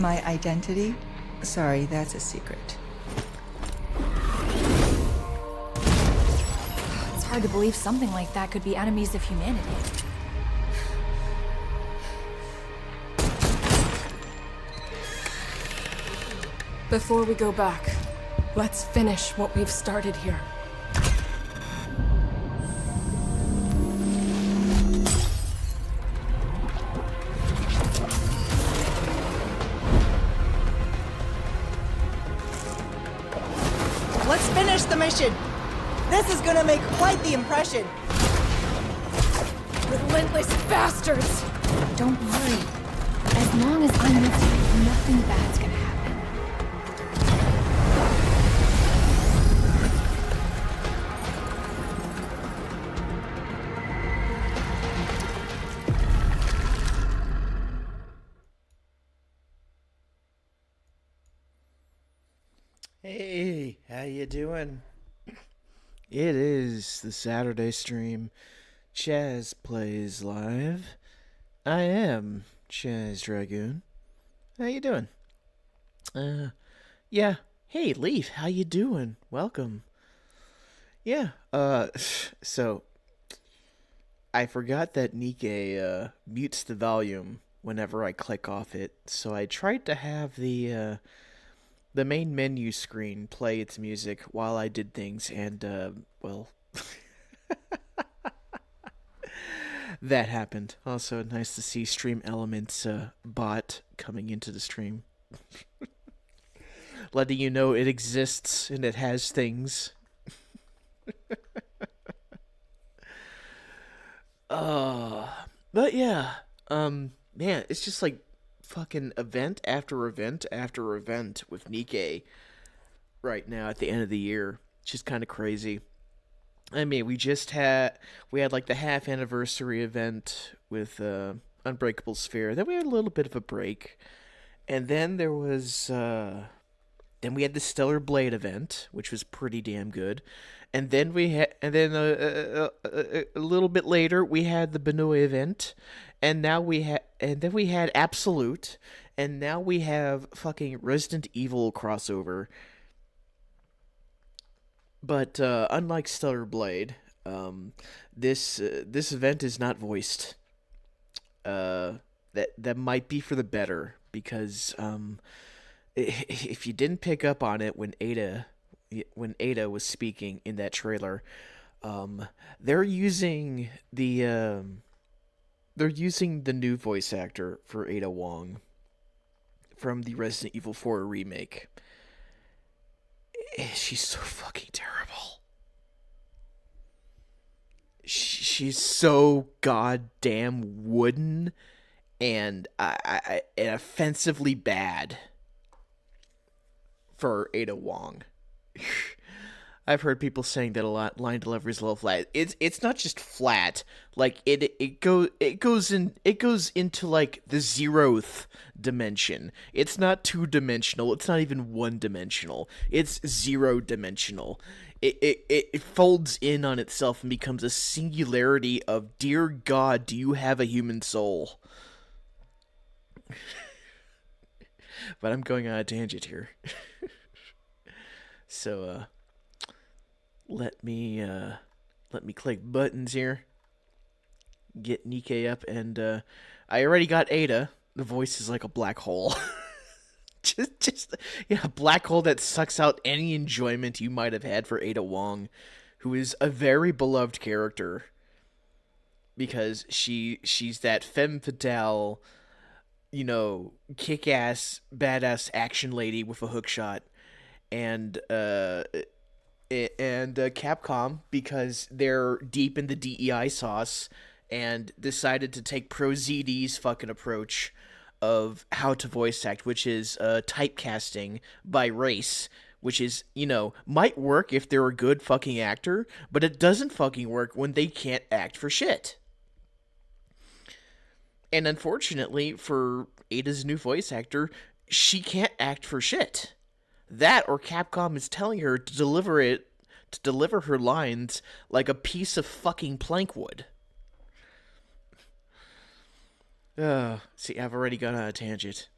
my identity? Sorry, that's a secret. It's hard to believe something like that could be enemies of humanity. Before we go back, let's finish what we've started here. Let's finish the mission! This is gonna make quite the impression! Relentless bastards! Don't worry. As long as I'm with you, nothing bad's gonna happen. Hey, how you doing? It is the Saturday stream. Chaz plays live. I am Chaz Dragoon. How you doing? Yeah. Hey, Leaf, how you doing? Welcome. Yeah, so I forgot that Nikke mutes the volume whenever I click off it, so I tried to have the main menu screen play its music while I did things, and, well, that happened. Also, nice to see Stream Elements bot coming into the stream. Letting you know it exists and it has things. But yeah, man, it's just like fucking event after event after event with Nikke right now at the end of the year. It's just kind of crazy. I mean, we had like the half anniversary event with Unbreakable Sphere. Then we had a little bit of a break, and then there was then we had the Stellar Blade event, which was pretty damn good. And then a little bit later we had the Benoit event, and then we had Absolute, and now we have fucking Resident Evil crossover. But unlike Stellar Blade, this event is not voiced. That might be for the better, because if you didn't pick up on it when Ada was speaking in that trailer, they're using the new voice actor for Ada Wong from the Resident Evil 4 remake. She's so fucking terrible. She's so goddamn wooden and offensively bad for Ada Wong. I've heard people saying that a lot. Line delivery is a little flat. It's not just flat. Like it goes into like the 0th dimension. It's not 2-dimensional. It's not even 1-dimensional. It's 0-dimensional. It folds in on itself and becomes a singularity of, dear God, do you have a human soul? But I'm going on a tangent here. So let me click buttons here. Get Nikke up, and I already got Ada. The voice is like a black hole. just a black hole that sucks out any enjoyment you might have had for Ada Wong, who is a very beloved character because she's that femme fatale, you know, kick-ass, badass action lady with a hookshot, and Capcom, because they're deep in the DEI sauce and decided to take Pro ZD's fucking approach of how to voice act, which is typecasting by race, which is, you know, might work if they're a good fucking actor, but it doesn't fucking work when they can't act for shit. And unfortunately for Ada's new voice actor, she can't act for shit. That, or Capcom is telling her to deliver her lines like a piece of fucking plank wood. See, I've already gone on a tangent.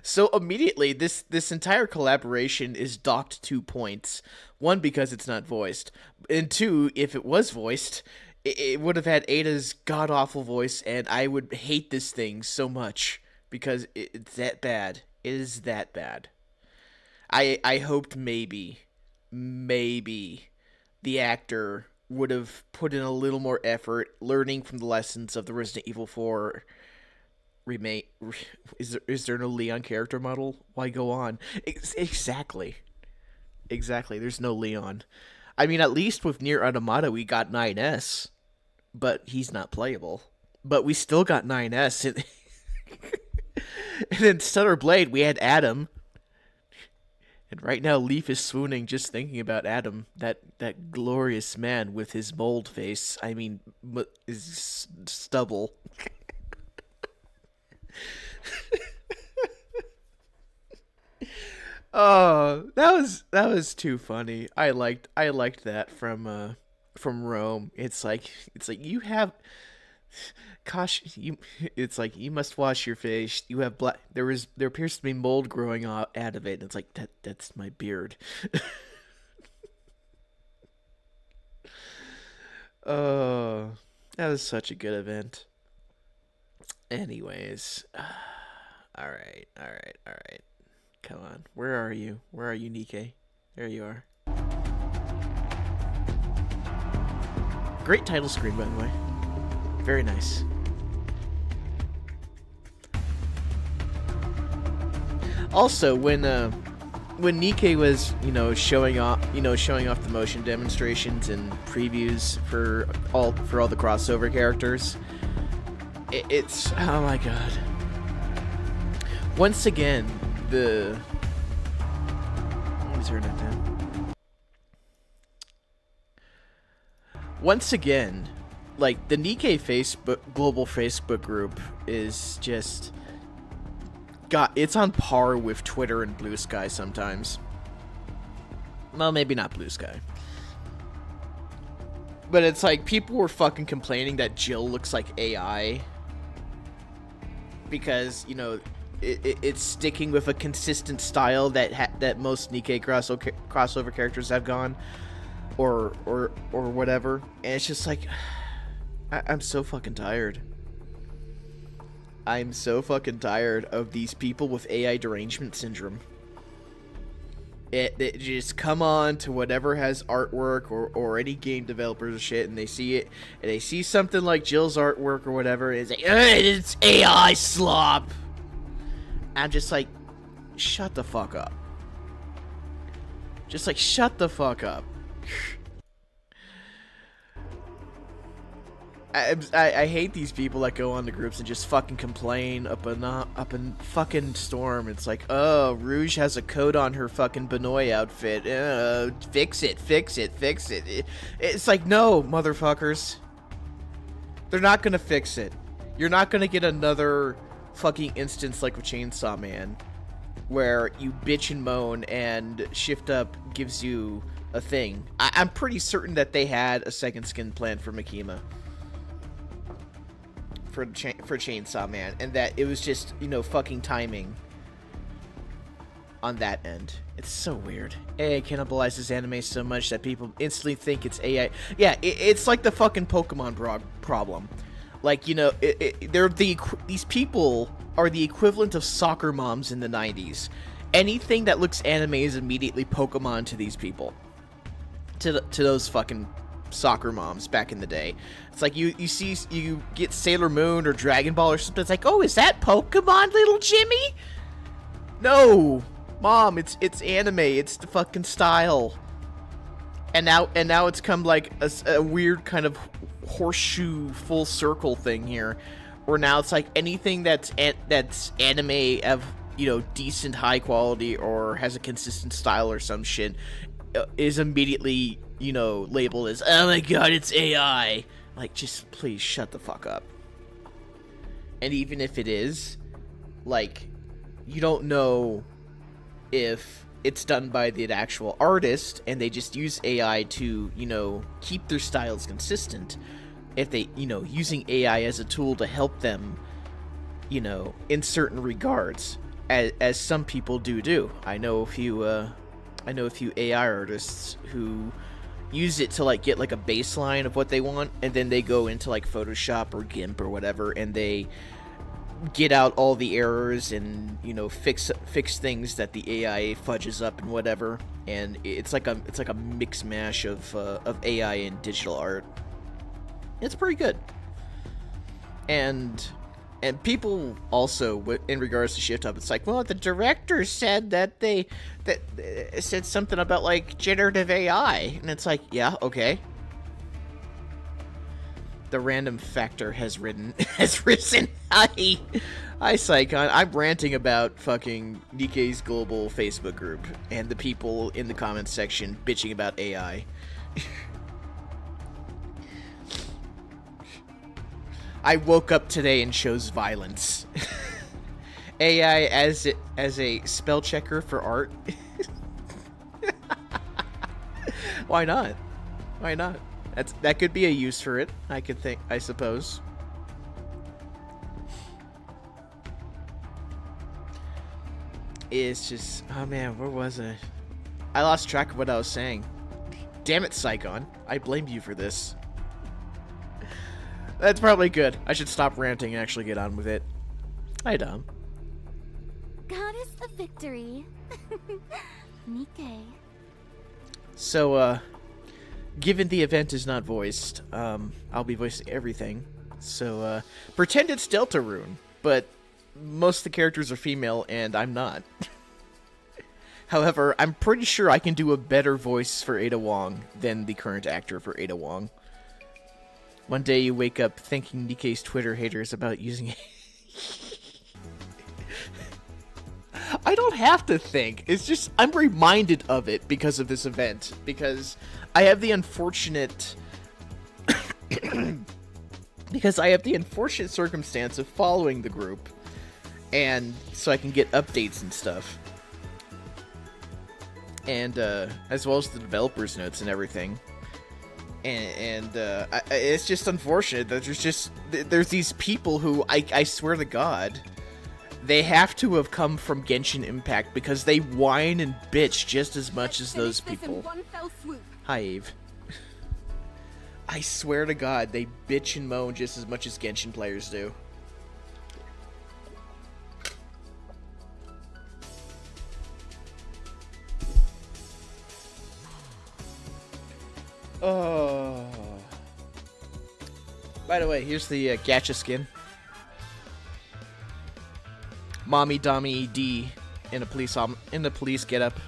So immediately, this entire collaboration is docked 2 points. 1, because it's not voiced, and 2, if it was voiced, it would have had Ada's god-awful voice, and I would hate this thing so much, because it's that bad. It is that bad. I hoped maybe the actor would have put in a little more effort, learning from the lessons of the Resident Evil 4 remake. Is there no Leon character model? Why go on? Exactly. There's no Leon. I mean, at least with Nier Automata, we got 9S, but he's not playable. But we still got 9S. And in Stellar Blade, we had Adam. And right now, Leaf is swooning just thinking about Adam, that glorious man with his mold face. I mean, his stubble. Oh, that was too funny. I liked that from Rome. It's like you have, gosh, it's like you must wash your face. You have black. There appears to be mold growing out of it. And it's like that's my beard. Oh, that was such a good event. Anyways, all right. Come on, where are you, Nikke? There you are. Great title screen, by the way. Very nice. Also, when Nikke was, showing off the motion demonstrations and previews for all the crossover characters, it's oh my god. Once again, let me turn it down. Once again, like, the Nikke global Facebook group is just it's on par with Twitter and Blue Sky sometimes. Well, maybe not Blue Sky. But it's like, people were fucking complaining that Jill looks like AI. Because, it's sticking with a consistent style that most Nikke crossover characters have gone, or whatever, and it's just like, I'm so fucking tired. I'm so fucking tired of these people with AI derangement syndrome. It just come on to whatever has artwork or any game developers or shit, and they see it, and they see something like Jill's artwork or whatever, and it's like, it's AI slop. I'm just like, shut the fuck up. Just like, shut the fuck up. I hate these people that go on the groups and just fucking complain up in fucking storm. It's like, oh, Rouge has a coat on her fucking Benoit outfit. Fix it. It's like, no, motherfuckers. They're not gonna fix it. You're not gonna get another fucking instance like with Chainsaw Man, where you bitch and moan and Shift Up gives you a thing. I'm pretty certain that they had a second skin planned for Makima. For Chainsaw Man, and that it was just, fucking timing on that end. It's so weird. AI cannibalizes anime so much that people instantly think it's AI. Yeah, it's like the fucking Pokemon problem. Like, these people are the equivalent of soccer moms in the 90s. Anything that looks anime is immediately Pokemon to these people. To those fucking soccer moms back in the day. It's like you get Sailor Moon or Dragon Ball or something. It's like, oh, is that Pokemon, little Jimmy? No, Mom, it's anime. It's the fucking style. And now it's come like a weird kind of horseshoe full circle thing here, where now it's like anything that's anime of decent high quality or has a consistent style or some shit is immediately labeled as, oh my god, it's AI. Like, just please shut the fuck up. And even if it is, like, you don't know if it's done by the actual artist and they just use AI to, keep their styles consistent. If they, using AI as a tool to help them, in certain regards. as some people do. I know a few AI artists who use it to like get like a baseline of what they want, and then they go into like Photoshop or GIMP or whatever, and they get out all the errors and, you know, fix things that the AI fudges up and whatever. And it's like a mix mash of AI and digital art. It's pretty good. And people also, in regards to Shift Up, it's like, well, the director said that said something about like generative AI, and it's like, yeah, okay. The random factor has risen. Hi, Psycon. I'm ranting about fucking Nikke's global Facebook group and the people in the comments section bitching about AI. I woke up today and chose violence. AI as a spell checker for art. Why not? Why not? That could be a use for it. I suppose. It's just, oh man, where was I? I lost track of what I was saying. Damn it, Psycon. I blame you for this. That's probably good. I should stop ranting and actually get on with it. Hi, Dom. Goddess of victory. Nikke. So, given the event is not voiced, I'll be voicing everything. So, pretend it's Deltarune, but most of the characters are female, and I'm not. However, I'm pretty sure I can do a better voice for Ada Wong than the current actor for Ada Wong. One day you wake up thinking Nikke's Twitter haters about using it. I don't have to think. It's just, I'm reminded of it because of this event. Because I have the unfortunate... circumstance of following the group. And so I can get updates and stuff. And, as well as the developers' notes and everything. And it's just unfortunate that there's these people who, I swear to God, they have to have come from Genshin Impact because they whine and bitch just as much as those people. Hi, Eve. I swear to God, they bitch and moan just as much as Genshin players do. Oh. By the way, here's the gacha skin. Mommy Dommy D in a police getup.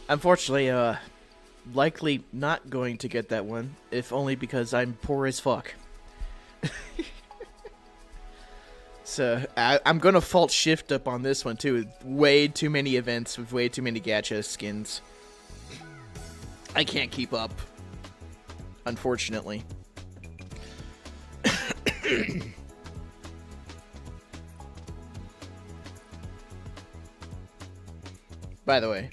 Unfortunately, likely not going to get that one, if only because I'm poor as fuck. So, I'm gonna fault Shift Up on this one, too. Way too many events with way too many gacha skins. I can't keep up. Unfortunately. By the way.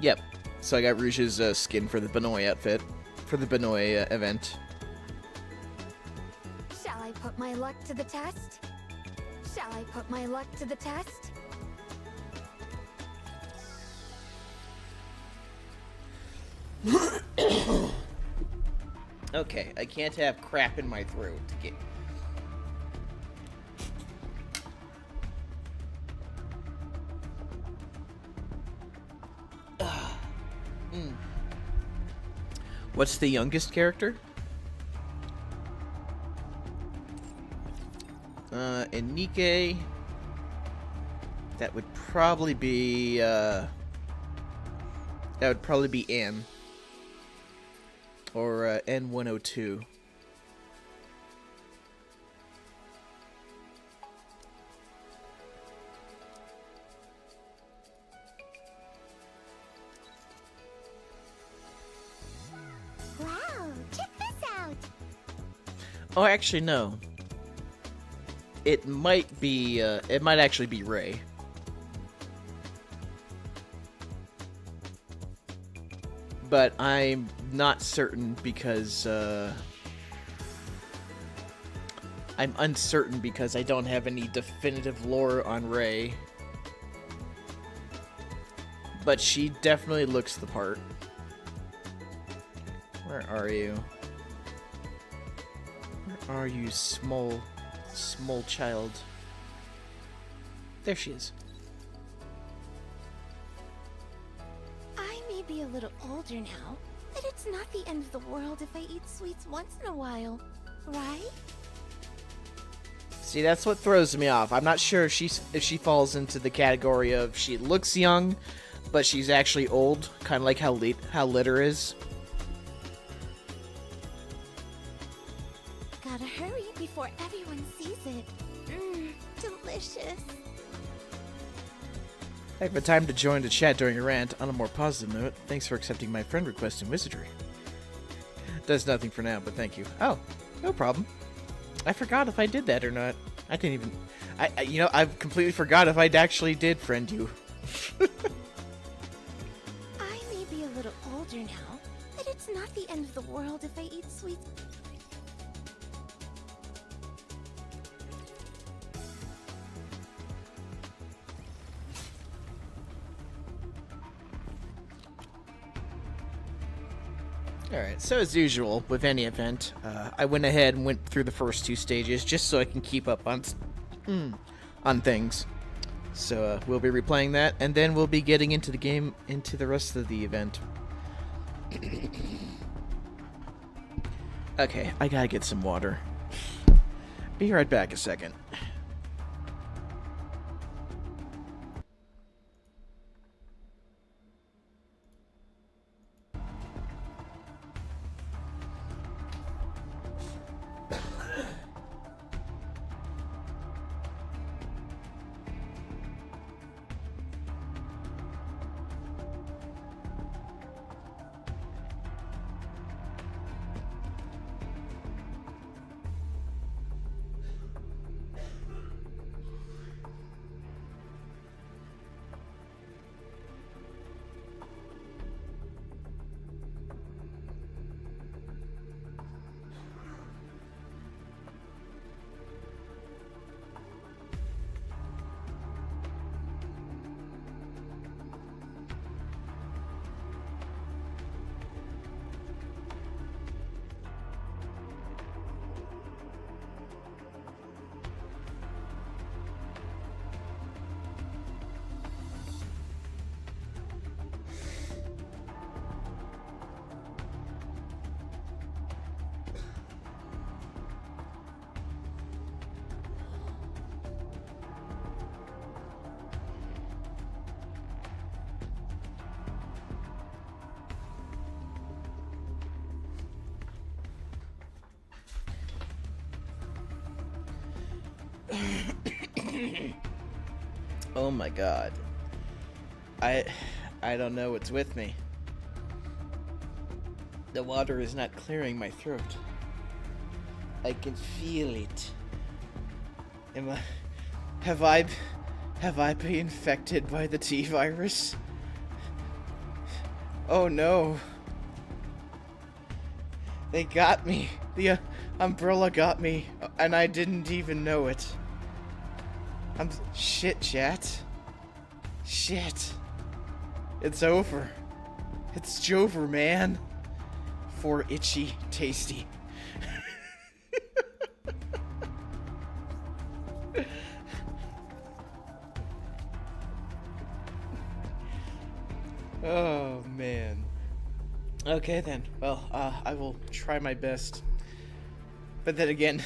Yep. So I got Rouge's skin for the Benoit outfit. For the Benoit event. Shall I put my luck to the test? Shall I put my luck to the test? Okay, I can't have crap in my throat to get... What's the youngest character? In Nikke, that would probably be N. Or N102. Wow, Oh, actually, no. It might be, it might actually be Ray. But I'm not certain because, I'm uncertain because I don't have any definitive lore on Ray. But she definitely looks the part. Where are you? Where are you, small child? There she is. I may be a little older now, but it's not the end of the world if I eat sweets once in a while, right? See, that's what throws me off. I'm not sure if she falls into the category of she looks young, but she's actually old, kind of like how Litter is. Gotta hurry before everyone sees it. Delicious. I have a time to join the chat during a rant. On a more positive note, thanks for accepting my friend request in Wizardry. Does nothing for now, but thank you. Oh, no problem. I forgot if I did that or not. I didn't even... you know, I've completely forgot if I actually did friend you. I may be a little older now, but it's not the end of the world if I eat sweets. Alright, so as usual, with any event, I went ahead and went through the first two stages just so I can keep up on things. So we'll be replaying that, and then we'll be getting into the game, into the rest of the event. Okay, I gotta get some water. Be right back a second. Oh my god. I don't know what's with me. The water is not clearing my throat. I can feel it. Have I been infected by the T virus? Oh no. They got me. The umbrella got me, and I didn't even know it. Shit, chat. Shit. It's over. It's Jover, man. For itchy tasty. Oh, man. Okay, then. Well, I will try my best. But then again...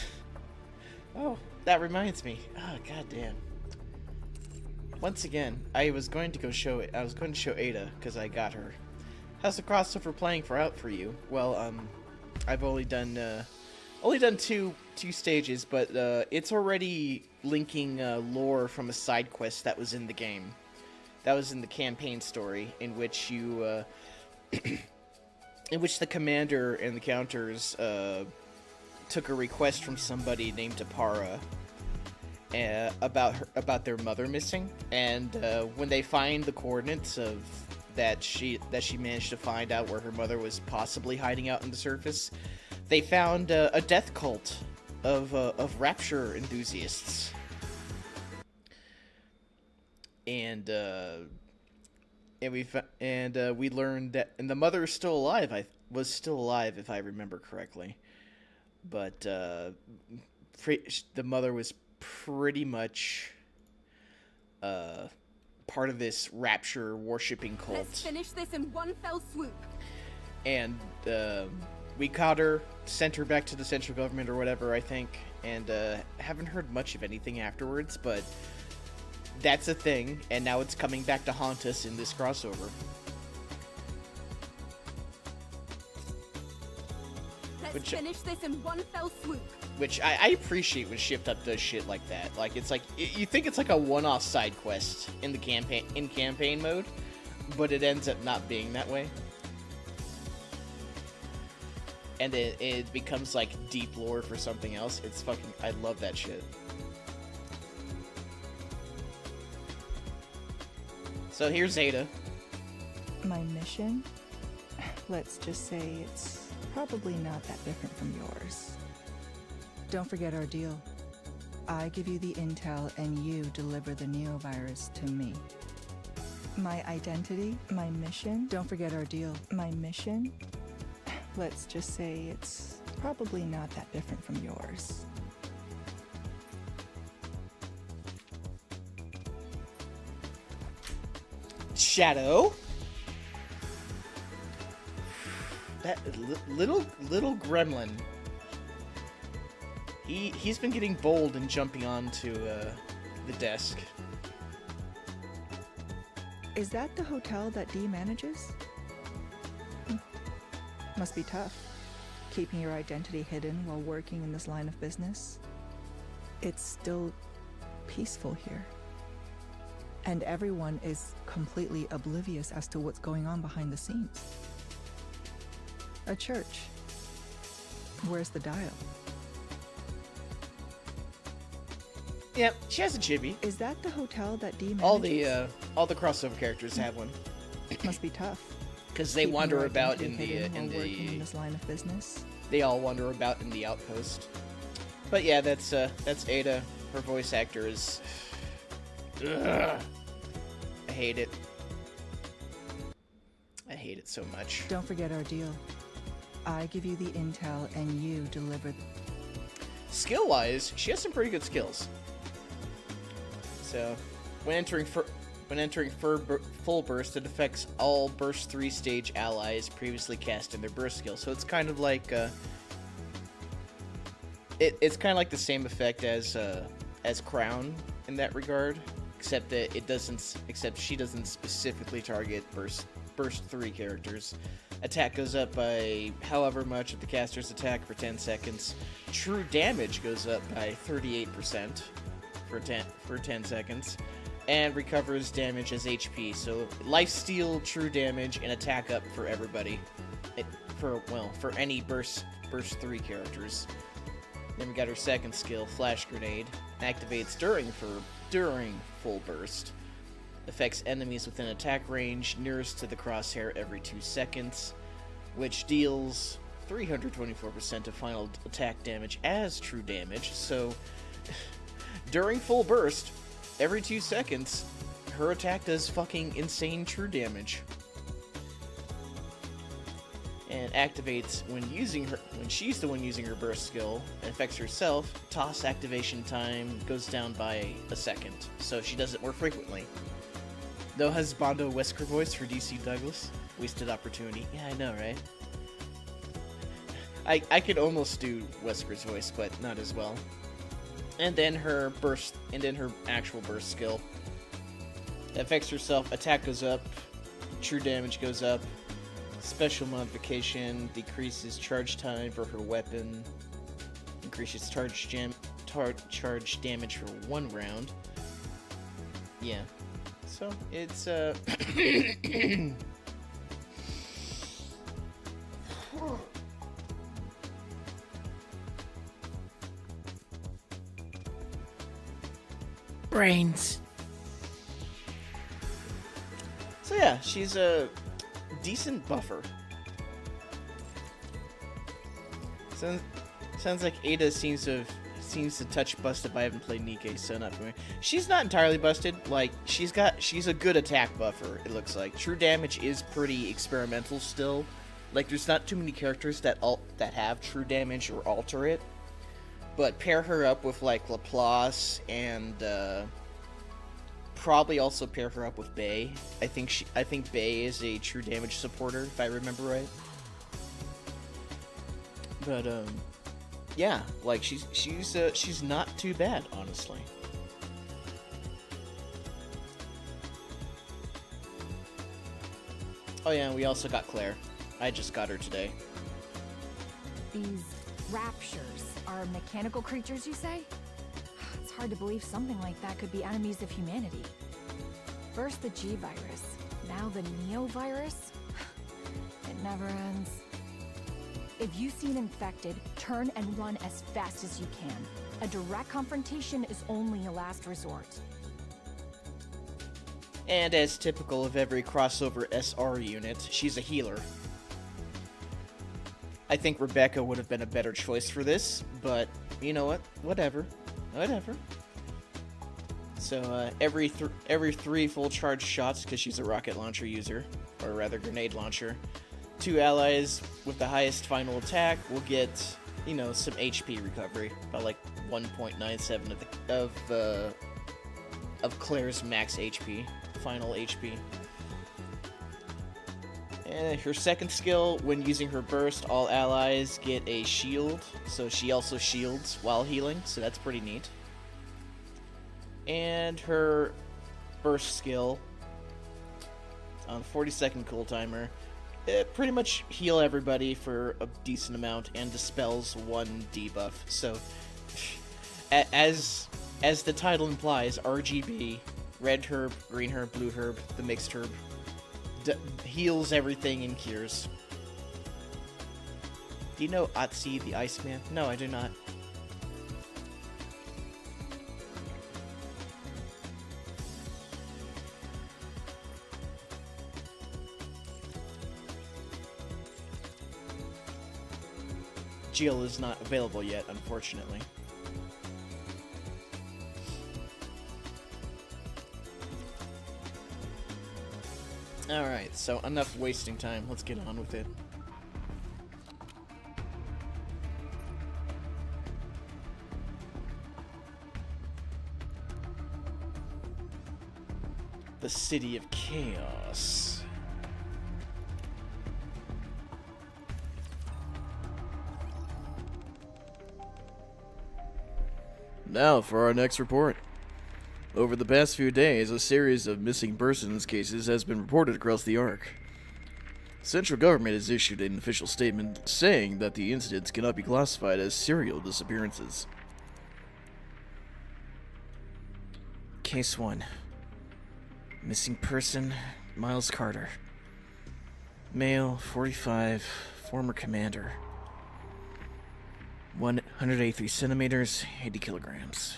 Oh, that reminds me. Oh, goddamn. Once again, I was going to show Ada, because I got her. How's the crossover playing out for you? Well, I've only done two stages, but it's already linking lore from a side quest that was in the game. That was in the campaign story, in which you, in which the commander and the counters took a request from somebody named Tapara about their mother missing, and when they find the coordinates of that she managed to find out where her mother was possibly hiding out on the surface, they found a death cult of rapture enthusiasts, and we learned that, and the mother is still alive. Was still alive, if I remember correctly, but the mother was pretty much part of this rapture worshipping cult. Let's finish this in one fell swoop. And we caught her, sent her back to the central government or whatever, I think, and haven't heard much of anything afterwards, but that's a thing, and now it's coming back to haunt us in this crossover. Let's finish this in one fell swoop. Which I appreciate when Shift Up does shit like that. Like, it's like, you think it's like a one-off side quest in the campaign mode, but it ends up not being that way. And it becomes like deep lore for something else. It's fucking, I love that shit. So here's Zeta. My mission? Let's just say it's probably not that different from yours. Don't forget our deal. I give you the intel and you deliver the neovirus to me. My identity, my mission, don't forget our deal. My mission? Let's just say it's probably not that different from yours. Shadow? That little gremlin. He's been getting bold and jumping onto the desk. Is that the hotel that Dee manages? Must be tough, keeping your identity hidden while working in this line of business. It's still peaceful here. And everyone is completely oblivious as to what's going on behind the scenes. A church. Where's the dial? Yep, she has a chibi. Is that the hotel that Dee manages? All the crossover characters have one. Must be tough. Because they wander about in working in this line of business. They all wander about in the outpost. But yeah, that's Ada. Her voice actor is. Ugh. I hate it. I hate it so much. Don't forget our deal. I give you the intel and you deliver. Skill-wise, she has some pretty good skills. So, when entering full burst, it affects all burst 3 stage allies previously cast in their burst skill. So it's kind of like it's kind of like the same effect as Crown in that regard, except that she doesn't specifically target burst 3 characters. Attack goes up by however much of the caster's attack for 10 seconds. True damage goes up by 38% for 10 seconds. And recovers damage as HP. So lifesteal, true damage, and attack up for everybody. For any burst 3 characters. Then we got her second skill, Flash Grenade. Activates during full burst. Affects enemies within attack range nearest to the crosshair every 2 seconds, which deals 324% of final attack damage as true damage. So, during full burst, every 2 seconds, her attack does fucking insane true damage. And activates when she's the one using her burst skill, and affects herself. Toss activation time goes down by a second, so she does it more frequently. Though has Bondo Wesker voice for DC Douglas. Wasted opportunity. Yeah, I know, right? I could almost do Wesker's voice, but not as well. And then her actual burst skill. Affects herself, attack goes up, true damage goes up, special modification decreases charge time for her weapon, increases charge damage for 1 round. Yeah. So, it's, Brains. So yeah, she's a decent buffer. Sounds like Ada seems to touch busted, but I haven't played Nikke, so not for me. She's not entirely busted. Like she's a good attack buffer. It looks like true damage is pretty experimental still. Like there's not too many characters that have true damage or alter it. But pair her up with like Laplace and probably also pair her up with Bay. I think Bay is a true damage supporter if I remember right. But yeah, like she's not too bad, honestly. Oh yeah, and we also got Claire. I just got her today. These raptures are mechanical creatures, you say? It's hard to believe something like that could be enemies of humanity. First the G virus, now the Neo virus. It never ends. If you see an infected, turn and run as fast as you can. A direct confrontation is only a last resort. And as typical of every crossover SR unit, she's a healer. I think Rebecca would have been a better choice for this, but you know what? Whatever. So every 3 full charge shots, because she's a rocket launcher user, or rather grenade launcher, 2 allies with the highest final attack will get, you know, some HP recovery, about like 1.97 of Claire's max HP, final HP. And her second skill, when using her burst, all allies get a shield, so she also shields while healing, so that's pretty neat. And her burst skill, on 40-second cool timer, it pretty much heal everybody for a decent amount and dispels 1 debuff. So, as the title implies, RGB, red herb, green herb, blue herb, the mixed herb, heals everything and cures. Do you know Otzi the Iceman? No, I do not. Jill is not available yet, unfortunately. Alright, so enough wasting time. Let's get on with it. The City of Chaos. Now for our next report. Over the past few days, a series of missing persons cases has been reported across the Ark. Central government has issued an official statement saying that the incidents cannot be classified as serial disappearances. Case 1. Missing person, Miles Carter. Male, 45, former commander. 183 centimeters, 80 kilograms.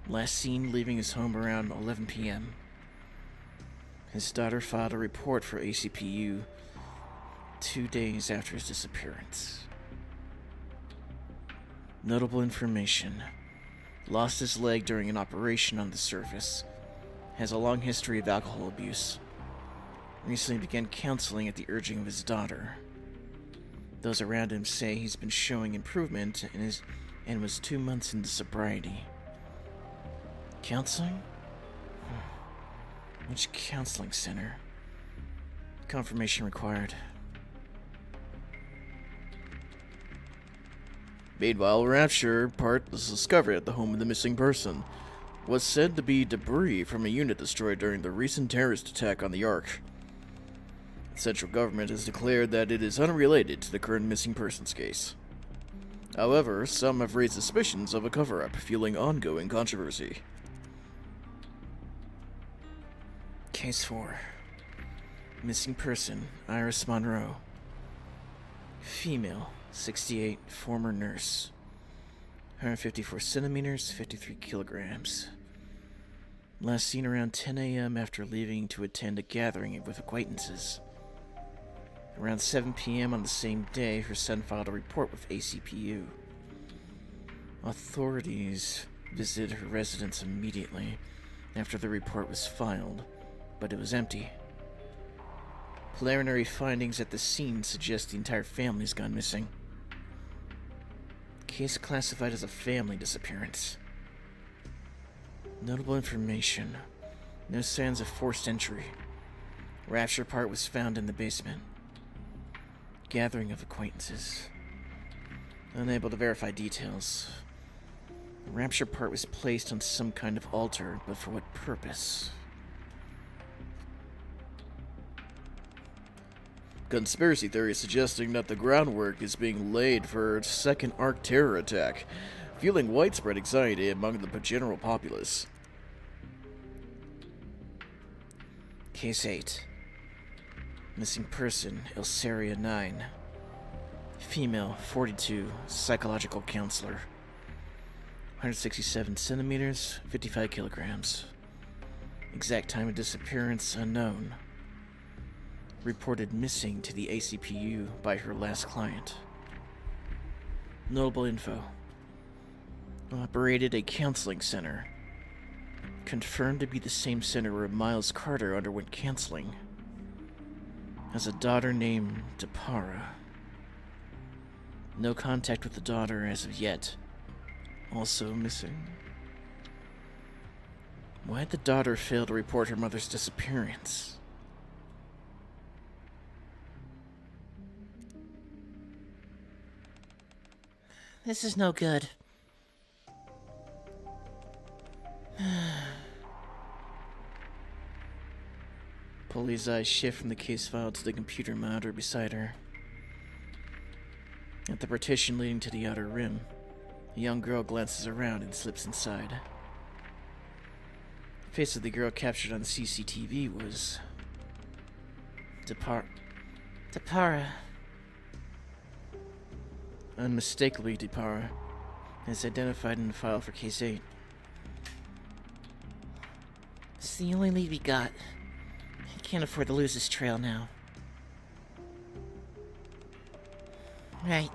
Last seen leaving his home around 11 p.m. His daughter filed a report for ACPU 2 days after his disappearance. Notable information. Lost his leg during an operation on the surface. Has a long history of alcohol abuse. Recently began counseling at the urging of his daughter. Those around him say he's been showing improvement and was 2 months into sobriety. Counseling? Which counseling center? Confirmation required. Meanwhile, Rapture part was discovered at the home of the missing person. Was said to be debris from a unit destroyed during the recent terrorist attack on the Ark. The central government has declared that it is unrelated to the current missing persons case. However, some have raised suspicions of a cover-up, fueling ongoing controversy. Case 4. Missing person, Iris Monroe. Female, 68, former nurse. 154 centimeters, 53 kilograms. Last seen around 10 a.m. after leaving to attend a gathering with acquaintances. Around 7 p.m. on the same day, her son filed a report with ACPU. Authorities visited her residence immediately after the report was filed, but it was empty. Preliminary findings at the scene suggest the entire family's gone missing. Case classified as a family disappearance. Notable information. No signs of forced entry. Rapture part was found in the basement. Gathering of acquaintances. Unable to verify details. The rapture part was placed on some kind of altar, but for what purpose? Conspiracy theory suggesting that the groundwork is being laid for a second Arc terror attack, fueling widespread anxiety among the general populace. Case 8. Missing person, Ilsaria 9. Female, 42, psychological counselor. 167 centimeters, 55 kilograms. Exact time of disappearance unknown. Reported missing to the ACPU by her last client. Notable info. Operated a counseling center. Confirmed to be the same center where Miles Carter underwent counseling. Has a daughter named Depara. No contact with the daughter as of yet. Also missing. Why did the daughter fail to report her mother's disappearance? This is no good. Polly's eyes shift from the case file to the computer monitor beside her. At the partition leading to the outer rim, a young girl glances around and slips inside. The face of the girl captured on the CCTV was... Depara. Unmistakably Depara, as identified in the file for Case 8. It's the only lead we got. I can't afford to lose this trail now. Right.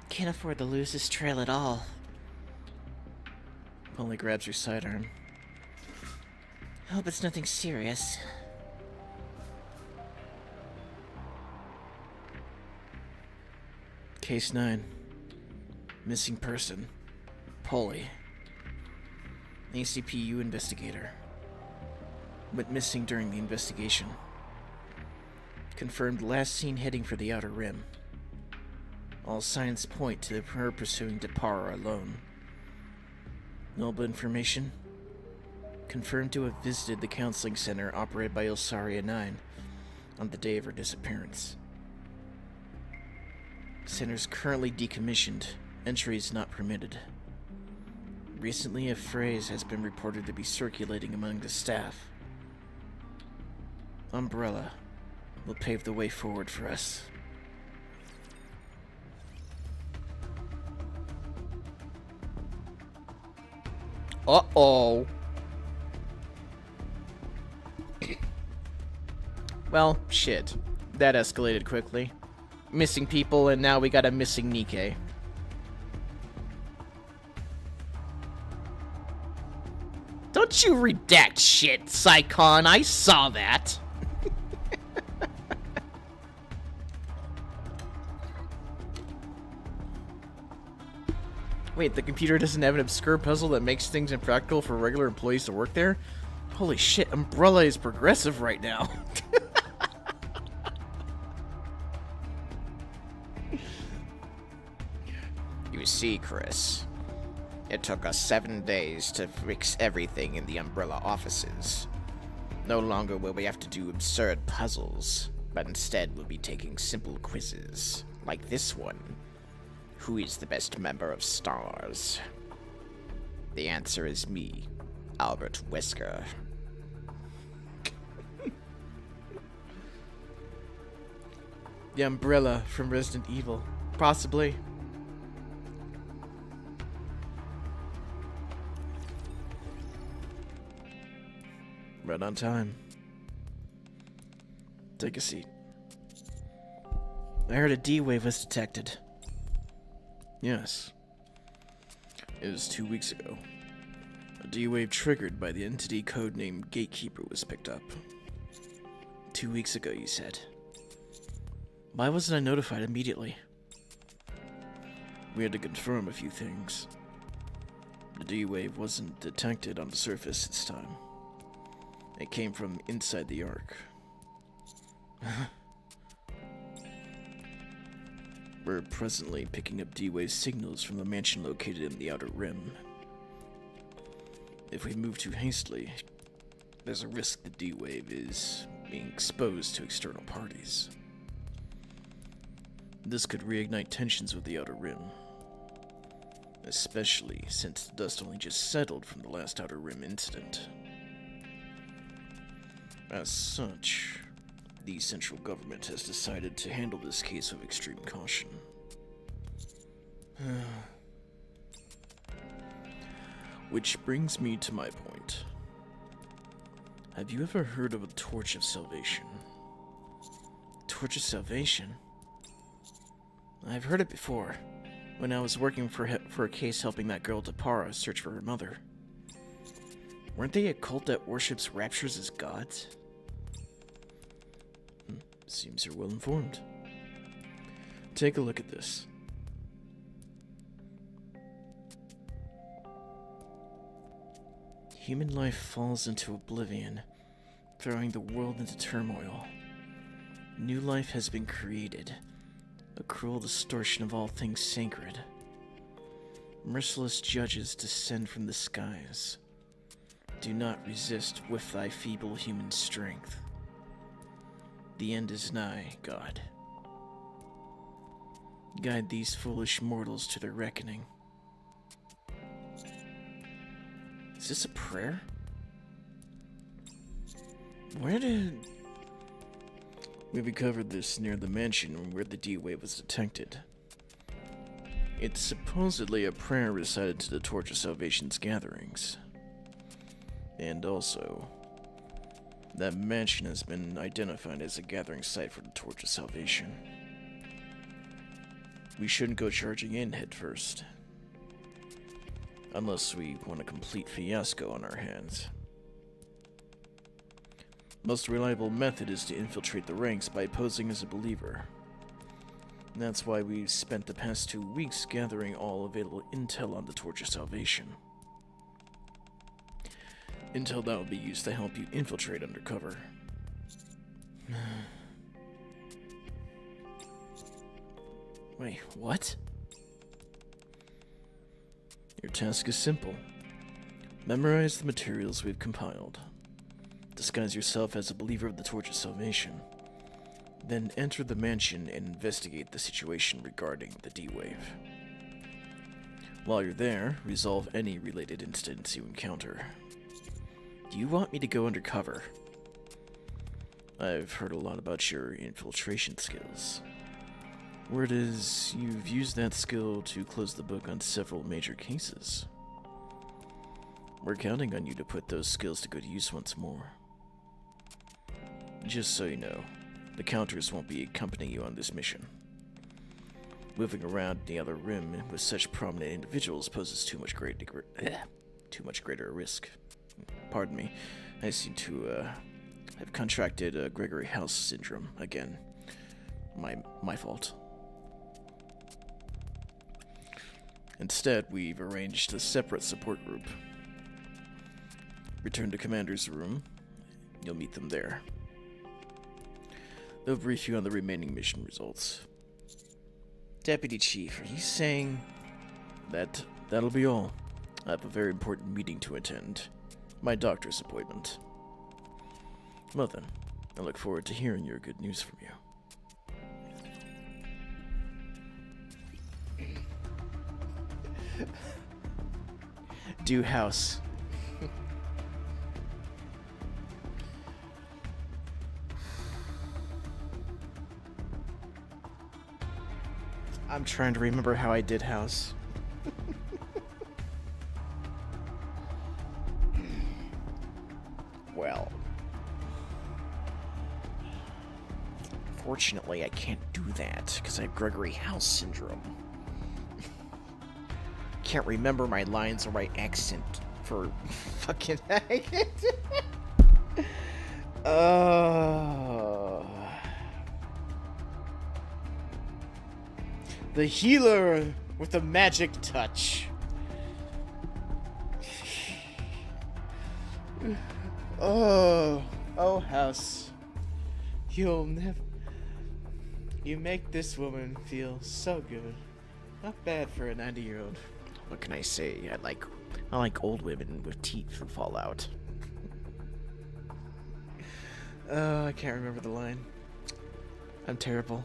Can't afford to lose this trail at all. Polly grabs her sidearm. Hope it's nothing serious. Case 9. Missing person. Polly. ACPU investigator. Went missing during the investigation. Confirmed last seen heading for the outer rim. All signs point to her pursuing Depara alone. Notable information. Confirmed to have visited the counseling center operated by Ilsaria 9 on the day of her disappearance. Center's currently decommissioned. Entry is not permitted. Recently, a phrase has been reported to be circulating among the staff. Umbrella will pave the way forward for us. Uh-oh. Well, shit. That escalated quickly. Missing people, and now we got a missing Nikke. Don't you redact shit, Psycon. I saw that. Wait, the computer doesn't have an obscure puzzle that makes things impractical for regular employees to work there? Holy shit, Umbrella is progressive right now. You see, Chris, it took us 7 days to fix everything in the Umbrella offices. No longer will we have to do absurd puzzles, but instead we'll be taking simple quizzes, like this one. Who is the best member of STARS? The answer is me, Albert Wesker. The Umbrella from Resident Evil. Possibly. Right on time. Take a seat. I heard a D-wave was detected. Yes. It was 2 weeks ago. A D-wave triggered by the entity codenamed Gatekeeper was picked up. 2 weeks ago, you said. Why wasn't I notified immediately? We had to confirm a few things. The D-wave wasn't detected on the surface this time. It came from inside the Ark. We're presently picking up D-wave signals from the mansion located in the Outer Rim. If we move too hastily, there's a risk the D-wave is being exposed to external parties. This could reignite tensions with the Outer Rim, especially since the dust only just settled from the last Outer Rim incident. As such, the central government has decided to handle this case with extreme caution. Which brings me to my point. Have you ever heard of a Torch of Salvation? Torch of Salvation? I've heard it before, when I was working for a case helping that girl Tapara search for her mother. Weren't they a cult that worships raptures as gods? Seems you're well informed. Take a look at this. Human life falls into oblivion, throwing the world into turmoil. New life has been created, a cruel distortion of all things sacred. Merciless judges descend from the skies. Do not resist with thy feeble human strength. The end is nigh, God. Guide these foolish mortals to their reckoning. Is this a prayer? Where did... We recovered this near the mansion where the D-wave was detected. It's supposedly a prayer recited to the Torch of Salvation's gatherings. And also, that mansion has been identified as a gathering site for the Torch of Salvation. We shouldn't go charging in head first. Unless we want a complete fiasco on our hands. Most reliable method is to infiltrate the ranks by posing as a believer. That's why we've spent the past 2 weeks gathering all available intel on the Torch of Salvation. Intel that will be used to help you infiltrate undercover. Wait, what? Your task is simple. Memorize the materials we've compiled. Disguise yourself as a believer of the Torch of Salvation. Then enter the mansion and investigate the situation regarding the D-Wave. While you're there, resolve any related incidents you encounter. Do you want me to go undercover? I've heard a lot about your infiltration skills. Word is, you've used that skill to close the book on several major cases. We're counting on you to put those skills to good use once more. Just so you know, the Counters won't be accompanying you on this mission. Moving around the Outer Rim with such prominent individuals poses too much greater a risk. Pardon me, I seem to have contracted Gregory House syndrome again. My fault. Instead, we've arranged a separate support group. Return to Commander's room. You'll meet them there. They'll brief you on the remaining mission results. Deputy Chief, are you saying that'll be all? I have a very important meeting to attend. My doctor's appointment. Well then, I look forward to hearing your good news from you. Do house. I'm trying to remember how I did house. Well, fortunately, I can't do that because I have Gregory House syndrome. Can't remember my lines or my accent for fucking. The healer with a magic touch. Oh, House. You make this woman feel so good. Not bad for a 90-year-old. What can I say? I like old women with teeth from Fallout. Oh, I can't remember the line. I'm terrible.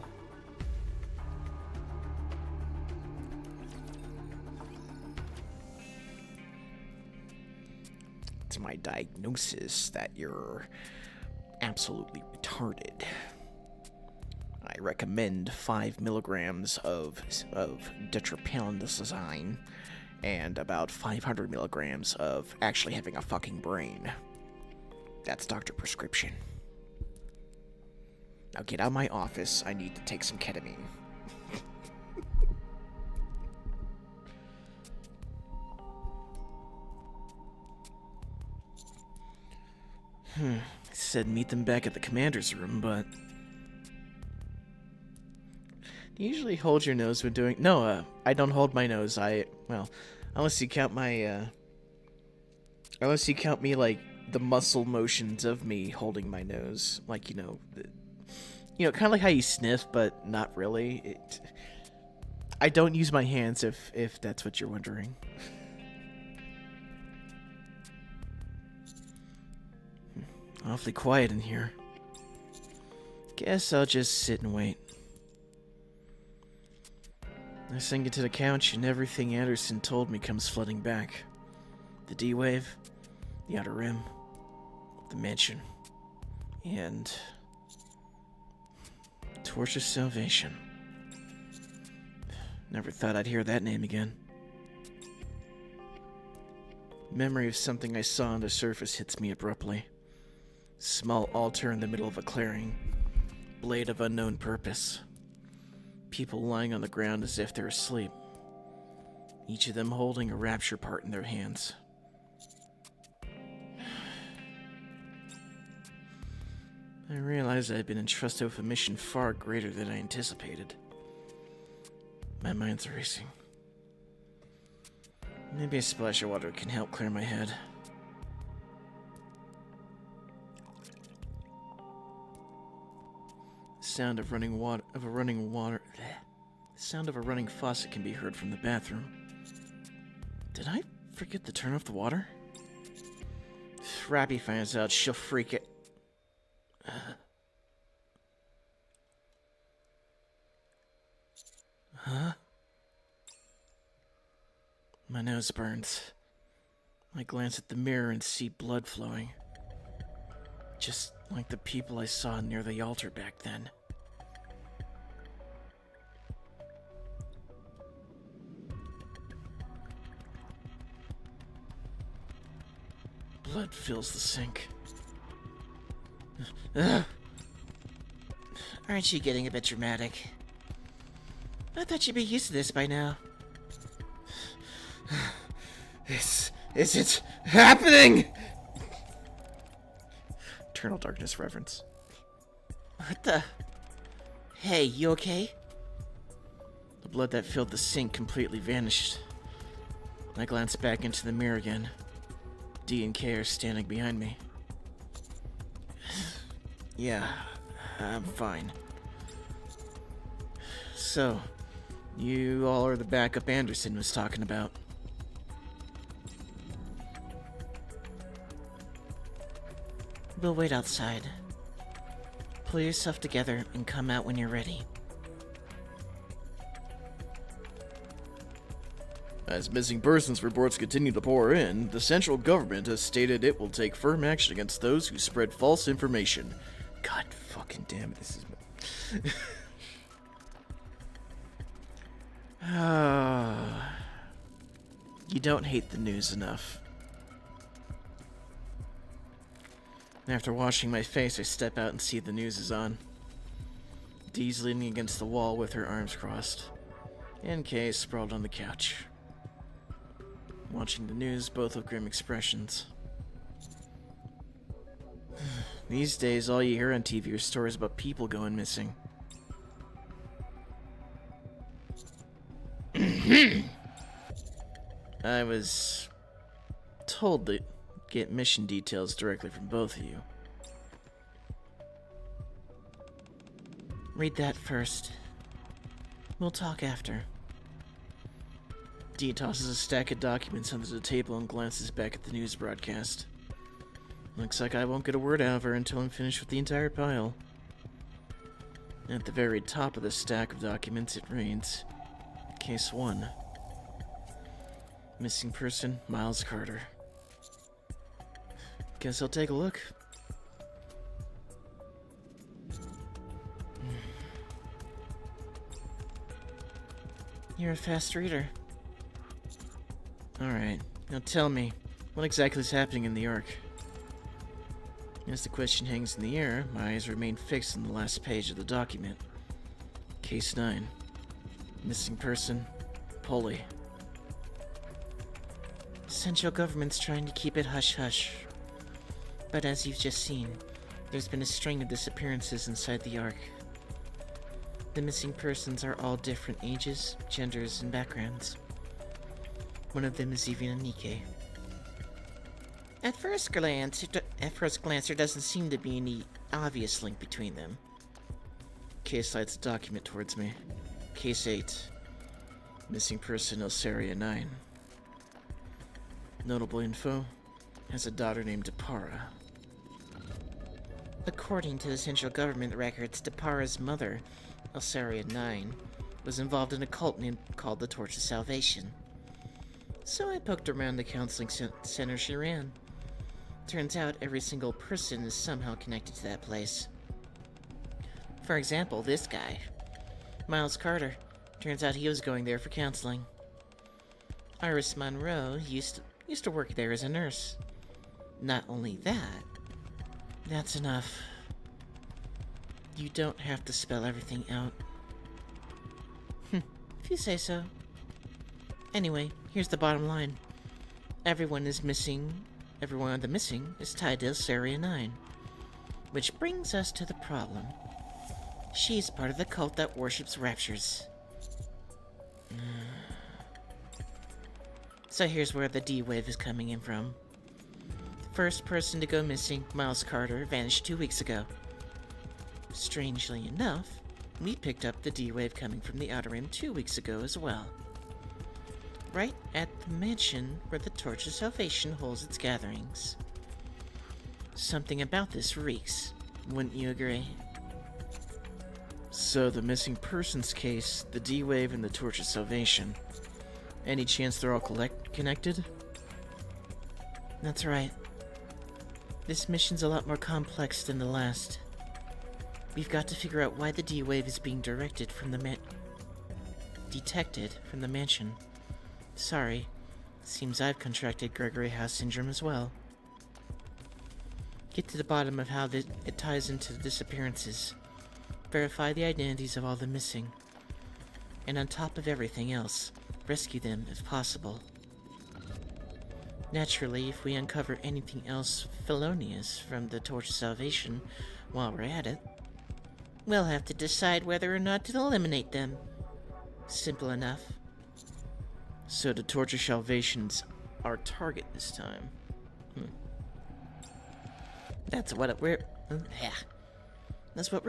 It's my diagnosis that you're absolutely retarded. I recommend 5 milligrams of detrapenazine and about 500 milligrams of actually having a fucking brain. That's doctor prescription. Now get out of my office. I need to take some ketamine. Said meet them back at the commander's room, but... Do you usually hold your nose when doing... No, I don't hold my nose. Well, unless you count my, unless you count me, like, the muscle motions of me holding my nose. Like, kind of like how you sniff, but not really. I don't use my hands, if that's what you're wondering. Awfully quiet in here. Guess I'll just sit and wait. I sink into the couch and everything Anderson told me comes flooding back. The D-Wave, the Outer Rim, the Mansion, and... Torch of Salvation. Never thought I'd hear that name again. Memory of something I saw on the surface hits me abruptly. Small altar in the middle of a clearing. Blade of unknown purpose. People lying on the ground as if they're asleep. Each of them holding a rapture part in their hands. I realized I had been entrusted with a mission far greater than I anticipated. My mind's racing. Maybe a splash of water can help clear my head. The sound of running water sound of a running faucet can be heard from the bathroom. Did I forget to turn off the water? If Rappy finds out, she'll freak it. Huh? My nose burns. I glance at the mirror and see blood flowing. Just like the people I saw near the altar back then. Blood fills the sink. Aren't you getting a bit dramatic? I thought you'd be used to this by now. Is it happening? Eternal Darkness reference. What the? Hey, you okay? The blood that filled the sink completely vanished. I glanced back into the mirror again. D and K are standing behind me. Yeah, I'm fine. So, you all are the backup Anderson was talking about. We'll wait outside. Pull yourself together and come out when you're ready. As missing persons reports continue to pour in, the central government has stated it will take firm action against those who spread false information. God fucking damn it, this is... You don't hate the news enough. After washing my face, I step out and see the news is on. Dee's leaning against the wall with her arms crossed, and Kay sprawled on the couch. Watching the news, both with grim expressions. These days, all you hear on TV are stories about people going missing. I was told to get mission details directly from both of you. Read that first. We'll talk after. Dee tosses a stack of documents under the table and glances back at the news broadcast. Looks like I won't get a word out of her until I'm finished with the entire pile. At the very top of the stack of documents, it reads, Case 1. Missing person, Miles Carter. Guess I'll take a look. You're a fast reader. Alright, now tell me, what exactly is happening in the Ark? As the question hangs in the air, my eyes remain fixed on the last page of the document. Case 9. Missing person, Polly. Central government's trying to keep it hush-hush. But as you've just seen, there's been a string of disappearances inside the Ark. The missing persons are all different ages, genders, and backgrounds. One of them is even a Nikke. At first glance, there doesn't seem to be any obvious link between them. Kay slides the document towards me. Case 8. Missing person Elsaria 9. Notable info. Has a daughter named Depara. According to the central government records, Depara's mother, Elsaria 9, was involved in a cult called the Torch of Salvation. So I poked around the counseling center she ran. Turns out every single person is somehow connected to that place. For example, this guy, Miles Carter. Turns out he was going there for counseling. Iris Monroe used to work there as a nurse. Not only that, that's enough. You don't have to spell everything out. If you say so. Anyway, here's the bottom line. Everyone of the missing is tied to Elsaria 9. Which brings us to the problem. She's part of the cult that worships raptures. So here's where the D-Wave is coming in from. First person to go missing, Miles Carter, vanished 2 weeks ago. Strangely enough, we picked up the D-Wave coming from the Outer Rim 2 weeks ago as well. Right at the mansion where the Torch of Salvation holds its gatherings. Something about this reeks, wouldn't you agree? So the missing persons case, the D-Wave, and the Torch of Salvation. Any chance they're all connected? That's right. This mission's a lot more complex than the last. We've got to figure out why the D-Wave is being detected from the mansion. Sorry, seems I've contracted Gregory House syndrome as well. Get to the bottom of how it ties into the disappearances. Verify the identities of all the missing. And on top of everything else, rescue them if possible. Naturally, if we uncover anything else felonious from the Torch of Salvation while we're at it, we'll have to decide whether or not to eliminate them. Simple enough. So the Torch of Salvation's our target this time. That's what we're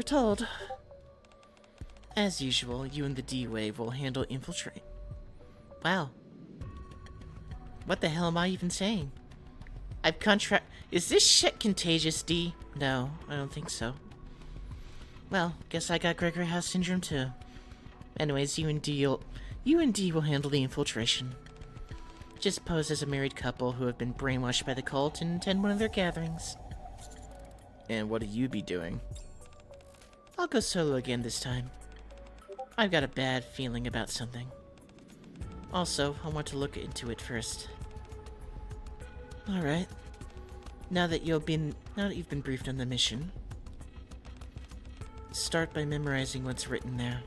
told. As usual, you and the D-Wave will handle infiltrate. Wow. What the hell am I even saying? Is this shit contagious, D? No, I don't think so. Well, guess I got Gregory House syndrome too. Anyways, you and D will handle the infiltration. Just pose as a married couple who have been brainwashed by the cult and attend one of their gatherings. And what will you be doing? I'll go solo again this time. I've got a bad feeling about something. Also, I want to look into it first. Alright. Now that you've been briefed on the mission, start by memorizing what's written there.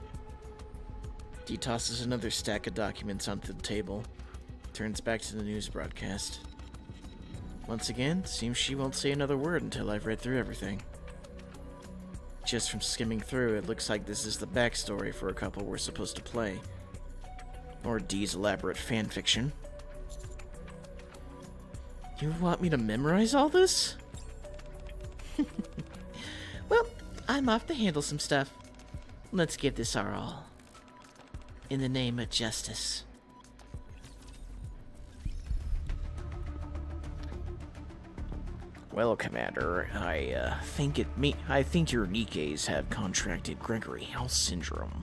He tosses another stack of documents onto the table, turns back to the news broadcast. Once again, seems she won't say another word until I've read through everything. Just from skimming through, it looks like this is the backstory for a couple we're supposed to play. Or Dee's elaborate fanfiction. You want me to memorize all this? Well, I'm off to handle some stuff. Let's give this our all. In the name of justice. Well, Commander, I think your Nikkes have contracted Gregory House syndrome.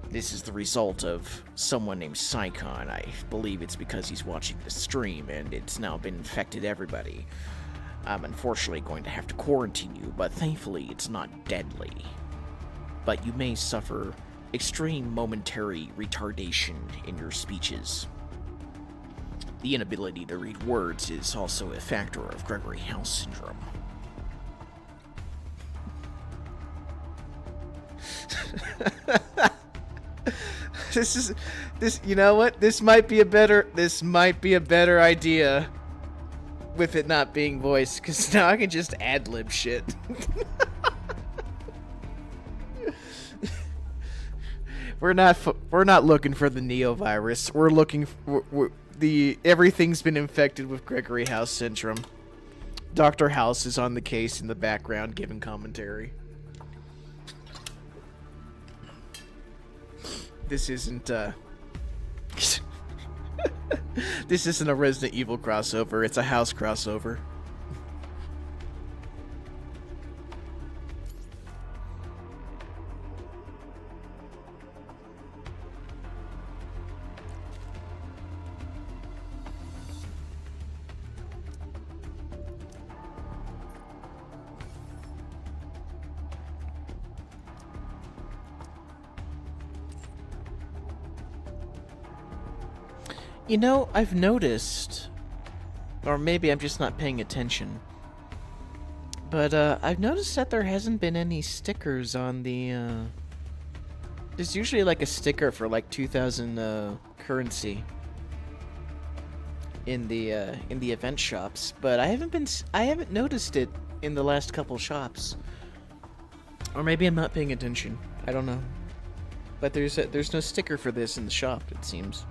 This is the result of someone named Psycon. I believe it's because he's watching the stream, and it's now been infected everybody. I'm unfortunately going to have to quarantine you, but thankfully it's not deadly. But you may suffer extreme momentary retardation in your speeches. The inability to read words is also a factor of Gregory House syndrome. You know what? This might be a better idea with it not being voiced, because now I can just ad-lib shit. We're not looking for the Neovirus. We're looking for everything's been infected with Gregory House syndrome. Dr. House is on the case in the background giving commentary. This isn't this isn't a Resident Evil crossover, it's a House crossover. You know, I've noticed, or maybe I'm just not paying attention, but I've noticed that there hasn't been any stickers on the, there's usually like a sticker for like 2,000 currency in the event shops, but I haven't noticed it in the last couple shops. Or maybe I'm not paying attention. I don't know. But there's no sticker for this in the shop, it seems.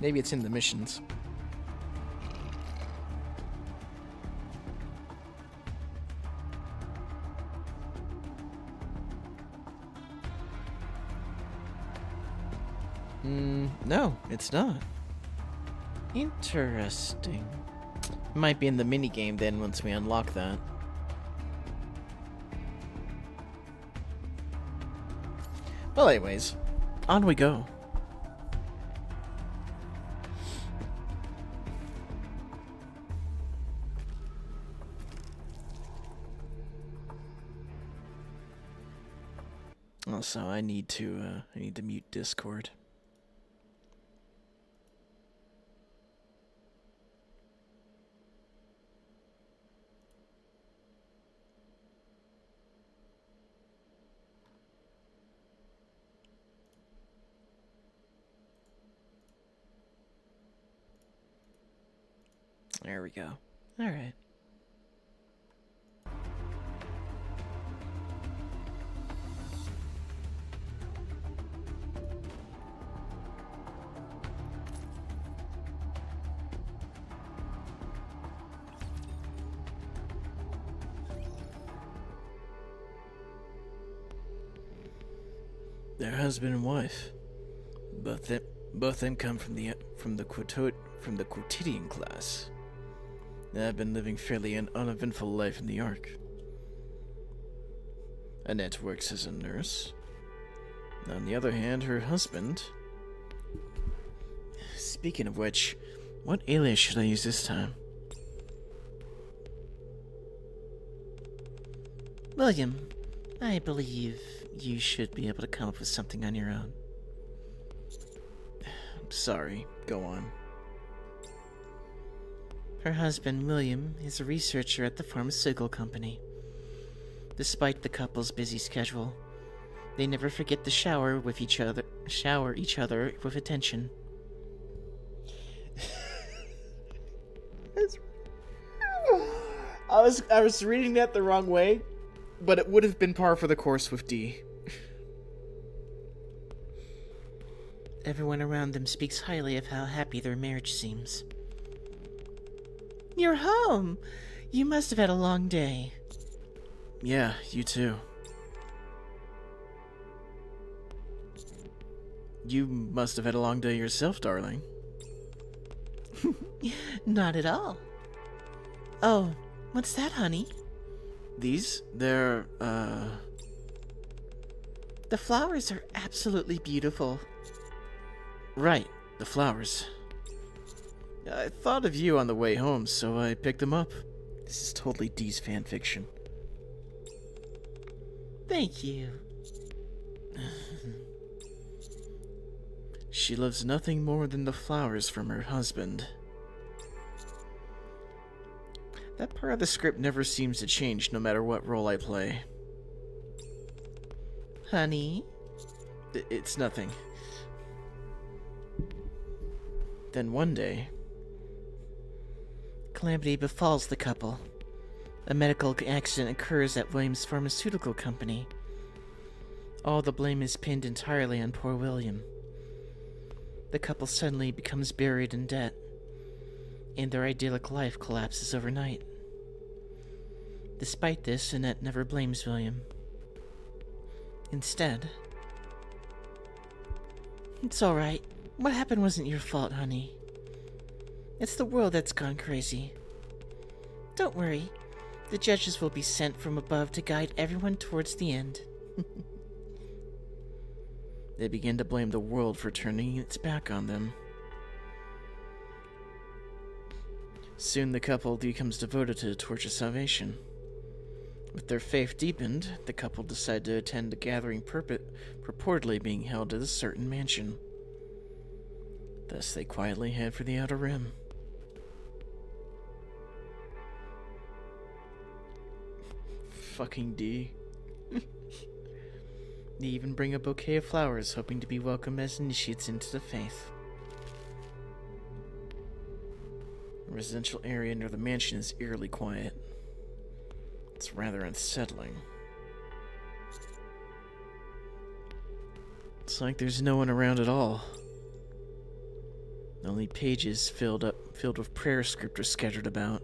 Maybe it's in the missions. No, it's not. Interesting. Might be in the minigame then once we unlock that. Well, anyways, on we go. Also, I need to mute Discord. There we go. All right. Their husband and wife. Both them come from the quotidian class. They have been living fairly an uneventful life in the Ark. Annette works as a nurse. On the other hand, her husband... Speaking of which, what alias should I use this time? William, I believe you should be able to come up with something on your own. I'm sorry, go on. Her husband, William, is a researcher at the pharmaceutical company. Despite the couple's busy schedule, they never forget to shower each other with attention. I was reading that the wrong way, but it would have been par for the course with D. Everyone around them speaks highly of how happy their marriage seems. You're home! You must have had a long day. Yeah, you too. You must have had a long day yourself, darling. Not at all. Oh, what's that, honey? These? They're, The flowers are absolutely beautiful. Right, the flowers. I thought of you on the way home, so I picked them up. This is totally Dee's fanfiction. Thank you. She loves nothing more than the flowers from her husband. That part of the script never seems to change no matter what role I play. Honey? It's nothing. Then one day, calamity befalls the couple. A medical accident occurs at William's pharmaceutical company. All the blame is pinned entirely on poor William. The couple suddenly becomes buried in debt, and their idyllic life collapses overnight. Despite this, Annette never blames William. Instead, "It's all right. What happened wasn't your fault, honey. It's the world that's gone crazy. Don't worry. The judges will be sent from above to guide everyone towards the end." They begin to blame the world for turning its back on them. Soon the couple becomes devoted to the torch of salvation. With their faith deepened, the couple decide to attend a gathering purportedly being held at a certain mansion. Thus they quietly head for the Outer Rim. Fucking D. They even bring a bouquet of flowers, hoping to be welcomed as initiates into the faith. The residential area near the mansion is eerily quiet. It's rather unsettling. It's like there's no one around at all. Only pages filled with prayer script are scattered about.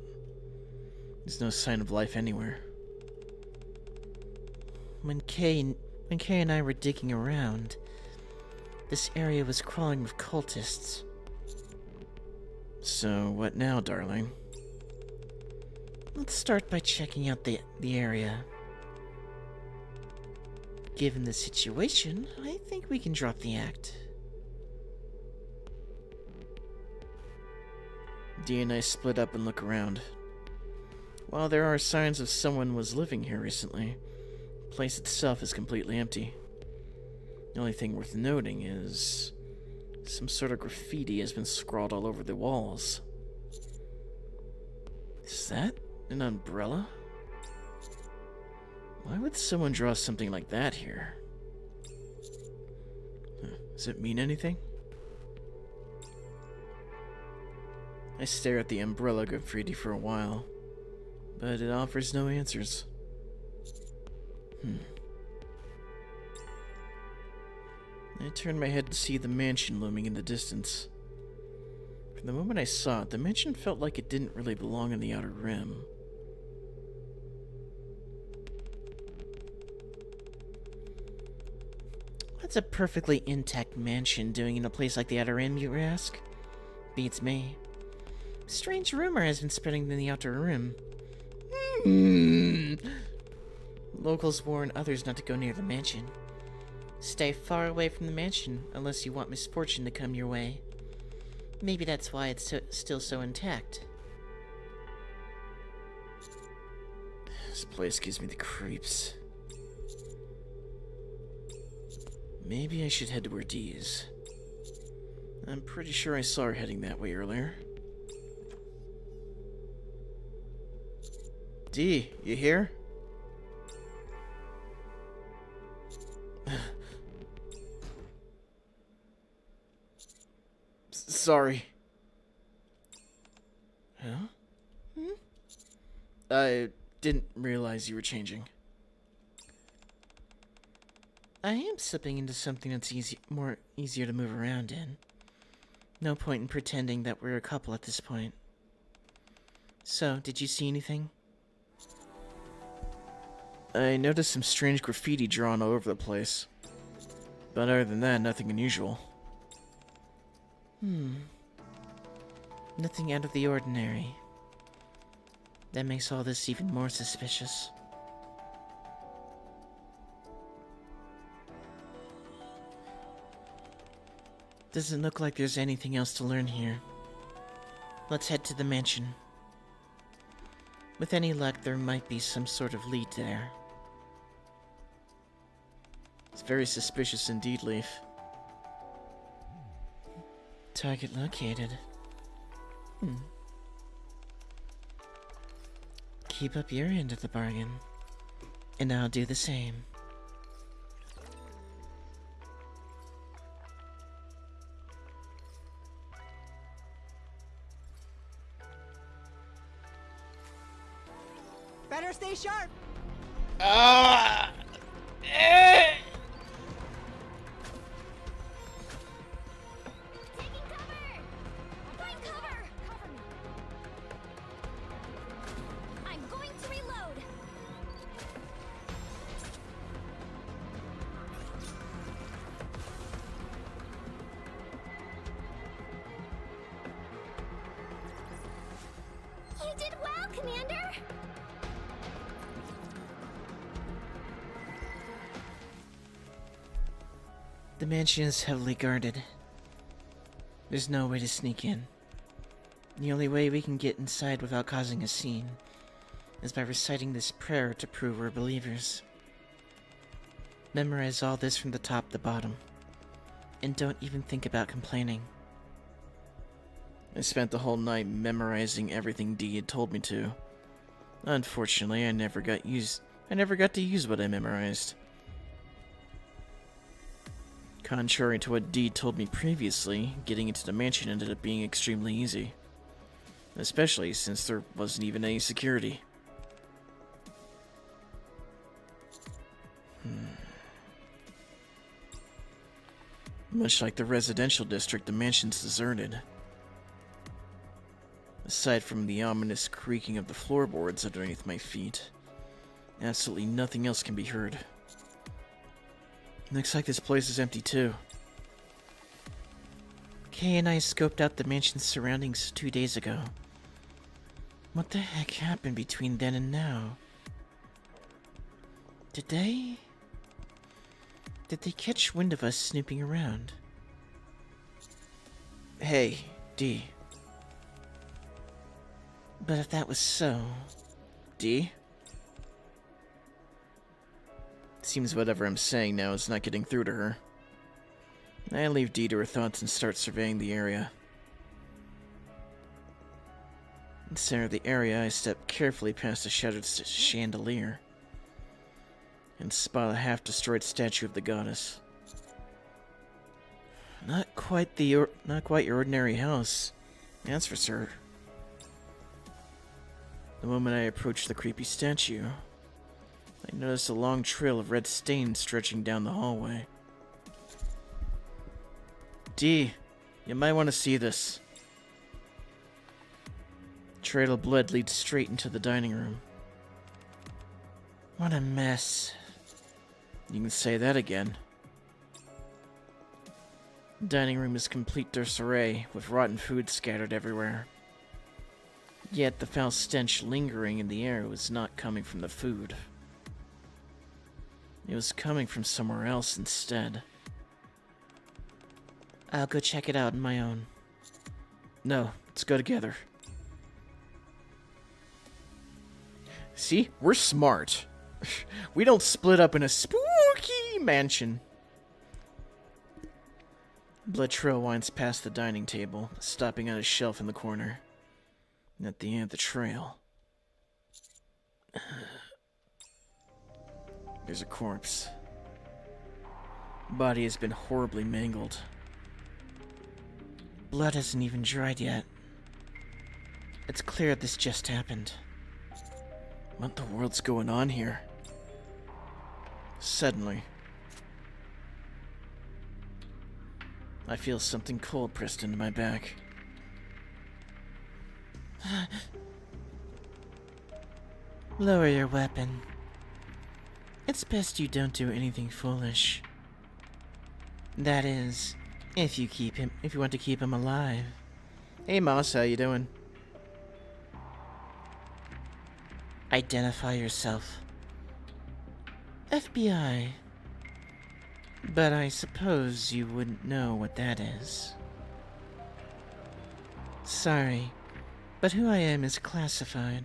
There's no sign of life anywhere. When Kay and I were digging around, this area was crawling with cultists. So, what now, darling? Let's start by checking out the area. Given the situation, I think we can drop the act. Dee and I split up and look around. While there are signs of someone was living here recently, the place itself is completely empty. The only thing worth noting is some sort of graffiti has been scrawled all over the walls. Is that an umbrella? Why would someone draw something like that here? Does it mean anything? I stare at the umbrella graffiti for a while, but it offers no answers. I turned my head to see the mansion looming in the distance. From the moment I saw it, the mansion felt like it didn't really belong in the Outer Rim. What's a perfectly intact mansion doing in a place like the Outer Rim, you ask? Beats me. Strange rumor has been spreading in the Outer Rim. Locals warn others not to go near the mansion. Stay far away from the mansion unless you want misfortune to come your way. Maybe that's why it's still so intact. This place gives me the creeps. Maybe I should head to where Dee is. I'm pretty sure I saw her heading that way earlier. D, you here? Sorry. Huh? I didn't realize you were changing. I am slipping into something that's easier to move around in. No point in pretending that we're a couple at this point. So, did you see anything? I noticed some strange graffiti drawn all over the place. But other than that, nothing unusual. Nothing out of the ordinary. That makes all this even more suspicious. Doesn't look like there's anything else to learn here. Let's head to the mansion. With any luck, there might be some sort of lead there. It's very suspicious indeed, Leaf. Target located. Keep up your end of the bargain, and I'll do the same. Better stay sharp! The mansion is heavily guarded. There's no way to sneak in. The only way we can get inside without causing a scene is by reciting this prayer to prove we're believers. Memorize all this from the top to bottom, and don't even think about complaining. I spent the whole night memorizing everything Dee had told me to. Unfortunately, I never got to use what I memorized. Contrary to what Dee told me previously, getting into the mansion ended up being extremely easy. Especially since there wasn't even any security. Much like the residential district, the mansion's deserted. Aside from the ominous creaking of the floorboards underneath my feet, absolutely nothing else can be heard. Looks like this place is empty too. Kay and I scoped out the mansion's surroundings 2 days ago. What the heck happened between then and now? Did they catch wind of us snooping around? Hey, Dee. But if that was so... Dee? Seems whatever I'm saying now is not getting through to her. I leave Dee to her thoughts and start surveying the area. In the center of the area, I step carefully past a shattered chandelier and spot a half-destroyed statue of the goddess. Not quite your ordinary house, that's for sure. The moment I approach the creepy statue, I notice a long trail of red stains stretching down the hallway. Dee, you might want to see this. Trail of blood leads straight into the dining room. What a mess. You can say that again. The dining room is complete disarray, with rotten food scattered everywhere. Yet the foul stench lingering in the air was not coming from the food. It was coming from somewhere else instead. I'll go check it out on my own. No, let's go together. See? We're smart. We don't split up in a spooky mansion. Blood trail winds past the dining table, stopping on a shelf in the corner. And at the end of the trail, There's a corpse. Body has been horribly mangled. Blood hasn't even dried yet. It's clear this just happened. What the world's going on here? Suddenly, I feel something cold pressed into my back. Lower your weapon. It's best you don't do anything foolish. That is, if you want to keep him alive. Hey Moss, how you doing? Identify yourself. FBI. But I suppose you wouldn't know what that is. Sorry, but who I am is classified.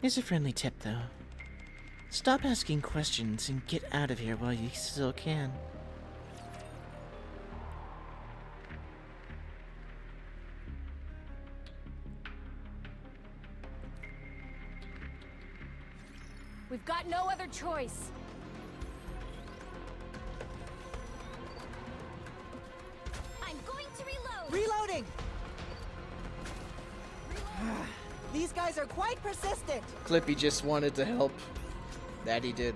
Here's a friendly tip, though. Stop asking questions and get out of here while you still can. We've got no other choice. I'm going to reload. Reloading! These guys are quite persistent. Clippy just wanted to help. That he did.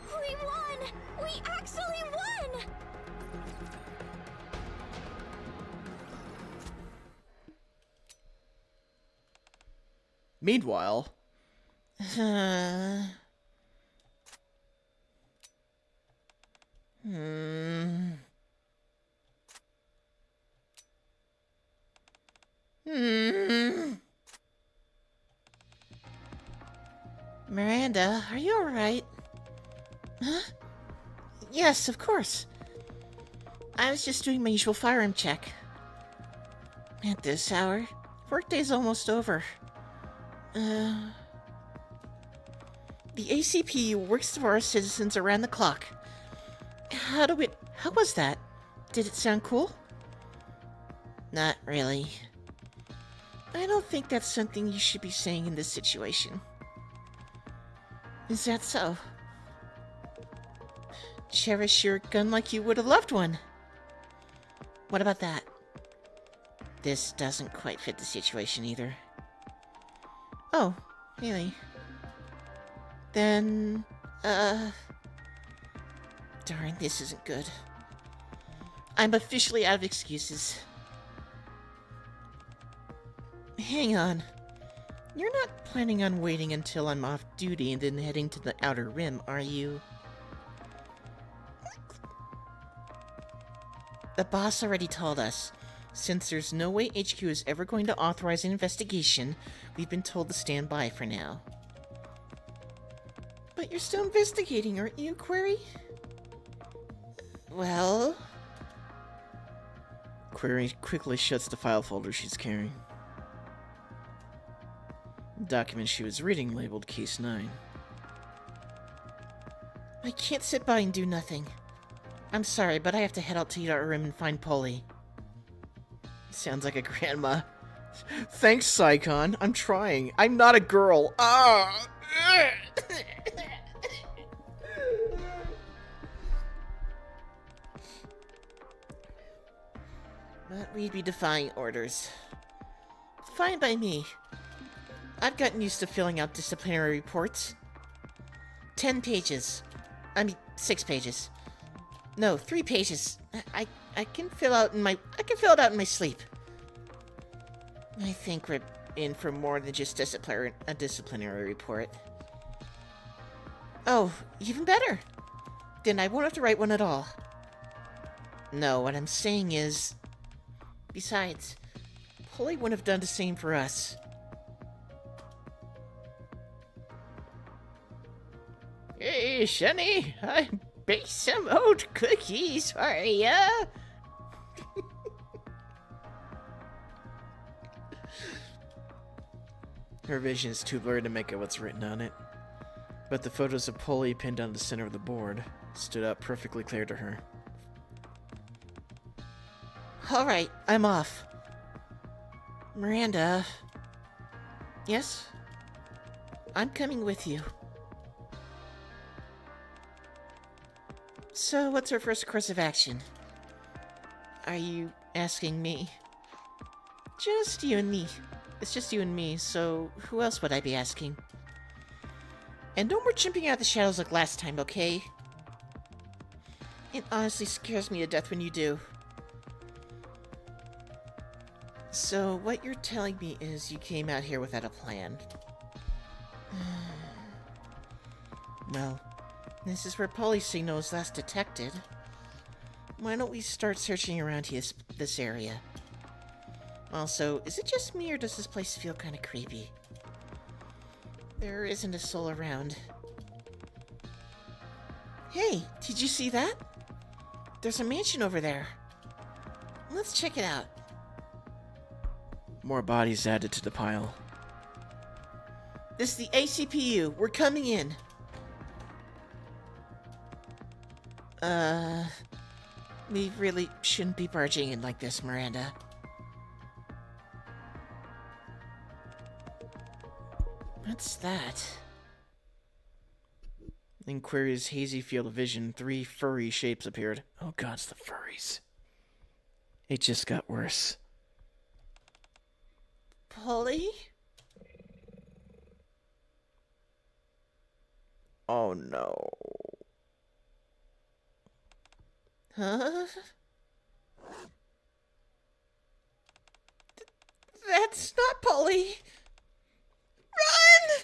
We won! We actually won! Meanwhile, Miranda, are you alright? Huh? Yes, of course. I was just doing my usual firearm check. At this hour, workday's almost over. The ACP works for our citizens around the clock. How was that? Did it sound cool? Not really. I don't think that's something you should be saying in this situation. Is that so? Cherish your gun like you would a loved one. What about that? This doesn't quite fit the situation either. Oh, really? Then, darn, this isn't good. I'm officially out of excuses. Hang on. You're not planning on waiting until I'm off duty and then heading to the Outer Rim, are you? The boss already told us. Since there's no way HQ is ever going to authorize an investigation, we've been told to stand by for now. But you're still investigating, aren't you, Query? Well... Query quickly shuts the file folder she's carrying. The document she was reading labeled Case 9. I can't sit by and do nothing. I'm sorry, but I have to head out to the Outer Rim and find Polly. Sounds like a grandma. Thanks, Psycon. I'm trying. I'm not a girl. Ah! But we'd be defying orders. Fine by me. I've gotten used to filling out disciplinary reports. 10 pages. 6 pages. No, 3 pages. I can fill it out in my sleep. I think we're in for more than just a disciplinary report. Oh, even better. Then I won't have to write one at all. No, what I'm saying is... Besides, Polly wouldn't have done the same for us. Hey, Shani, I baked some old cookies for ya. Her vision is too blurry to make out what's written on it, but the photos of Polly pinned on the center of the board stood out perfectly clear to her. Alright, I'm off. Miranda. Yes? I'm coming with you. So, what's our first course of action? Are you asking me? Just you and me. It's just you and me, so who else would I be asking? And no more jumping out of the shadows like last time, okay? It honestly scares me to death when you do. So, what you're telling me is you came out here without a plan. Well, this is where Polly's signal was last detected. Why don't we start searching around this area? Also, is it just me or does this place feel kind of creepy? There isn't a soul around. Hey, did you see that? There's a mansion over there. Let's check it out. More bodies added to the pile. This is the ACPU. We're coming in. We really shouldn't be barging in like this, Miranda. What's that? In Query's hazy field of vision, 3 furry shapes appeared. Oh god, it's the furries. It just got worse. Polly? Oh no. Huh? That's not Polly. Run!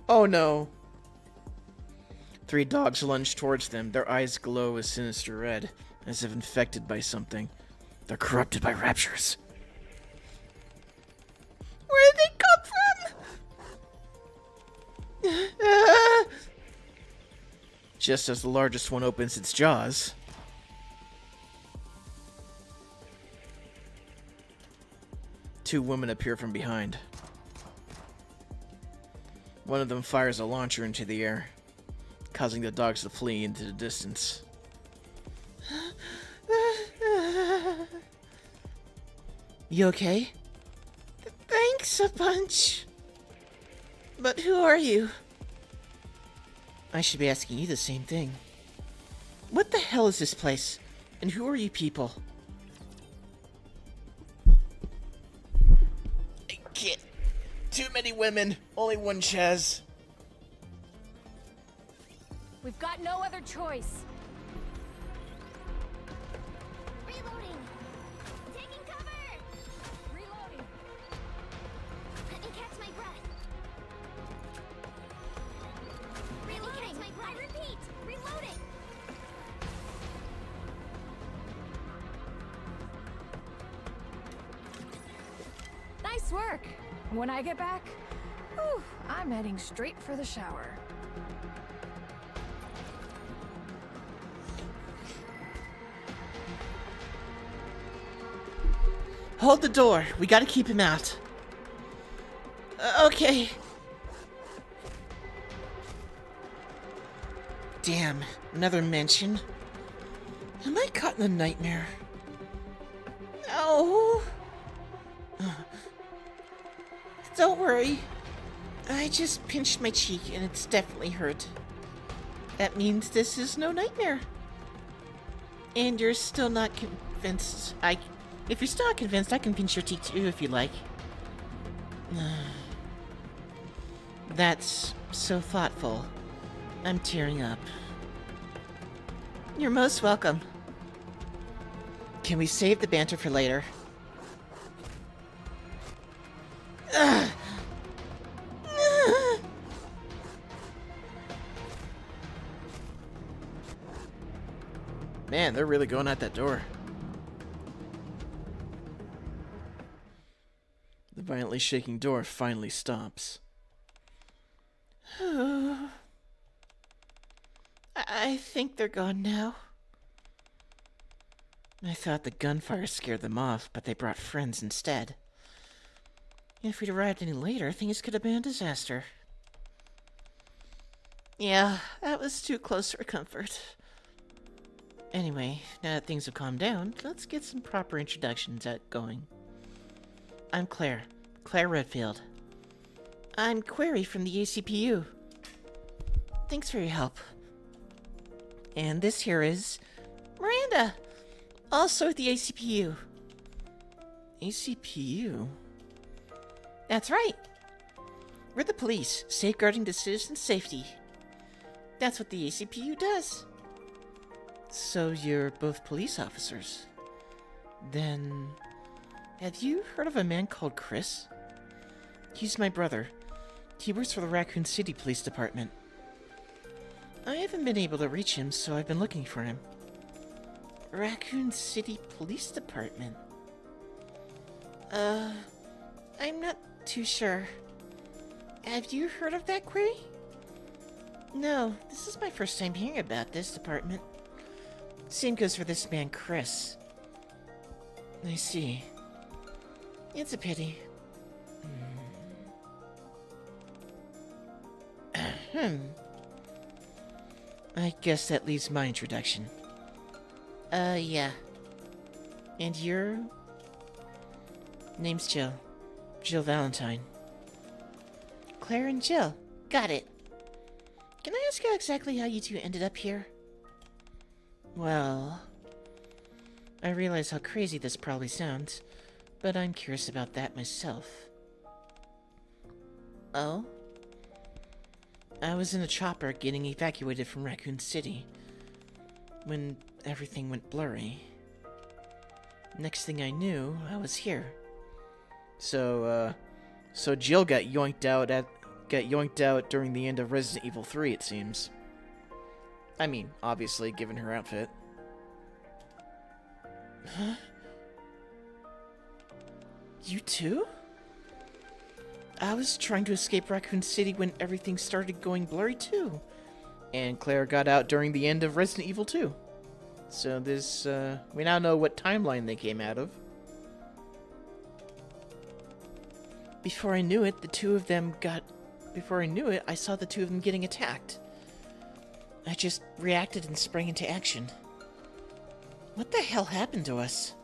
Oh no. 3 dogs lunge towards them. Their eyes glow a sinister red, as if infected by something. They're corrupted by raptures. Where did they come from? Just as the largest one opens its jaws, two women appear from behind. One of them fires a launcher into the air, causing the dogs to flee into the distance. You okay? Thanks a bunch. But who are you? I should be asking you the same thing. What the hell is this place? And who are you people? I can't. Too many women. Only one Chaz. We've got no other choice. Reloading! Taking cover! Reloading. Let me catch my breath. Reloading! I repeat! Reloading! Nice work. When I get back, whew, I'm heading straight for the shower. Hold the door. We gotta keep him out. Okay. Damn, another mention. Am I caught in a nightmare? No. Don't worry. I just pinched my cheek and it's definitely hurt. That means this is no nightmare. And you're still not convinced. If you're still not convinced, I can pinch your cheek too if you like. That's so thoughtful. I'm tearing up. You're most welcome. Can we save the banter for later? Man, they're really going at that door. The violently shaking door finally stops. I think they're gone now. I thought the gunfire scared them off, but they brought friends instead. If we'd arrived any later, things could have been a disaster. Yeah, that was too close for comfort. Anyway, now that things have calmed down, let's get some proper introductions going. I'm Claire Redfield. I'm Query from the ACPU. Thanks for your help. And this here is Miranda, also at the ACPU. ACPU? That's right. We're the police, safeguarding the citizens' safety. That's what the ACPU does. So you're both police officers. Then, have you heard of a man called Chris? He's my brother. He works for the Raccoon City Police Department. I haven't been able to reach him, so I've been looking for him. Raccoon City Police Department? I'm not too sure. Have you heard of that, Query? No, this is my first time hearing about this department. Same goes for this man, Chris. I see. It's a pity. I guess that leaves my introduction. Yeah. And your name's Jill. Jill Valentine. Claire and Jill. Got it. Can I ask you exactly how you two ended up here? Well, I realize how crazy this probably sounds, but I'm curious about that myself. Oh? I was in a chopper getting evacuated from Raccoon City when everything went blurry. Next thing I knew, I was here. So Jill got yoinked out during the end of Resident Evil 3, it seems. I mean, obviously, given her outfit. Huh? You too? I was trying to escape Raccoon City when everything started going blurry too. And Claire got out during the end of Resident Evil 2. So this, we now know what timeline they came out of. Before I knew it, I saw the two of them getting attacked. I just reacted and sprang into action. What the hell happened to us?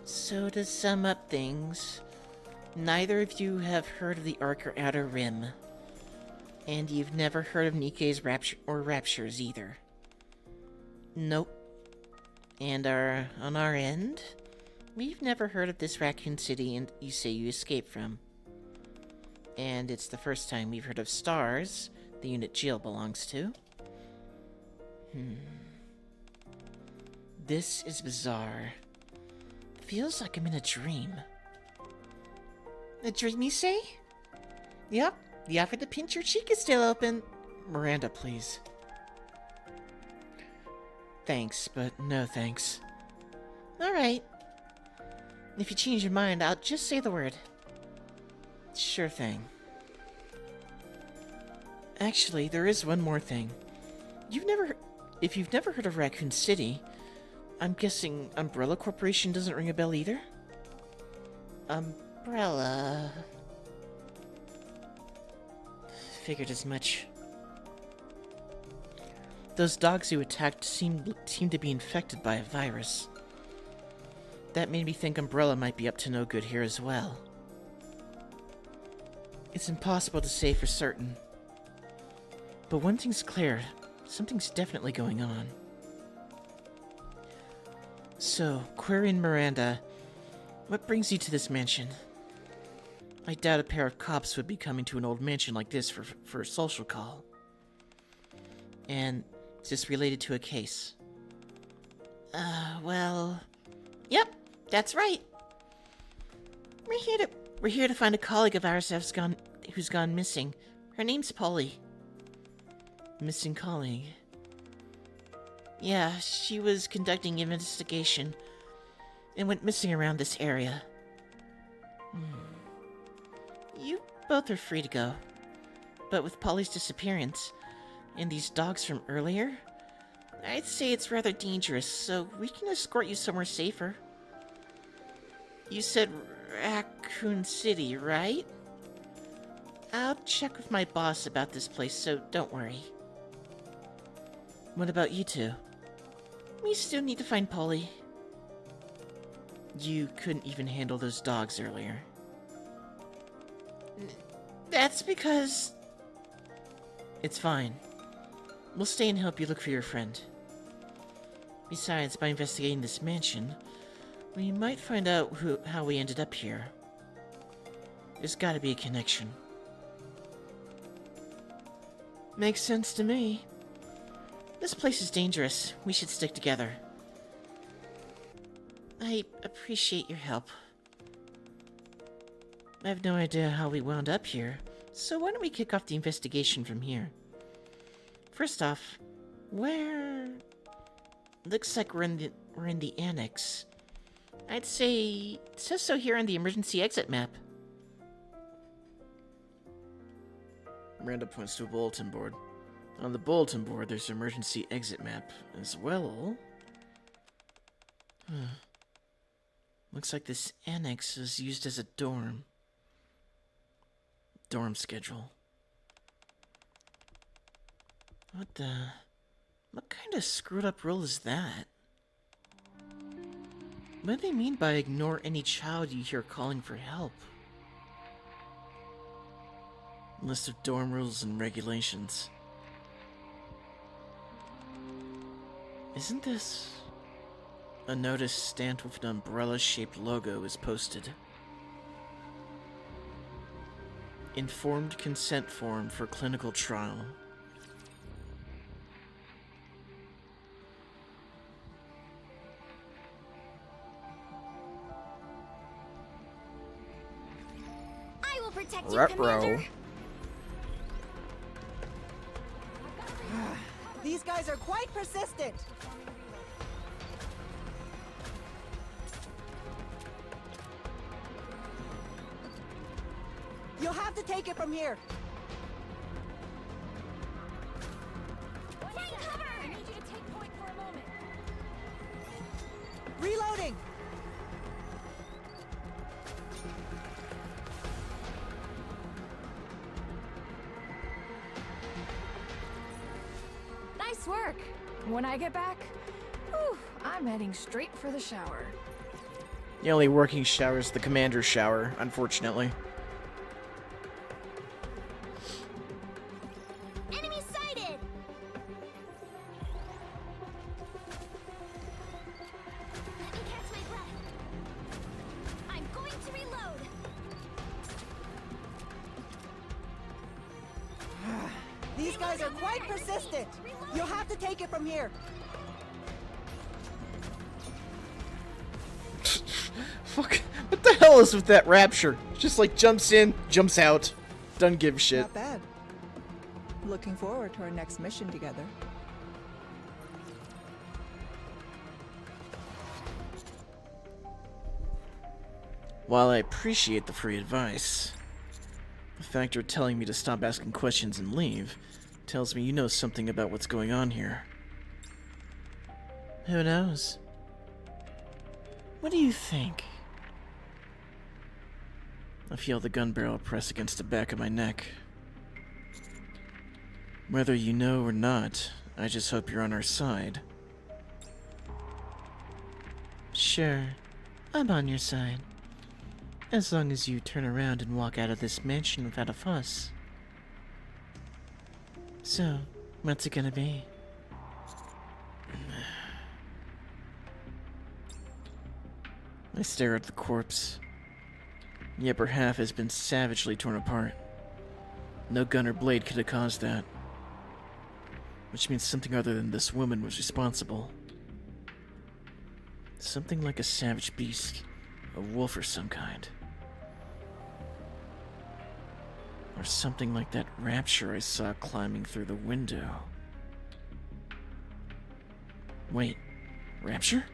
So to sum up things, neither of you have heard of the Arc or Outer Rim. And you've never heard of Nikke's Raptures either. Nope. And on our end, we've never heard of this Raccoon City and you say you escaped from. And it's the first time we've heard of STARS, the unit Jill belongs to. This is bizarre. Feels like I'm in a dream. A dream, you say? Yep, the offer to pinch your cheek is still open. Miranda, please. Thanks, but no thanks. Alright. If you change your mind, I'll just say the word. Sure thing. Actually, there is one more thing. If you've never heard of Raccoon City, I'm guessing Umbrella Corporation doesn't ring a bell either? Umbrella... Figured as much. Those dogs you attacked seem to be infected by a virus. That made me think Umbrella might be up to no good here as well. It's impossible to say for certain. But one thing's clear, something's definitely going on. So, Query and Miranda, what brings you to this mansion? I doubt a pair of cops would be coming to an old mansion like this for a social call. And is this related to a case? Well... Yep, that's right. We're here to find a colleague of ours who's gone missing. Her name's Polly. Missing colleague. Yeah, she was conducting an investigation and went missing around this area. You both are free to go. But with Polly's disappearance and these dogs from earlier, I'd say it's rather dangerous, so we can escort you somewhere safer. You said Raccoon City, right? I'll check with my boss about this place, so don't worry. What about you two? We still need to find Polly. You couldn't even handle those dogs earlier. That's because... It's fine. We'll stay and help you look for your friend. Besides, by investigating this mansion, we might find out how we ended up here. There's gotta be a connection. Makes sense to me. This place is dangerous. We should stick together. I appreciate your help. I have no idea how we wound up here, so why don't we kick off the investigation from here? First off, where... Looks like we're in the annex. I'd say it says so here on the emergency exit map. Miranda points to a bulletin board. On the bulletin board, there's an emergency exit map as well. Looks like this annex is used as a dorm. Dorm schedule. What kind of screwed up rule is that? What do they mean by ignore any child you hear calling for help? List of dorm rules and regulations. Isn't this... A notice stamped with an umbrella-shaped logo is posted. Informed consent form for clinical trial. I will protect you, Ruh-roh. Commander. These guys are quite persistent. You'll have to take it from here. Take cover! I need you to take point for a moment. Reloading. Nice work. When I get back, whew, I'm heading straight for the shower. The only working shower is the commander's shower, unfortunately. Enemy sighted! Let me catch my breath. I'm going to reload. These guys are quite persistent. You'll have to take it from here. Fuck, what the hell is with that rapture? Just like jumps in, jumps out. Doesn't give a shit. Not bad. Looking forward to our next mission together. While I appreciate the free advice, the fact you're telling me to stop asking questions and leave tells me you know something about what's going on here. Who knows? What do you think? I feel the gun barrel press against the back of my neck. Whether you know or not, I just hope you're on our side. Sure, I'm on your side. As long as you turn around and walk out of this mansion without a fuss. So, what's it gonna be? I stare at the corpse. The upper half has been savagely torn apart. No gun or blade could have caused that. Which means something other than this woman was responsible. Something like a savage beast, a wolf or some kind. Or something like that rapture I saw climbing through the window. Wait, rapture?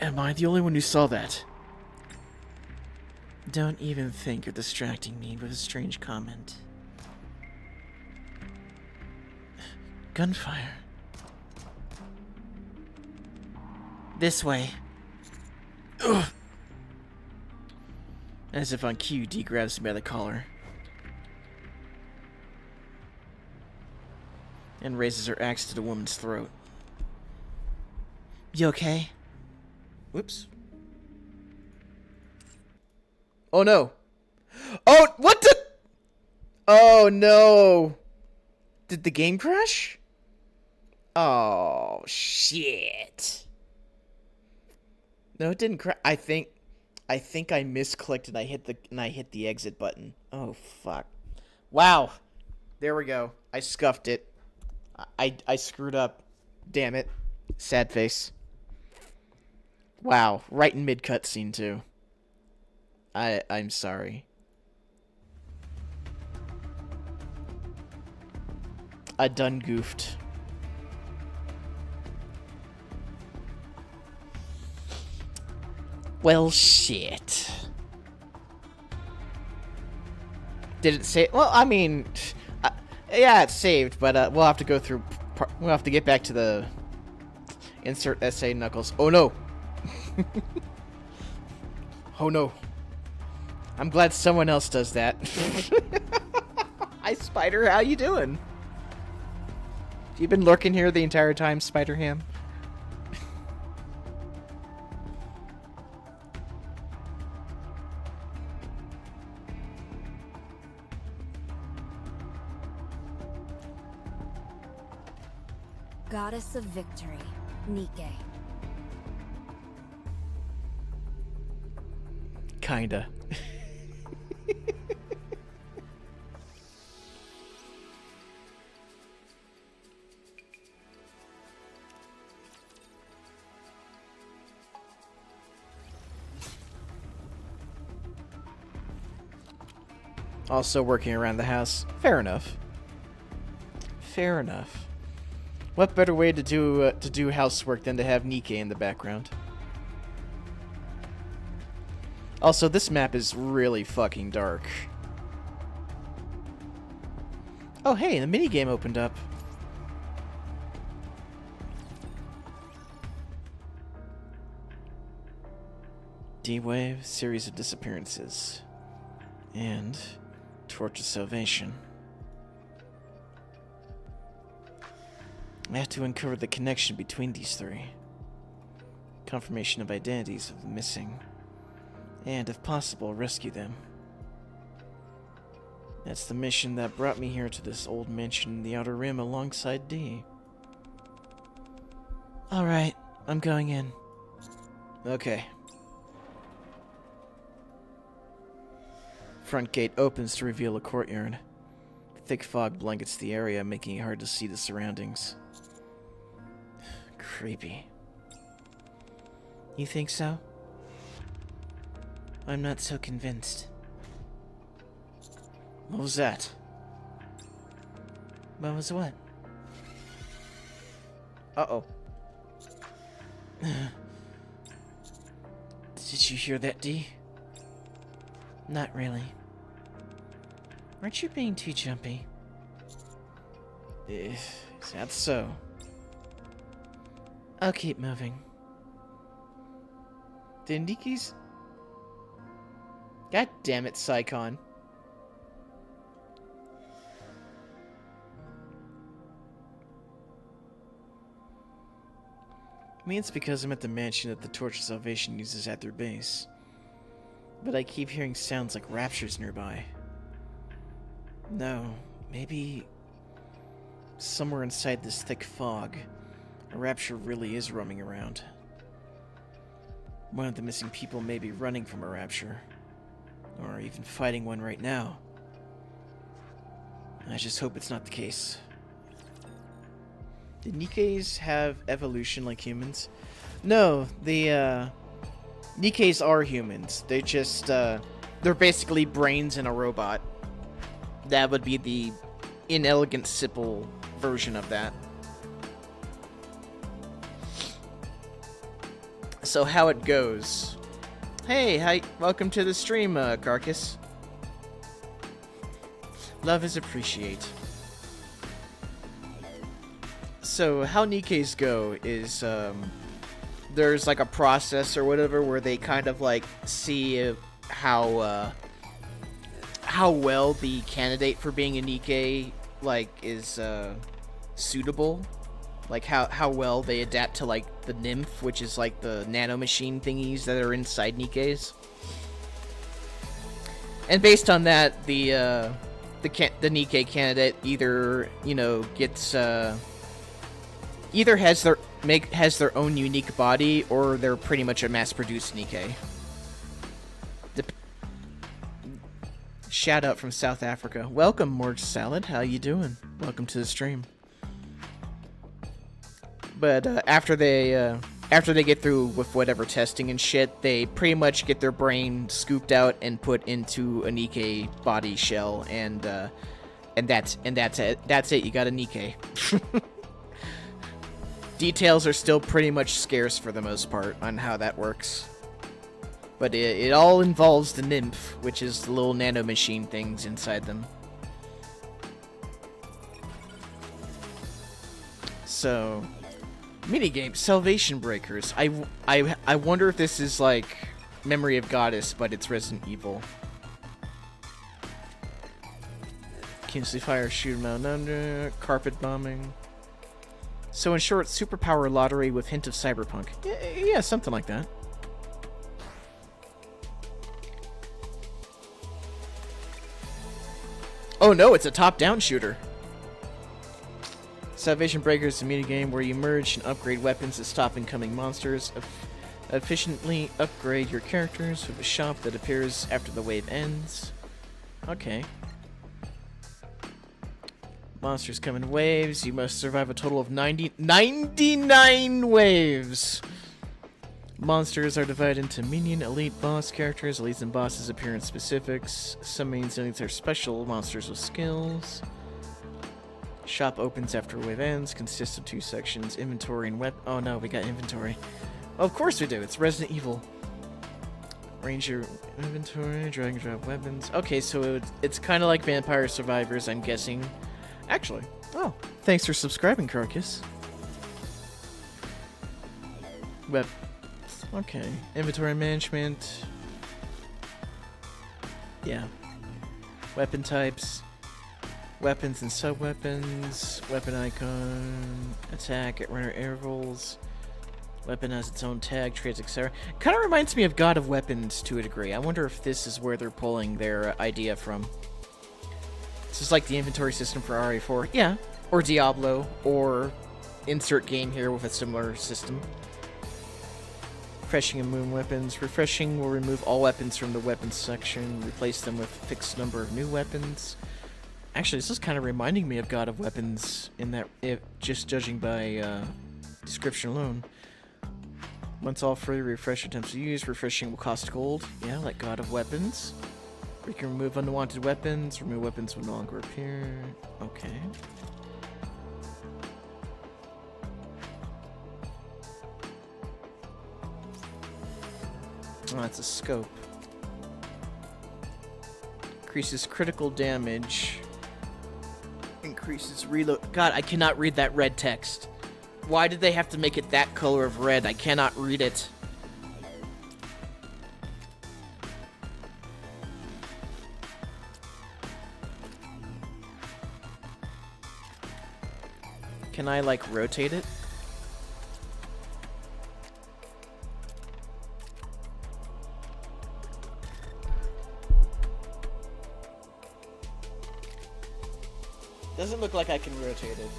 Am I the only one who saw that? Don't even think you're distracting me with a strange comment. Gunfire. This way. Ugh. As if on cue, Dee grabs me by the collar and raises her axe to the woman's throat. You okay? Whoops. Oh no. Oh, what the? Oh no. Did the game crash? Oh, shit. No, it didn't crash. I think I misclicked and I hit the exit button. Oh fuck. Wow. There we go. I scuffed it. I screwed up. Damn it. Sad face. Wow, right in mid cutscene too. I'm sorry. I done goofed. Well, shit. Did it save? Well, I mean, yeah, it's saved, but we'll have to go through. We'll have to get back to the insert essay Knuckles. Oh no. Oh no. I'm glad someone else does that. Hi, Spider. How you doing? You been lurking here the entire time, Spider-Ham? Goddess of Victory, Nikke. Kinda. Also working around the house. Fair enough. Fair enough. What better way to do housework than to have Nikke in the background? Also, this map is really fucking dark. Oh, hey, the minigame opened up. D-Wave, series of disappearances. And Torch of Salvation. I have to uncover the connection between these three. Confirmation of identities of the missing. And, if possible, rescue them. That's the mission that brought me here to this old mansion in the Outer Rim alongside Dee. Alright, I'm going in. Okay. Front gate opens to reveal a courtyard. Thick fog blankets the area, making it hard to see the surroundings. Creepy. You think so? I'm not so convinced. What was that? What was what? Uh-oh. Did you hear that, Dee? Not really. Aren't you being too jumpy? Is that so? I'll keep moving. Did Nikke's... God damn it, Psycon. I mean, it's because I'm at the mansion that the Torch of Salvation uses at their base. But I keep hearing sounds like raptures nearby. No, maybe... somewhere inside this thick fog, a rapture really is roaming around. One of the missing people may be running from a rapture. Or even fighting one right now. I just hope it's not the case. Did Nikkes have evolution like humans? No, the Nikkes are humans. They just they're basically brains in a robot. That would be the inelegant, simple version of that. So how it goes. Hey, hi, welcome to the stream, Carcass. Love is appreciate. So, how Nikkes go is, there's like a process or whatever where they kind of like see how well the candidate for being a Nikke like is suitable, like how well they adapt to like the nymph, which is like the nanomachine thingies that are inside Nikkes. And based on that, the Nikke candidate either, you know, gets either has their own unique body, or they're pretty much a mass-produced Nikke. Shout out from South Africa. Welcome, Morge Salad. How you doing? Welcome to the stream. But after they get through with whatever testing and shit, they pretty much get their brain scooped out and put into a Nikke body shell, and that's it. That's it. You got a Nikke. Details are still pretty much scarce for the most part on how that works. But it all involves the nymph, which is the little nanomachine things inside them. So, minigame, Salvation Breakers. I wonder if this is like Memory of Goddess, but it's Resident Evil. Kingsley Fire, Shoot 'em Out Under, Carpet Bombing. So in short, superpower lottery with hint of cyberpunk. Yeah, something like that. Oh no, it's a top-down shooter. Salvation Breakers is a minigame where you merge and upgrade weapons to stop incoming monsters. Efficiently upgrade your characters with a shop that appears after the wave ends. Okay. Monsters come in waves. You must survive a total of 99 waves. Monsters are divided into minion, elite, boss characters. Elites and bosses appear in specifics. Some minions and elites are special monsters with skills. Shop opens after wave ends. Consists of 2 sections: inventory and weapon. Oh no, we got inventory. Well, of course we do. It's Resident Evil. Arrange your inventory. Drag and drop weapons. Okay, so it's kind of like Vampire Survivors, I'm guessing. Actually. Oh, thanks for subscribing, Carcass. Okay. Inventory management. Yeah. Weapon types. Weapons and sub-weapons. Weapon icon. Attack at runner intervals. Weapon has its own tag, traits, etc. Kind of reminds me of God of Weapons to a degree. I wonder if this is where they're pulling their idea from. This is like the inventory system for RE4. Yeah. Or Diablo. Or insert game here with a similar system. Refreshing and moon weapons. Refreshing will remove all weapons from the weapons section. Replace them with a fixed number of new weapons. Actually, this is kind of reminding me of God of Weapons in that, just judging by description alone. Once all free refresh attempts are used, refreshing will cost gold. Yeah, like God of Weapons. We can remove unwanted weapons. Remove weapons will no longer appear. Okay. Oh, that's a scope. Increases critical damage. Increases reload. God, I cannot read that red text. Why did they have to make it that color of red? I cannot read it. Can I, like, rotate it? Doesn't look like I can rotate it.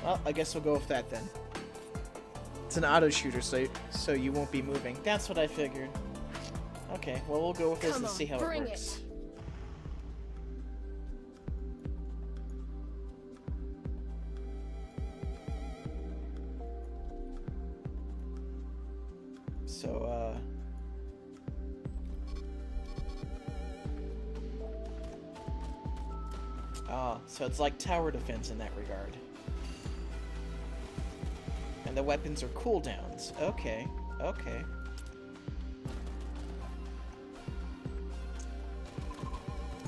Well, I guess we'll go with that then. It's an auto shooter, so you won't be moving. That's what I figured. Okay, well we'll go with this and see how it works. Ah, so it's like tower defense in that regard. And the weapons are cooldowns. Okay, okay.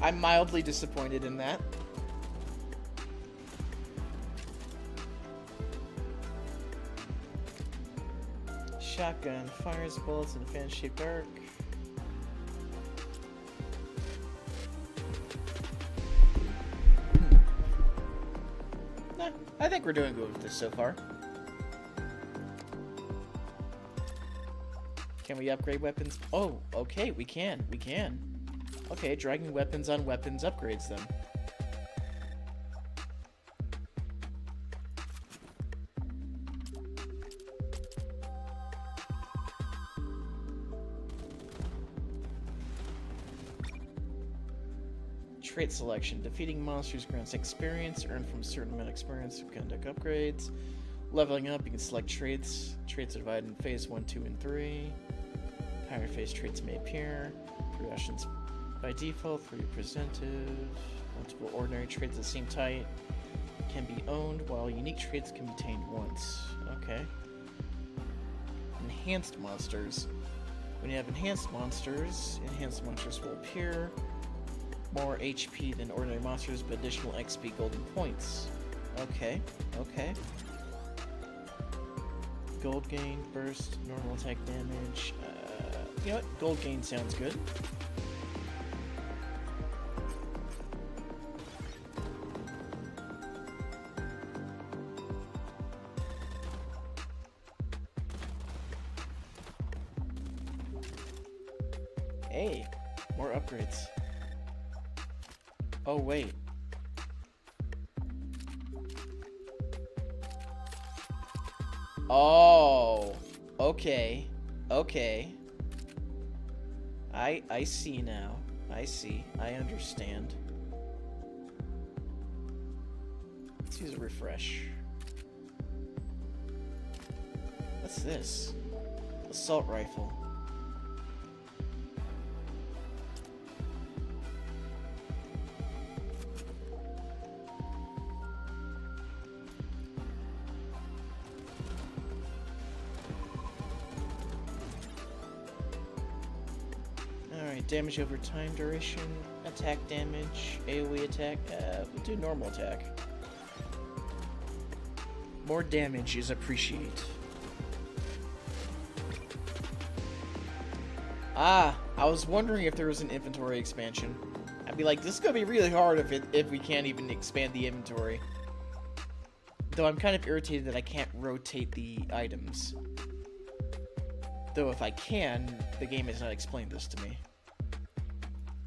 I'm mildly disappointed in that. Shotgun fires bullets in a fan-shaped arc. Nah, I think we're doing good with this so far. Can we upgrade weapons? Oh, okay, we can. We can. Okay, dragging weapons on weapons upgrades them. Trait selection. Defeating monsters grants experience earned from a certain amount of experience to conduct upgrades. Leveling up, you can select traits. Traits are divided in phase 1, 2, and 3. Higher phase traits may appear. 3 options by default, 3 presented. Multiple ordinary traits of the same type can be owned, while unique traits can be obtained once. Okay. Enhanced monsters. When you have enhanced monsters will appear. More HP than ordinary monsters, but additional XP golden points. Okay, okay. Gold gain, burst, normal attack damage. You know what? Gold gain sounds good. Hey, more upgrades. Oh, wait. Oh, okay. Okay. I see now. I see. I understand. Let's use a refresh. What's this? Assault rifle. Damage over time duration, attack damage, AoE attack, we'll do normal attack. More damage is appreciate. Ah, I was wondering if there was an inventory expansion. I'd be like, this is gonna be really hard if we can't even expand the inventory. Though I'm kind of irritated that I can't rotate the items. Though if I can, the game has not explained this to me.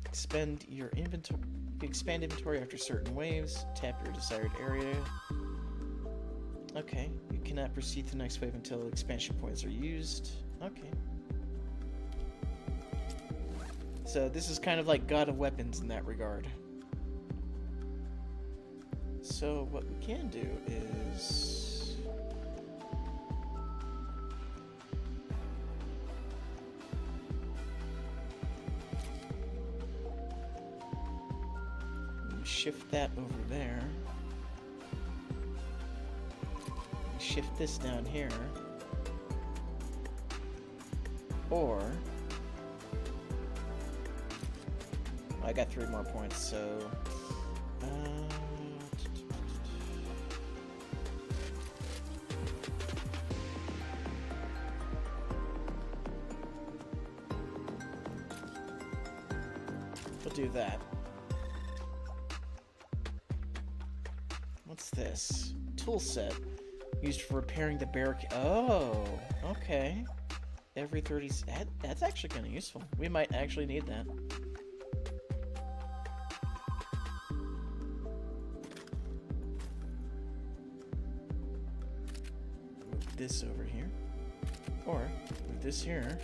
Expand your inventory. Expand inventory after certain waves. Tap your desired area. Okay, you cannot proceed to the next wave until expansion points are used. Okay. So this is kind of like God of Weapons in that regard. So what we can do is... shift that over there. Shift this down here. Or... I got 3 more points, so... we'll do that. What's this? Tool set. Used for repairing the barricade. Oh, okay. Every 30... That's actually kind of useful. We might actually need that. Move this over here. Or, move this here.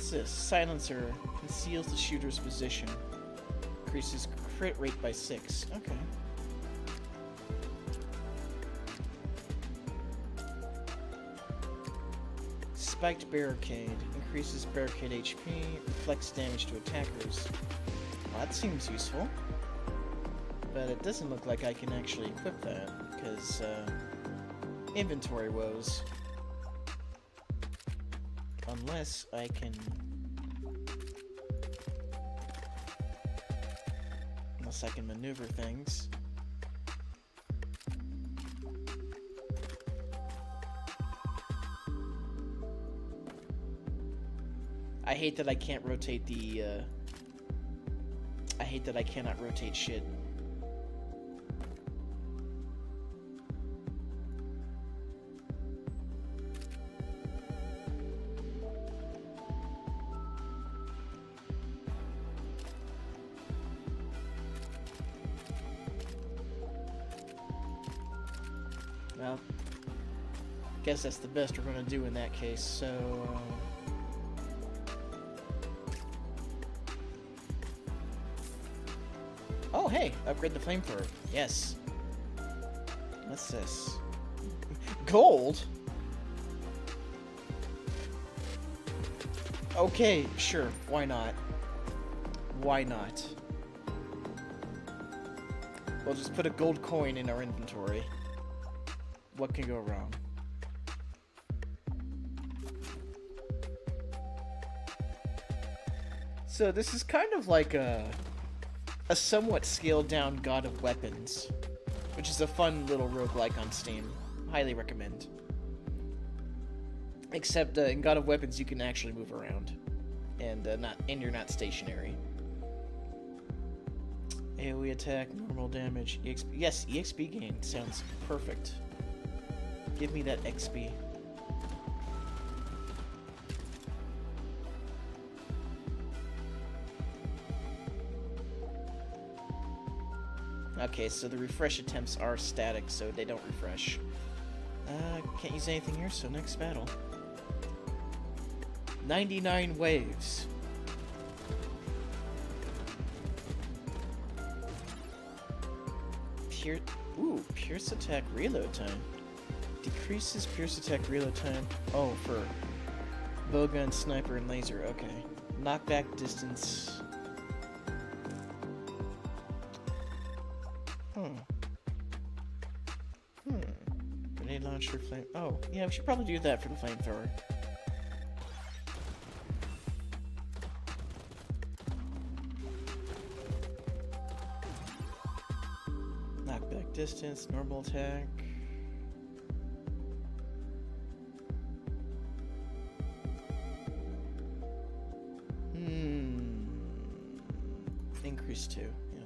What's this? Silencer conceals the shooter's position. Increases crit rate by 6. Okay. Spiked Barricade. Increases barricade HP. Reflects damage to attackers. Well, that seems useful. But it doesn't look like I can actually equip that, because, inventory woes. Unless I can... Unless I can maneuver things. I hate that I can't rotate the, I hate that I cannot rotate shit. Well, guess that's the best we're gonna do in that case, so... Oh, hey! Upgrade the flamethrower. Yes. What's this? Gold? Okay, sure. Why not? Why not? We'll just put a gold coin in our inventory. What can go wrong? So this is kind of like a somewhat scaled down God of Weapons, which is a fun little roguelike on Steam. Highly recommend. Except in God of Weapons you can actually move around, and you're not stationary. AoE attack, normal damage, EXP. Yes, EXP gain sounds perfect. Give me that XP. Okay, so the refresh attempts are static, so they don't refresh. Can't use anything here, so next battle. 99 waves. Pierce attack reload time. Decreases pierce attack reload time. Oh, for bowgun, sniper, and laser. Okay. Knockback distance. Grenade launcher, flame. Oh, yeah, we should probably do that for the flamethrower. Knockback distance, normal attack. Increase 2, yeah.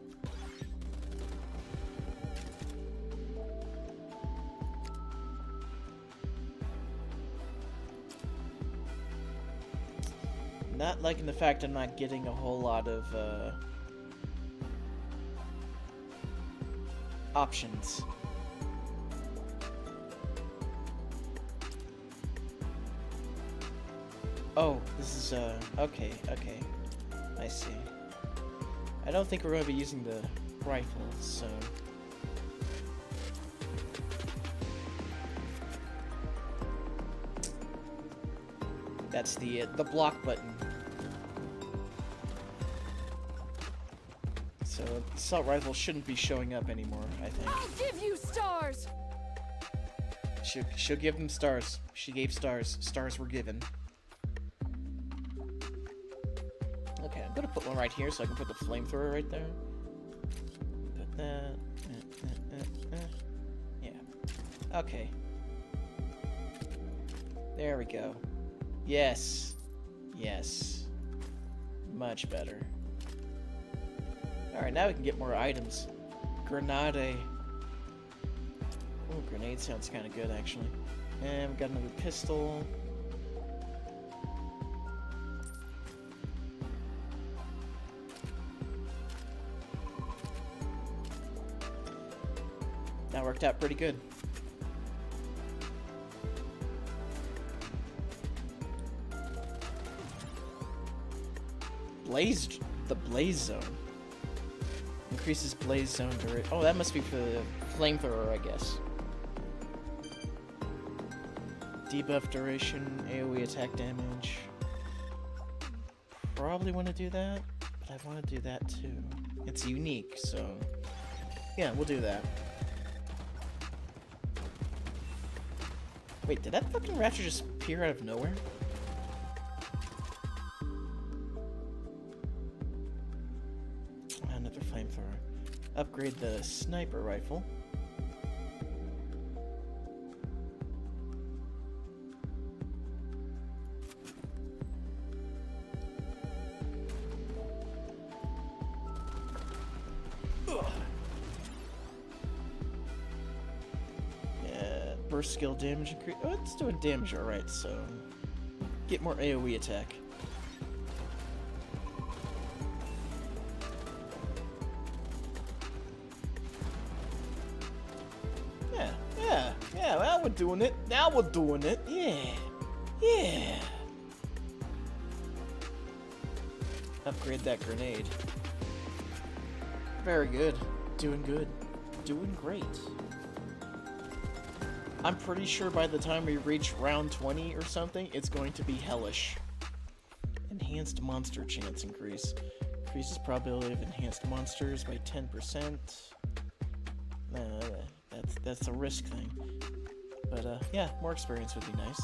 Not liking the fact I'm not getting a whole lot of, options. Oh, this is, okay. I see. I don't think we're going to be using the rifles, so... That's the block button. So, assault rifle shouldn't be showing up anymore, I think. I'll give you stars! She'll give them stars. She gave stars. Stars were given. Okay, I'm gonna put one right here so I can put the flamethrower right there. Put that. Yeah. Okay. There we go. Yes. Yes. Much better. Alright, now we can get more items. Grenade. Oh, grenade sounds kind of good, actually. And we got another pistol. That worked out pretty good. The blaze zone. Increases blaze zone duration. Oh, that must be for the flamethrower, I guess. Debuff duration, AoE attack damage. Probably want to do that, but I want to do that too. It's unique, so yeah, we'll do that. Wait, did that fucking raptor just appear out of nowhere? Another flamethrower. Upgrade the sniper rifle. Burst skill damage increase. Oh, it's doing damage alright, so get more AoE attack. Yeah, well, we're doing it. Now we're doing it. Yeah. Upgrade that grenade. Very good. Doing good. Doing great. I'm pretty sure by the time we reach round 20 or something, it's going to be hellish. Enhanced monster chance increase. Increases probability of enhanced monsters by 10%. That's a risk thing. But yeah, more experience would be nice.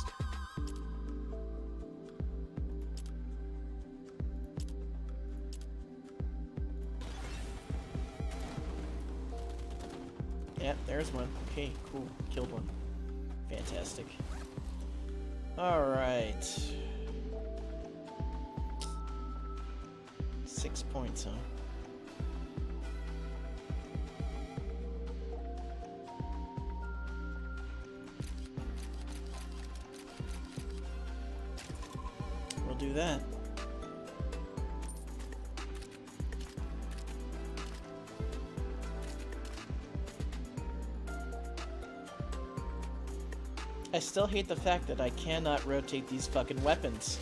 Yeah, there's one. Okay, cool. Killed one. Fantastic. Alright. 6 points, huh? We'll do that. I still hate the fact that I cannot rotate these fucking weapons.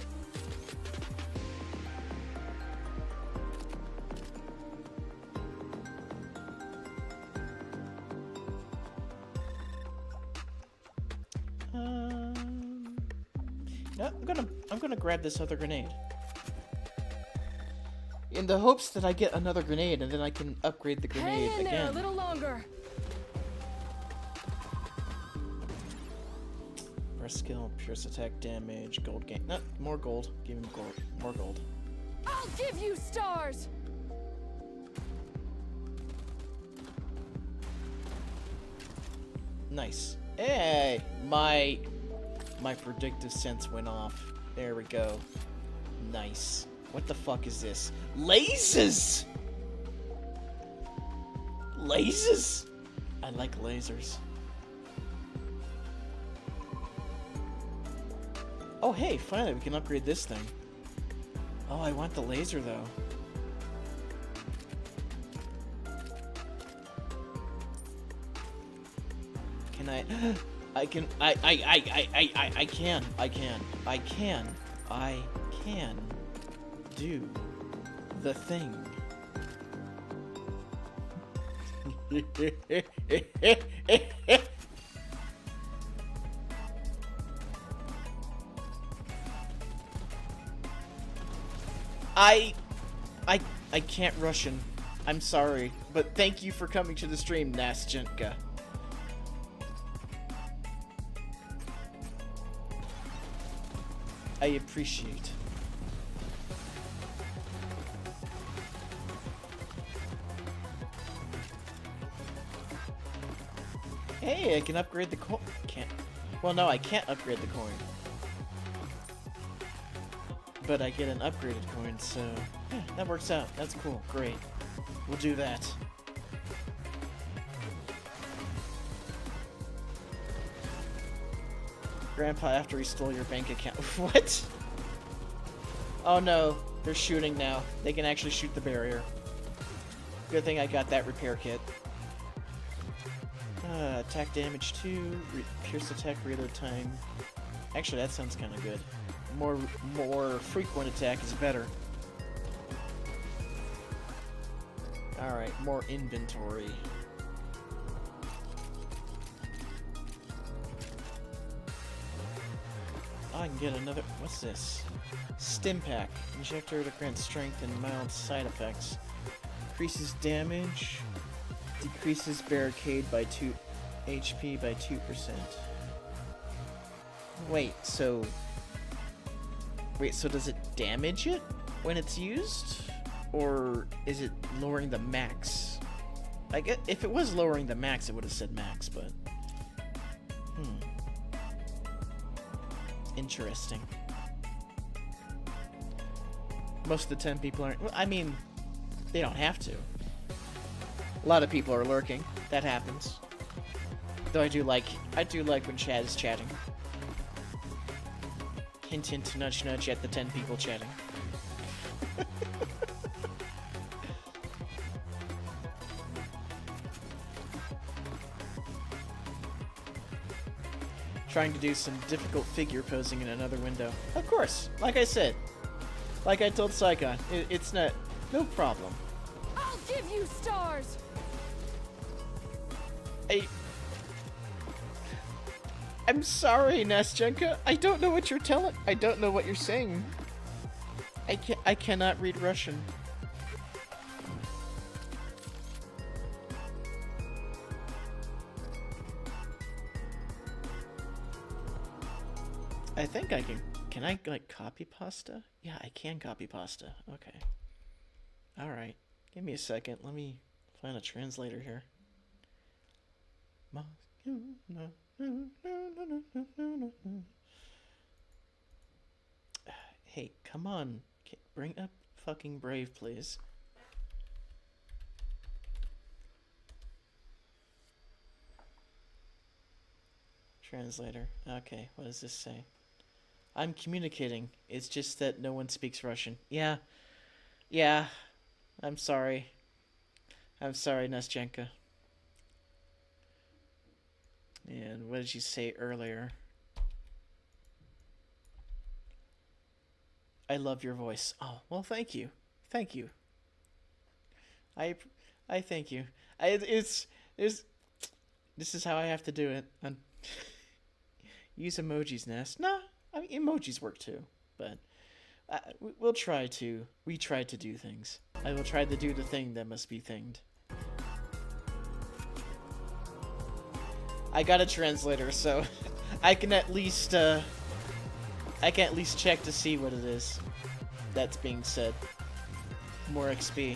No, I'm gonna grab this other grenade. In the hopes that I get another grenade and then I can upgrade the grenade Hang in again. there a little longer. Skill, pierce attack damage, gold gain. No, more gold. Give him gold. More gold. I'll give you stars. Nice. Hey, my predictive sense went off. There we go. Nice. What the fuck is this? Lasers. Lasers. I like lasers. Oh, hey, finally, we can upgrade this thing. Oh, I want the laser, though. Can I... I can do the thing. I can't Russian. I'm sorry, but thank you for coming to the stream, Nastjenka. I appreciate. Hey, I can upgrade the coin. Can't. Well, no, I can't upgrade the coin. But I get an upgraded coin, so yeah, that works out. That's cool. Great. We'll do that. Grandpa, after he stole your bank account. What? Oh no, they're shooting now. They can actually shoot the barrier. Good thing I got that repair kit. Attack damage 2, pierce attack reload time. Actually, that sounds kind of good. More frequent attack is better. Alright, more inventory. I can get another... What's this? Stim Pack. Injector to grant strength and mild side effects. Increases damage. Decreases barricade by 2 HP by 2%. Wait, so does it damage it when it's used? Or is it lowering the max? I get if it was lowering the max, it would have said max, but interesting. Most of the 10 people aren't. Well, I mean, they don't have to. A lot of people are lurking. That happens. Though I do like when Chaz is chatting. Hint, hint, nudge, nudge at the 10 people chatting. Trying to do some difficult figure posing in another window. Of course, like I said. Like I told Saigon, it's no problem. I'll give you stars! I'm sorry, Nastjenka. I don't know what you're telling. I don't know what you're saying. I cannot read Russian. I think I can. Can I like copy pasta? Yeah, I can copy pasta. Okay. All right. Give me a second. Let me find a translator here. Hey, come on. Bring up fucking Brave, please. Translator. Okay, what does this say? I'm communicating. It's just that no one speaks Russian. Yeah. Yeah. I'm sorry. I'm sorry, Nastjenka. And what did you say earlier? I love your voice. Oh, well, thank you. Thank you. I thank you. This is how I have to do it. Use emojis, Nast. No, I mean, emojis work too, but we try to do things. I will try to do the thing that must be thinged. I got a translator, so I can at least check to see what it is that's being said. More XP.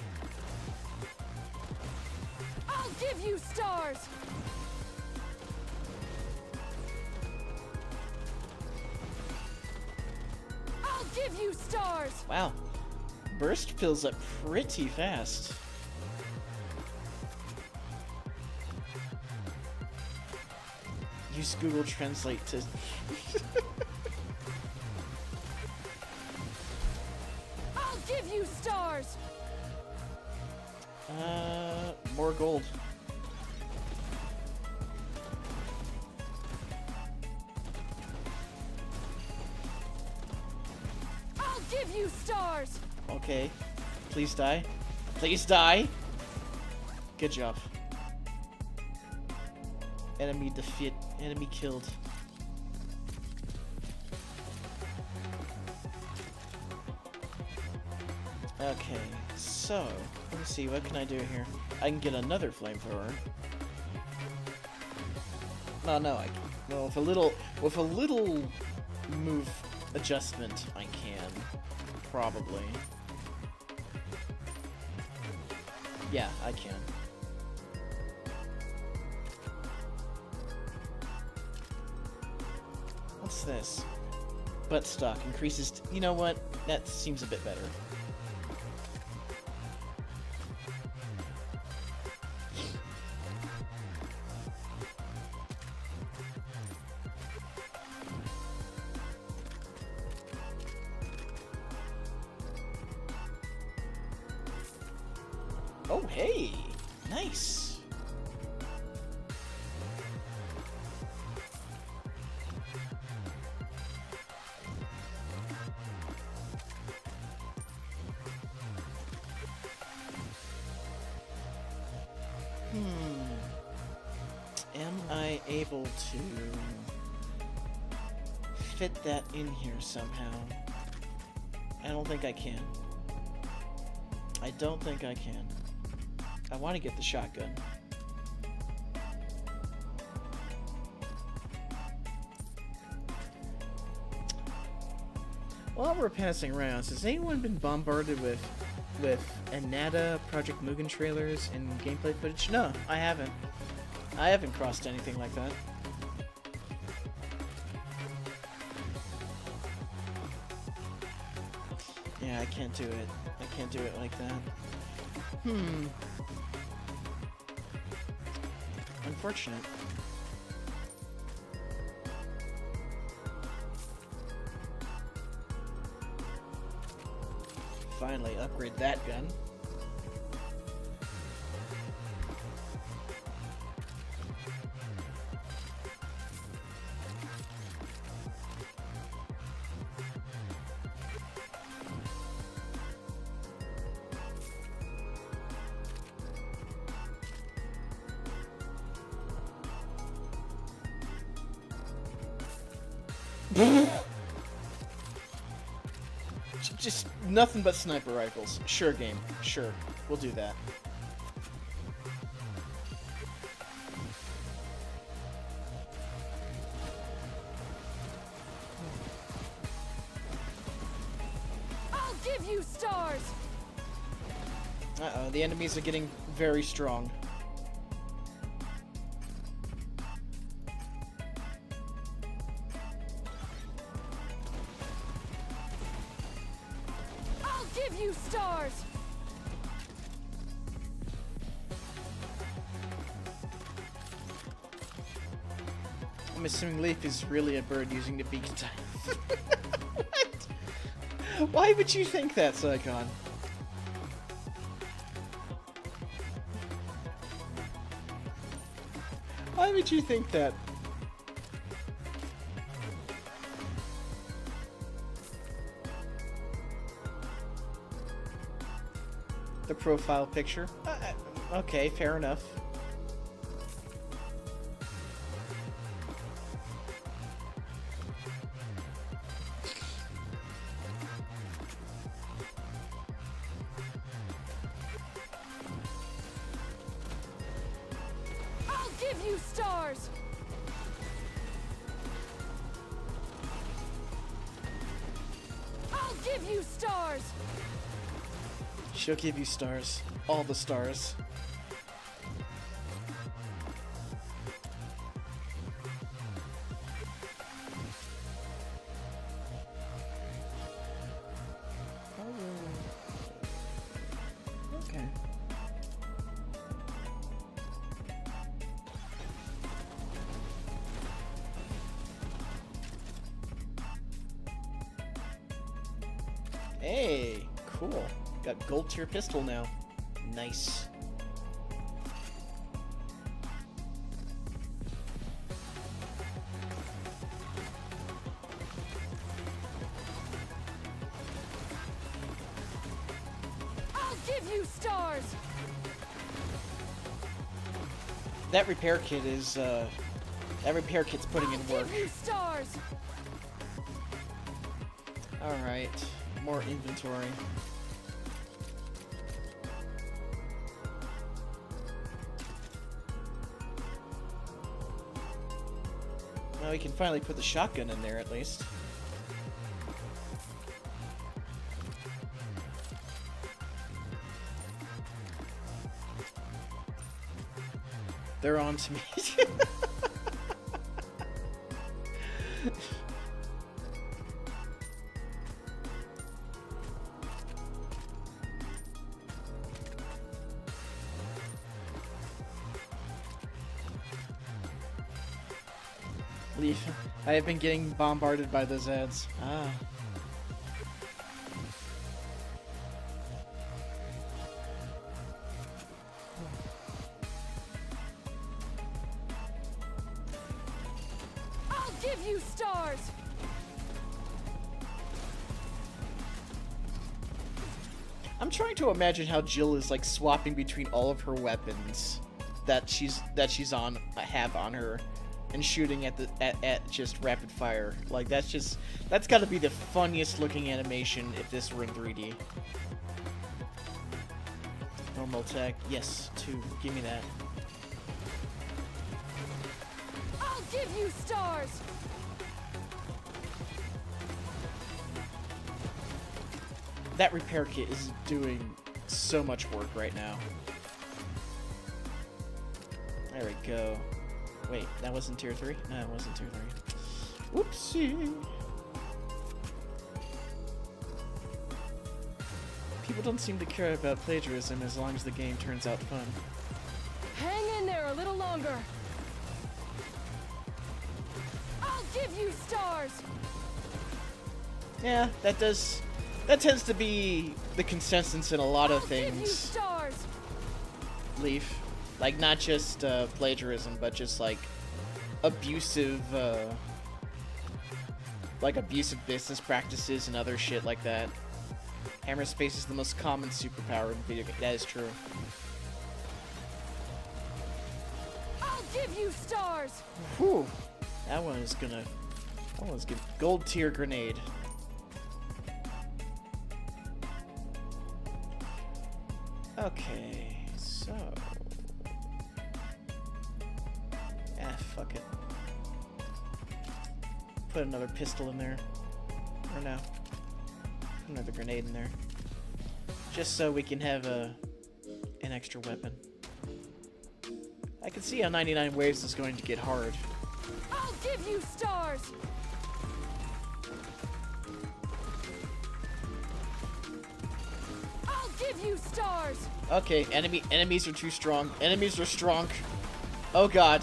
I'll give you stars! I'll give you stars! Wow. Burst fills up pretty fast. Use Google Translate to... I'll give you stars! More gold. I'll give you stars! Okay. Please die. Please die! Good job. Enemy defeat. Enemy killed. Okay, so let me see. What can I do here? I can get another flamethrower. No, I can. Well, with a little move adjustment, I can probably. Yeah, I can. What's this? Butt stock increases. You know what? That seems a bit better. Oh, hey! Nice! able to fit that in here somehow. I don't think I can. I don't think I can. I want to get the shotgun. While we're passing around, has anyone been bombarded with Anata, Project Mugen trailers and gameplay footage? No, I haven't. I haven't crossed anything like that. Yeah, I can't do it. I can't do it like that. Unfortunate. Finally upgrade that gun. Just nothing but sniper rifles. Sure, game. Sure. We'll do that. I'll give you stars! Uh-oh, the enemies are getting very strong. Give you stars! I'm assuming Leaf is really a bird using the beacon type. What? Why would you think that, Saigon? Why would you think that? The profile picture? Okay, fair enough. I'll give you stars! I'll give you stars! She'll give you stars. All the stars. Okay. Hey, cool. Got gold tier pistol now. Nice. I'll give you stars! That repair kit is that repair kit's putting in work. I'll give you stars! Alright. More inventory. Now we can finally put the shotgun in there at least. They're on to me. Leaf, I have been getting bombarded by those ads. Ah. I'll give you stars! I'm trying to imagine how Jill is like swapping between all of her weapons that she's on have on her, and shooting at the at just rapid fire. Like that's got to be the funniest looking animation if this were in 3D. Normal attack, yes, 2. Give me that. I'll give you stars. That repair kit is doing so much work right now. There we go. Wait, that wasn't tier 3? No, it wasn't tier 3. Whoopsie. People don't seem to care about plagiarism as long as the game turns out fun. Hang in there a little longer. I'll give you stars. Yeah, that tends to be the consensus in a lot of I'll give you things. stars. Leaf. Like, not just plagiarism, but just, like, abusive business practices and other shit like that. Hammer space is the most common superpower in video games. That is true. I'll give you stars. Whew. That one's good. Gold tier grenade. Okay, so... fuck it. Put another pistol in there. Or no. Put another grenade in there. Just so we can have an extra weapon. I can see how 99 waves is going to get hard. I'll give you stars. I'll give you stars. Okay, enemies are too strong. Enemies are strong. Oh god.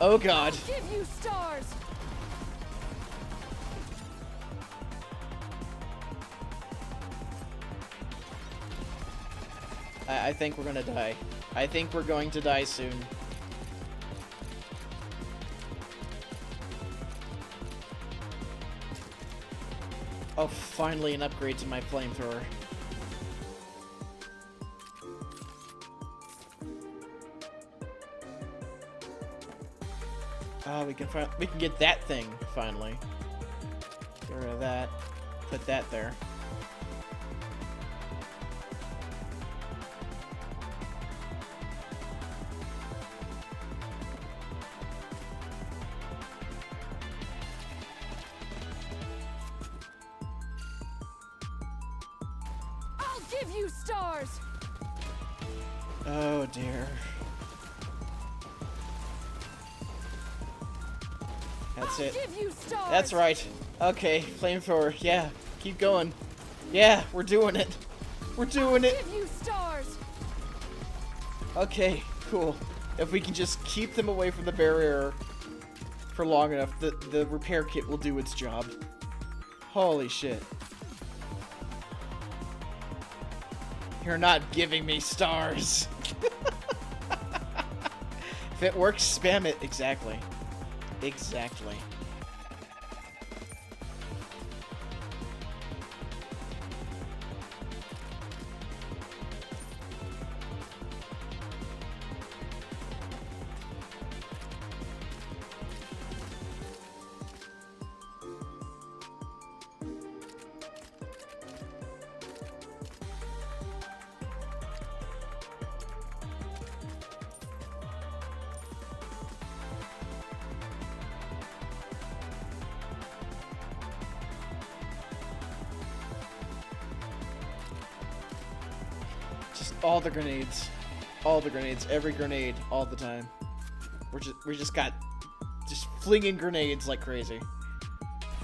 Oh god. I'll give you stars. I think we're gonna die. I think we're going to die soon. Oh, finally an upgrade to my flamethrower. Oh, we can get that thing finally. Get rid of that. Put that there. I'll give you stars. Oh dear. That's it. Give you stars. That's right. Okay, flamethrower. Yeah, keep going. Yeah, we're doing it. We're doing it. Give you stars. Okay, cool. If we can just keep them away from the barrier for long enough, the repair kit will do its job. Holy shit. You're not giving me stars. If it works, spam it. Exactly. Exactly. Just all the grenades. All the grenades. Every grenade. All the time. We just got... just flinging grenades like crazy.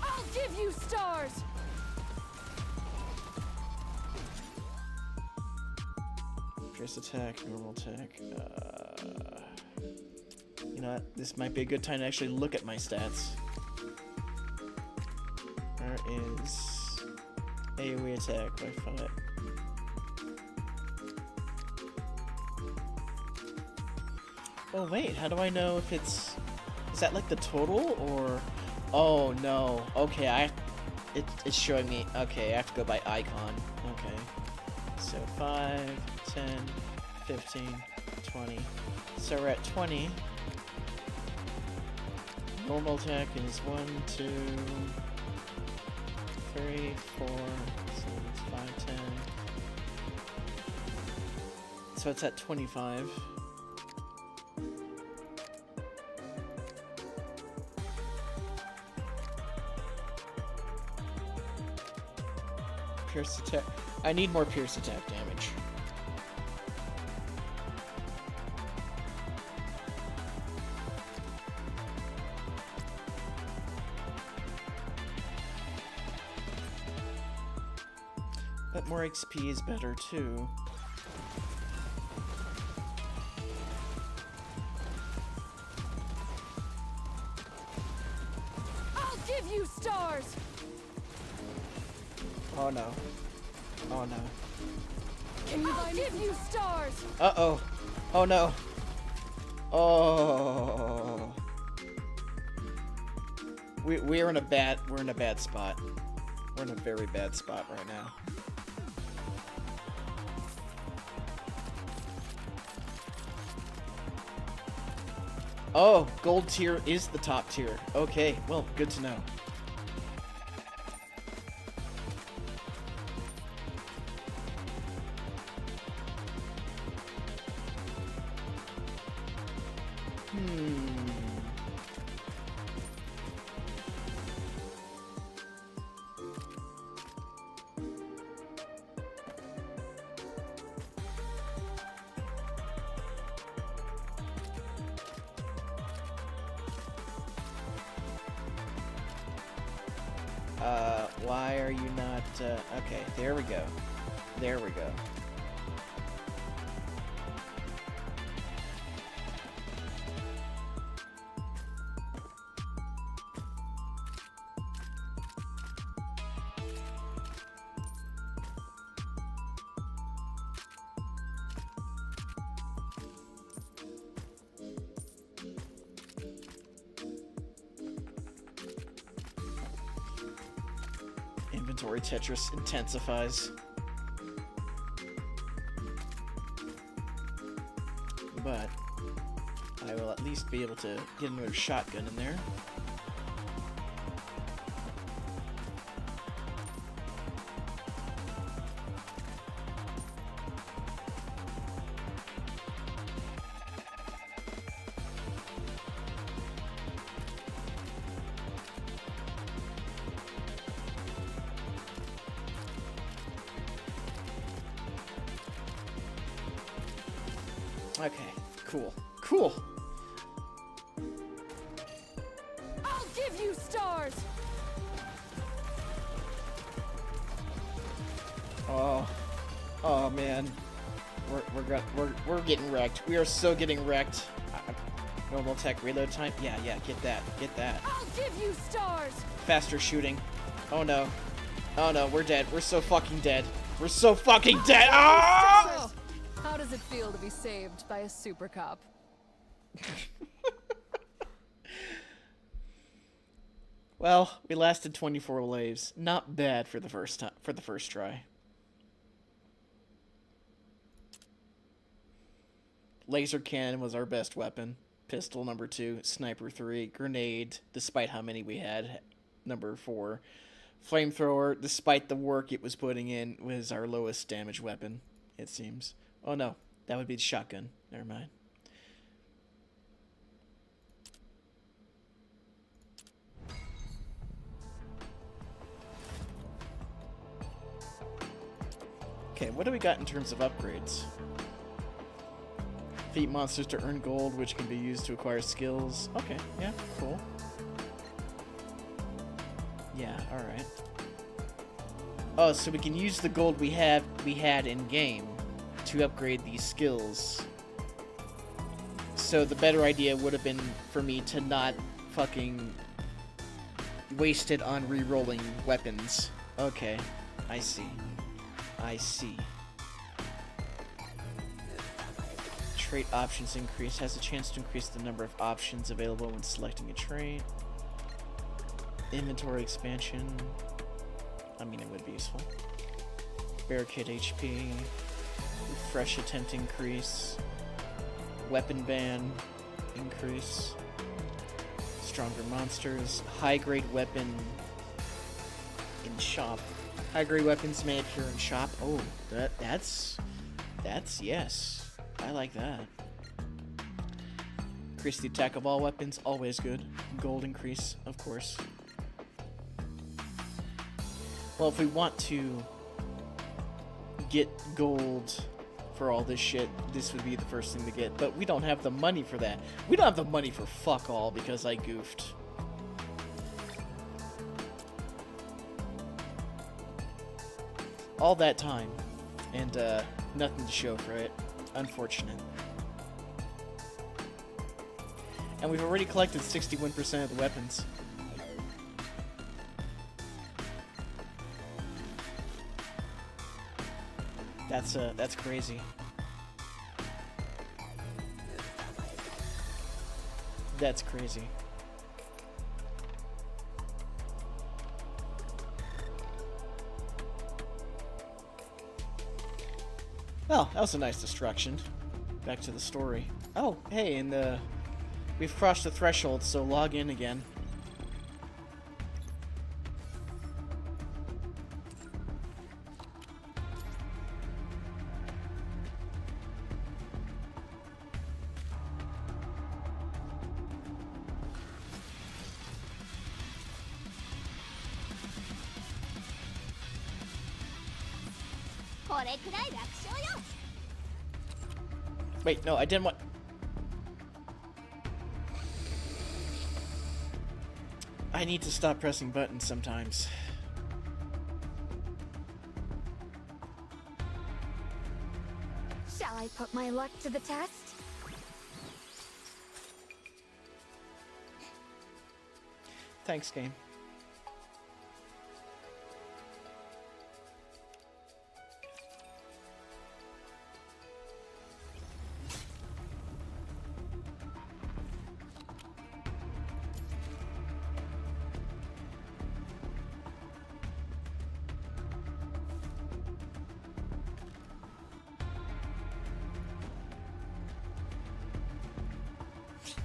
I'll give you stars. Fierce attack, normal attack. You know what? This might be a good time to actually look at my stats. Where is AoE attack by 5? Oh wait, how do I know if it's... is that like the total or... oh no. Okay, it's showing me... okay, I have to go by icon. Okay. So 5, 10, 15, 20. So we're at 20. Normal attack is 1, 2, 3, 4, 6, 5, 10. So it's at 25. Pierce attack. I need more pierce attack damage. But more XP is better too. I'll give you stars! Oh no. Oh no. Can you buy me? I'll give you stars! Uh-oh. Oh no. Oh. We're in a bad spot. We're in a very bad spot right now. Oh, gold tier is the top tier. Okay, well, good to know. Why are you not, okay, there we go. There we go. Inventory Tetris intensifies. But I will at least be able to get another shotgun in there. Okay, cool. Cool! I'll give you stars! Oh. Oh man. We're getting wrecked. We are so getting wrecked. Normal attack reload time? Yeah, get that. Get that. I'll give you stars! Faster shooting. Oh no. Oh no, we're dead. We're so fucking dead. We're so fucking dead! Ah! How does it feel to be saved by a super cop? Well, we lasted 24 waves. Not bad for the first time, for the first try. Laser cannon was our best weapon. Pistol number 2, sniper 3, grenade, despite how many we had, number 4. Flamethrower, despite the work it was putting in, was our lowest damage weapon, it seems. Oh no, that would be the shotgun. Never mind. Okay, what do we got in terms of upgrades? Defeat monsters to earn gold, which can be used to acquire skills. Okay, yeah, cool. Yeah, alright. Oh, so we can use the gold we had in game to upgrade these skills. So the better idea would have been for me to not fucking waste it on re-rolling weapons. Okay, I see. I see. Trait options increase. Has a chance to increase the number of options available when selecting a trait. Inventory expansion. I mean, it would be useful. Barricade HP. Refresh attempt increase. Weapon ban increase. stronger monsters. High-grade weapon in shop. High-grade weapons made here in shop. Oh, that's yes. I like that. Increase the attack of all weapons, always good. Gold increase, of course. Well, if we want to get gold for all this shit, this would be the first thing to get. But we don't have the money for that. We don't have the money for fuck all because I goofed. All that time, and nothing to show for it. Unfortunate. And we've already collected 61% of the weapons. That's crazy. That's crazy. Well, that was a nice distraction. Back to the story. Oh, hey, and we've crossed the threshold, so log in again. Wait, no, I didn't want... I need to stop pressing buttons sometimes. Shall I put my luck to the test? Thanks, game.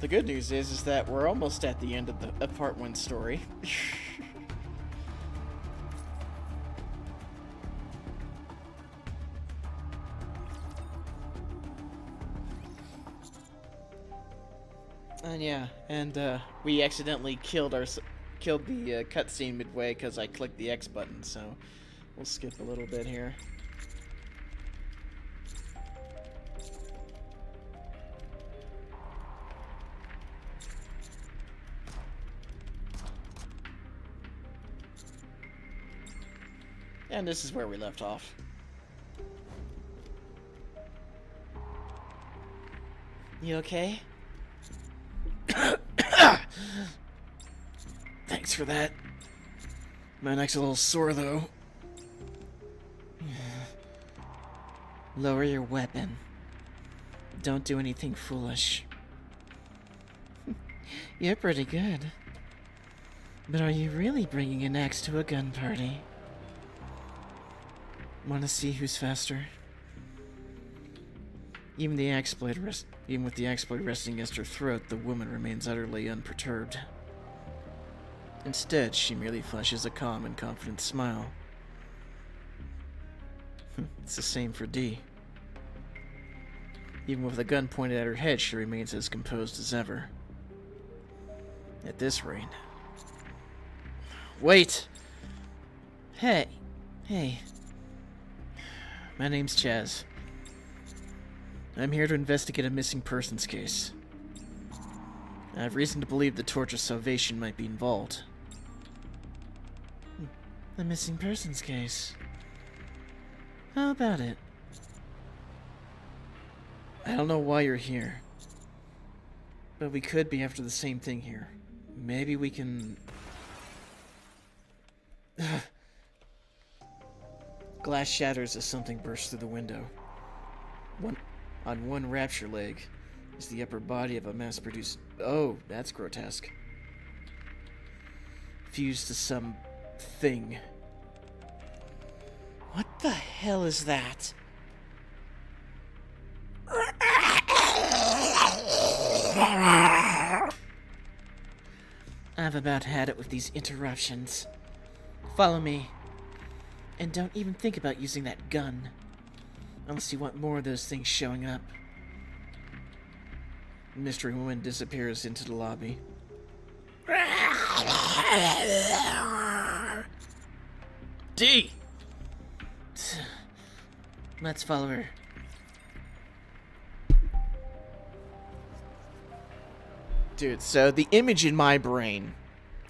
The good news is that we're almost at the end of the part 1 story. And yeah, and we accidentally killed the cutscene midway because I clicked the X button, so we'll skip a little bit here. And this is where we left off. You okay? Thanks for that. My neck's a little sore, though. Lower your weapon. Don't do anything foolish. You're pretty good. But are you really bringing an axe to a gun party? Want to see who's faster? Even with the axe blade resting against her throat, the woman remains utterly unperturbed. Instead, she merely flashes a calm and confident smile. It's the same for D. Even with a gun pointed at her head, she remains as composed as ever. At this rate... Wait! Hey! My name's Chaz. I'm here to investigate a missing persons case. I have reason to believe the Torch of Salvation might be involved. A missing persons case? How about it? I don't know why you're here, but we could be after the same thing here. Maybe we can... Glass shatters as something bursts through the window. On one rapture leg is the upper body of a mass-produced... Oh, that's grotesque. Fused to some thing. What the hell is that? I've about had it with these interruptions. Follow me. And don't even think about using that gun. Unless you want more of those things showing up. Mystery woman disappears into the lobby. D! Let's follow her. Dude, so the image in my brain,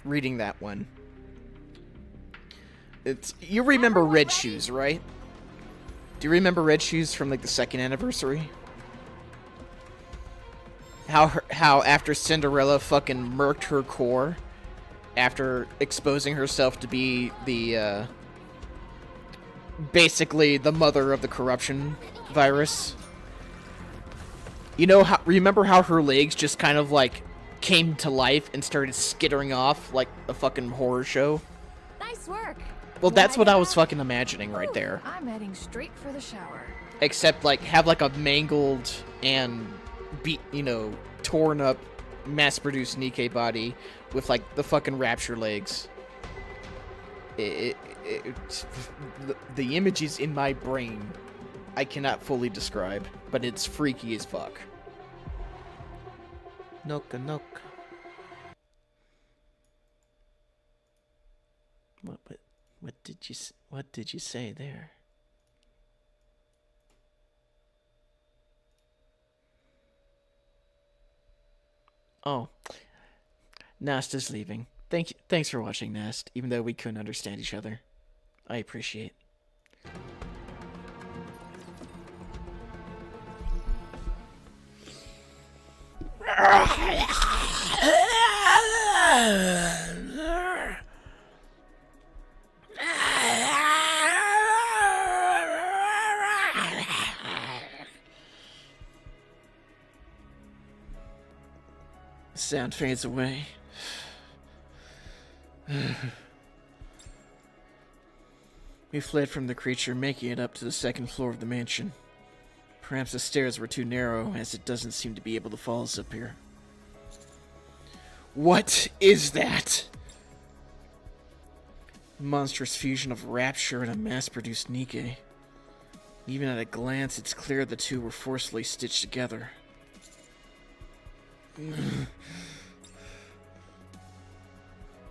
reading that one, you remember Red Shoes, right? Do you remember Red Shoes from like the 2nd anniversary? How after Cinderella fucking murked her core after exposing herself to be the basically the mother of the corruption virus. You know how, remember how her legs just kind of like came to life and started skittering off like a fucking horror show? Nice work. Well, that's what I was fucking imagining right there. I'm heading straight for the shower. Except like have like a mangled and torn up mass-produced Nikke body with like the fucking rapture legs. The images in my brain I cannot fully describe, but it's freaky as fuck. Noka noka. What did you say there? Oh, Nast is leaving. Thanks for watching, Nast, even though we couldn't understand each other. I appreciate. Sound fades away. We fled from the creature, making it up to the 2nd floor of the mansion. Perhaps the stairs were too narrow, as it doesn't seem to be able to follow us up here. What is that? Monstrous fusion of rapture and a mass-produced Nikke. Even at a glance, it's clear the two were forcefully stitched together.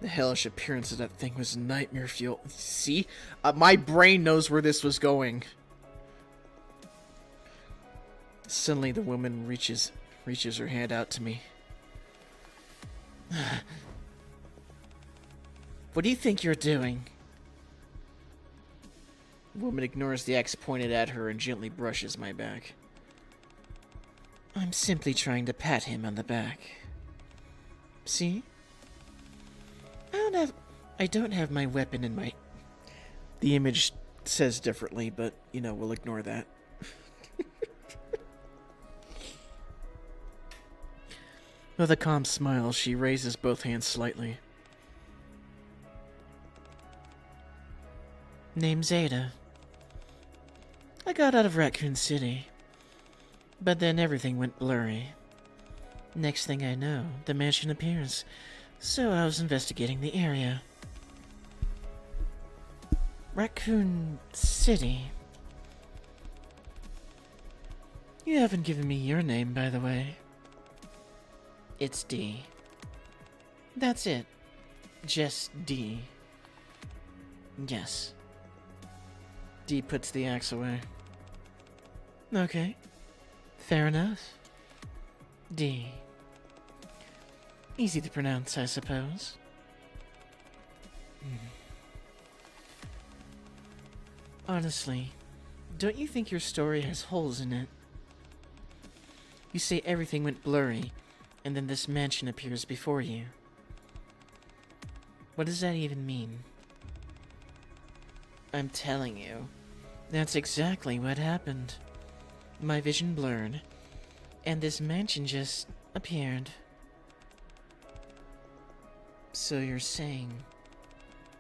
The hellish appearance of that thing was nightmare fuel. See? My brain knows where this was going. Suddenly the woman reaches her hand out to me. What do you think you're doing? The woman ignores the axe pointed at her and gently brushes my back. I'm simply trying to pat him on the back. See? I don't have my weapon in my... The image says differently, but, we'll ignore that. With a calm smile, she raises both hands slightly. Name's Ada. I got out of Raccoon City. But then everything went blurry. Next thing I know, the mansion appears. So I was investigating the area. Raccoon City. You haven't given me your name, by the way. It's D. That's it. Just D. Yes. D puts the axe away. Okay. Fair enough. D. Easy to pronounce, I suppose. Honestly, don't you think your story has holes in it? You say everything went blurry, and then this mansion appears before you. What does that even mean? I'm telling you, that's exactly what happened. My vision blurred, and this mansion just appeared. So you're saying...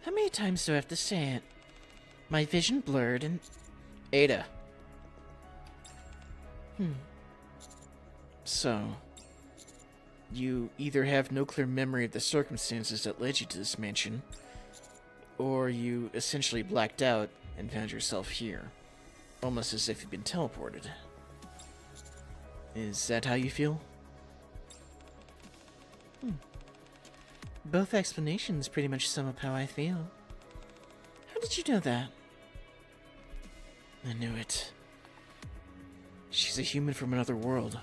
How many times do I have to say it? My vision blurred and... Ada. So... You either have no clear memory of the circumstances that led you to this mansion, or you essentially blacked out and found yourself here, almost as if you'd been teleported. Is that how you feel? Both explanations pretty much sum up how I feel. How did you know that? I knew it. She's a human from another world,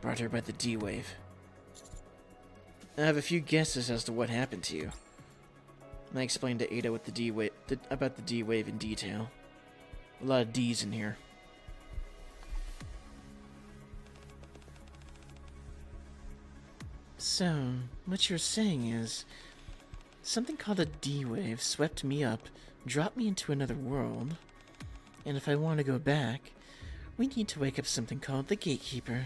brought here by the D-Wave. I have a few guesses as to what happened to you. I explained to Ada what about the D-Wave in detail. A lot of D's in here. So, what you're saying is, something called a D-Wave swept me up, dropped me into another world, and if I want to go back, we need to wake up something called the Gatekeeper.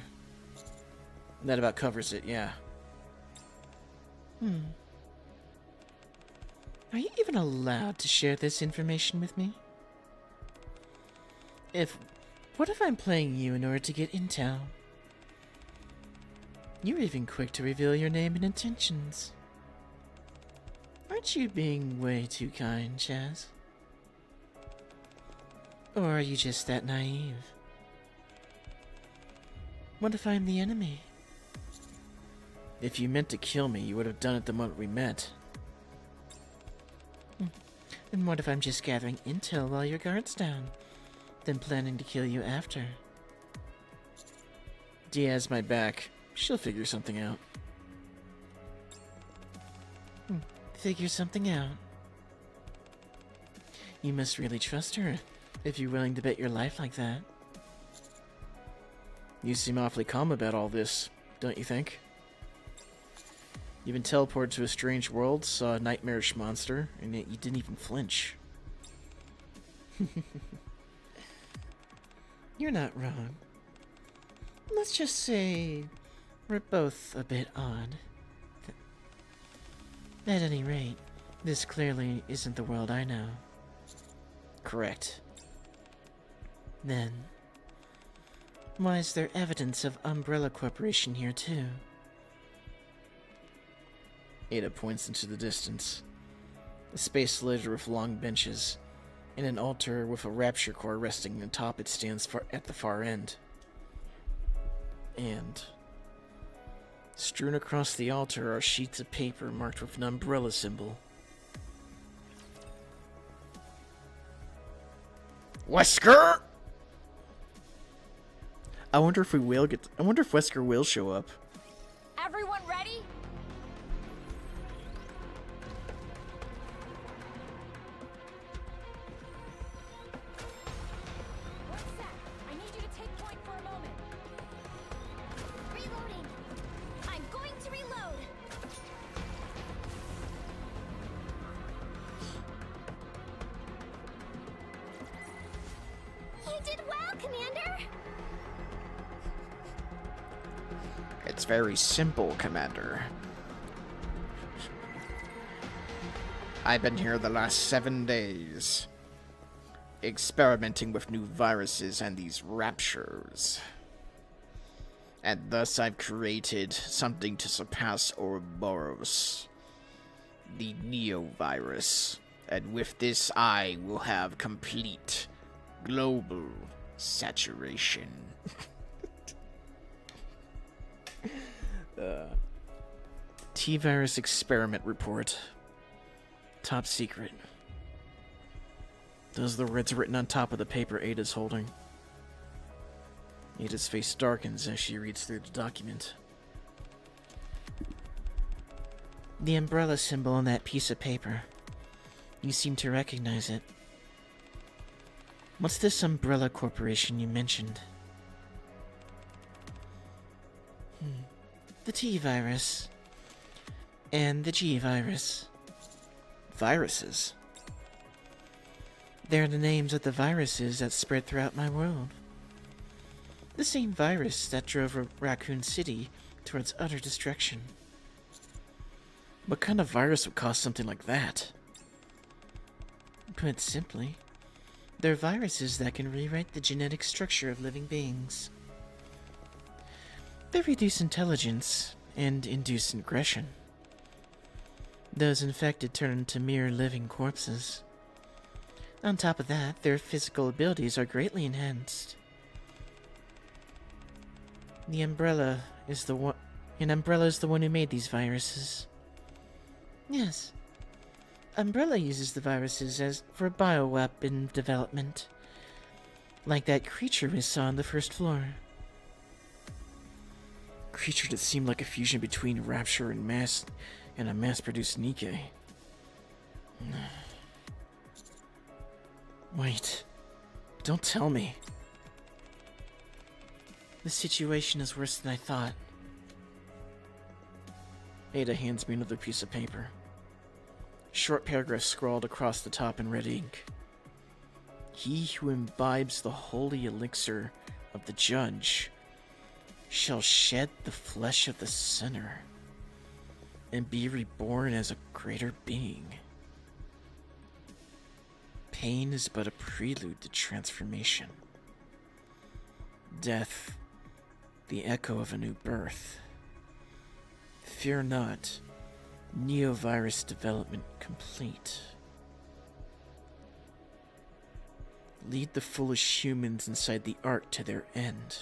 That about covers it, yeah. Are you even allowed to share this information with me? What if I'm playing you in order to get intel? You're even quick to reveal your name and intentions. Aren't you being way too kind, Chaz? Or are you just that naive? What if I'm the enemy? If you meant to kill me, you would have done it the moment we met. And what if I'm just gathering intel while your guard's down, then planning to kill you after? Dia has my back. She'll figure something out. Figure something out? You must really trust her, if you're willing to bet your life like that. You seem awfully calm about all this, don't you think? You've been teleported to a strange world, saw a nightmarish monster, and yet you didn't even flinch. You're not wrong. Let's just say we're both a bit odd. At any rate, this clearly isn't the world I know. Correct. Then, why is there evidence of Umbrella Corporation here too? Ada points into the distance. A space littered with long benches, and an altar with a rapture core resting atop it stands at the far end. And strewn across the altar are sheets of paper marked with an umbrella symbol. Wesker! I wonder if Wesker will show up. Everyone ready? What's that? I need you to take point for a moment. Reloading. I'm going to reload. You did well, Commander. It's very simple, Commander. I've been here the last 7 days, experimenting with new viruses and these raptures. And thus I've created something to surpass Ouroboros, the Neo-virus. And with this I will have complete global saturation. T-Virus Experiment Report. Top secret. Those are the words written on top of the paper Ada's holding. Ada's face darkens as she reads through the document. The umbrella symbol on that piece of paper. You seem to recognize it. What's this Umbrella Corporation you mentioned? The T-Virus. And the G-Virus. Viruses? They're the names of the viruses that spread throughout my world. The same virus that drove Raccoon City towards utter destruction. What kind of virus would cause something like that? Put simply, they're viruses that can rewrite the genetic structure of living beings. They reduce intelligence and induce aggression. Those infected turn into mere living corpses. On top of that, their physical abilities are greatly enhanced. The Umbrella is the one, and Umbrella is the one who made these viruses. Yes. Umbrella uses the viruses as for bioweapon development, like that creature we saw on the first floor. Creature that seemed like a fusion between Rapture and a mass-produced Nikke. Wait. Don't tell me. The situation is worse than I thought. Ada hands me another piece of paper. Short paragraph scrawled across the top in red ink. He who imbibes the holy elixir of the judge shall shed the flesh of the sinner and be reborn as a greater being. Pain is but a prelude to transformation. Death, the echo of a new birth. Fear not, Neovirus development complete. Lead the foolish humans inside the Ark to their end.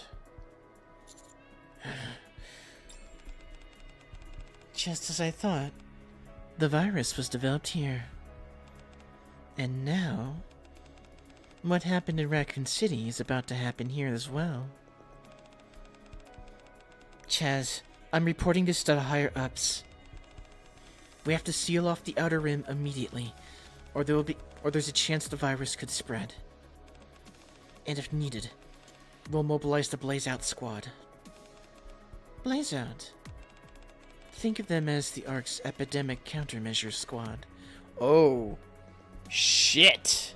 Just as I thought, the virus was developed here. And now, what happened in Raccoon City is about to happen here as well. Chaz, I'm reporting this to the higher ups. We have to seal off the outer rim immediately, or there's a chance the virus could spread. And if needed, we'll mobilize the Blaze Out squad. Blaze Out? Think of them as the Ark's epidemic countermeasure squad. Oh, shit!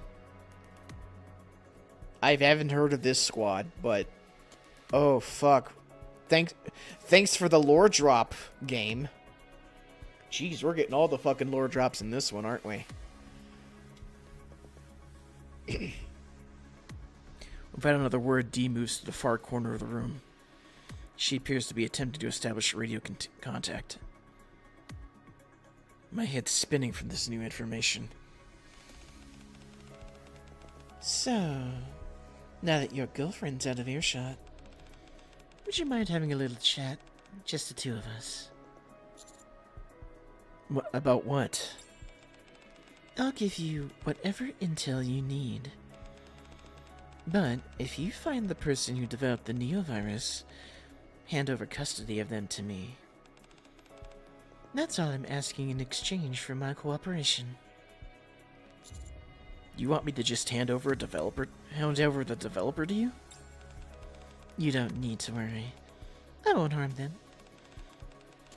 I haven't heard of this squad, but oh fuck! Thanks for the lore drop, game. Jeez, we're getting all the fucking lore drops in this one, aren't we? Without another word, Dee moves to the far corner of the room. She appears to be attempting to establish radio contact. My head's spinning from this new information. So, now that your girlfriend's out of earshot, would you mind having a little chat? Just the two of us. About what? I'll give you whatever intel you need. But if you find the person who developed the neovirus, hand over custody of them to me. That's all I'm asking in exchange for my cooperation. You want me to just hand over the developer to you? You don't need to worry. I won't harm them.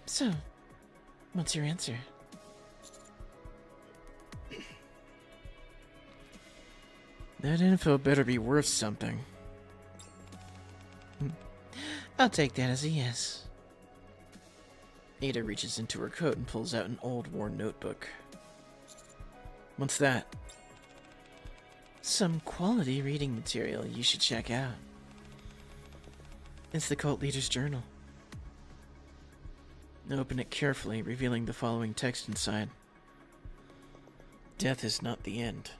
So, what's your answer? That info better be worth something. I'll take that as a yes. Ada reaches into her coat and pulls out an old, worn notebook. What's that? Some quality reading material you should check out. It's the cult leader's journal. Open it carefully, revealing the following text inside. Death is not the end.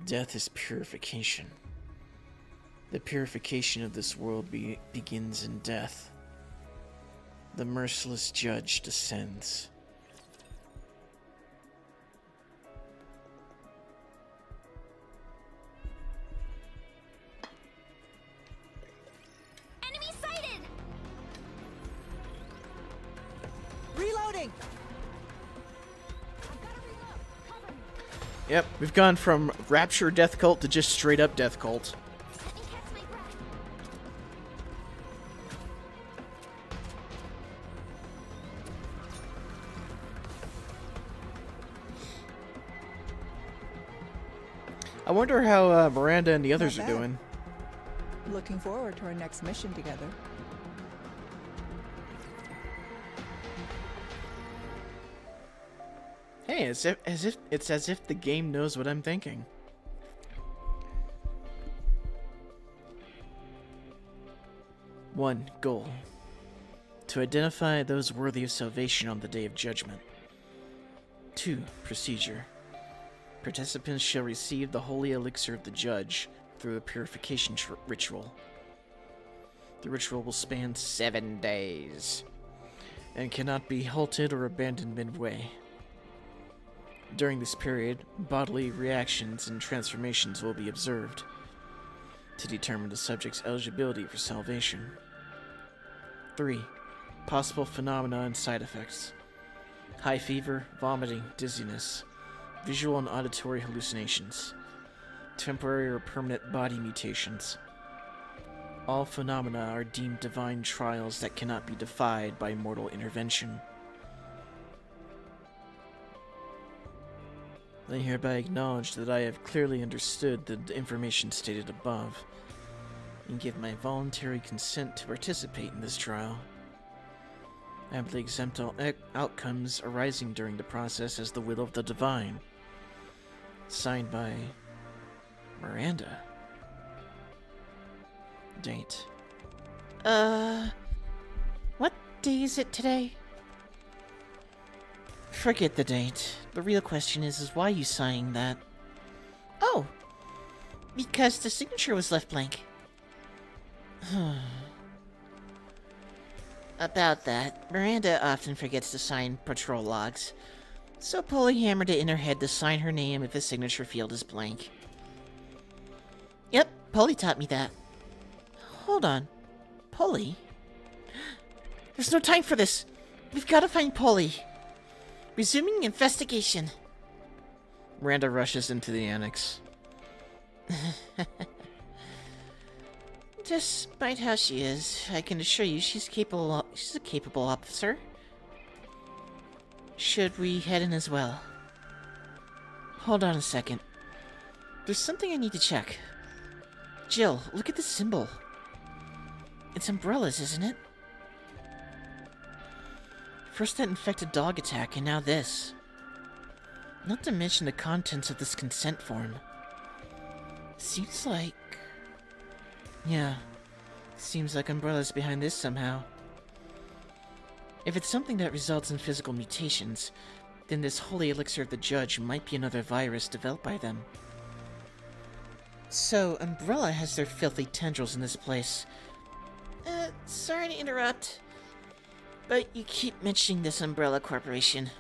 Death is purification. The purification of this world begins in death. The merciless judge descends. Enemy sighted! Reloading! Yep, we've gone from Rapture Death Cult to just straight up Death Cult. Let me catch my breath. I wonder how Miranda and the others Not are bad. doing. Looking forward to our next mission together. Hey, it's as if the game knows what I'm thinking. One goal: To identify those worthy of salvation on the Day of Judgment. 2. Procedure. Participants shall receive the holy elixir of the judge through a purification ritual. The ritual will span 7 days and cannot be halted or abandoned midway. During this period, bodily reactions and transformations will be observed to determine the subject's eligibility for salvation. 3. Possible phenomena and side effects. High fever, vomiting, dizziness, visual and auditory hallucinations, temporary or permanent body mutations. All phenomena are deemed divine trials that cannot be defied by mortal intervention. I hereby acknowledge that I have clearly understood the information stated above, and give my voluntary consent to participate in this trial. I amply exempt all outcomes arising during the process as the will of the divine. Signed by Miranda. Date. What day is it today? Forget the date. The real question is why you signing that? Oh, because the signature was left blank. About that, Miranda often forgets to sign patrol logs, so Polly hammered it in her head to sign her name if the signature field is blank. Yep, Polly taught me that. Hold on. Polly? There's no time for this. We've got to find Polly. Resuming investigation. Miranda rushes into the annex. Despite how she is, I can assure you she's a capable officer. Should we head in as well? Hold on a second. There's something I need to check. Jill, look at the symbol. It's umbrellas, isn't it? First that infected dog attack, and now this. Not to mention the contents of this consent form. Seems like... Yeah. Seems like Umbrella's behind this somehow. If it's something that results in physical mutations, then this holy elixir of the judge might be another virus developed by them. So, Umbrella has their filthy tendrils in this place. Sorry to interrupt, but you keep mentioning this Umbrella Corporation.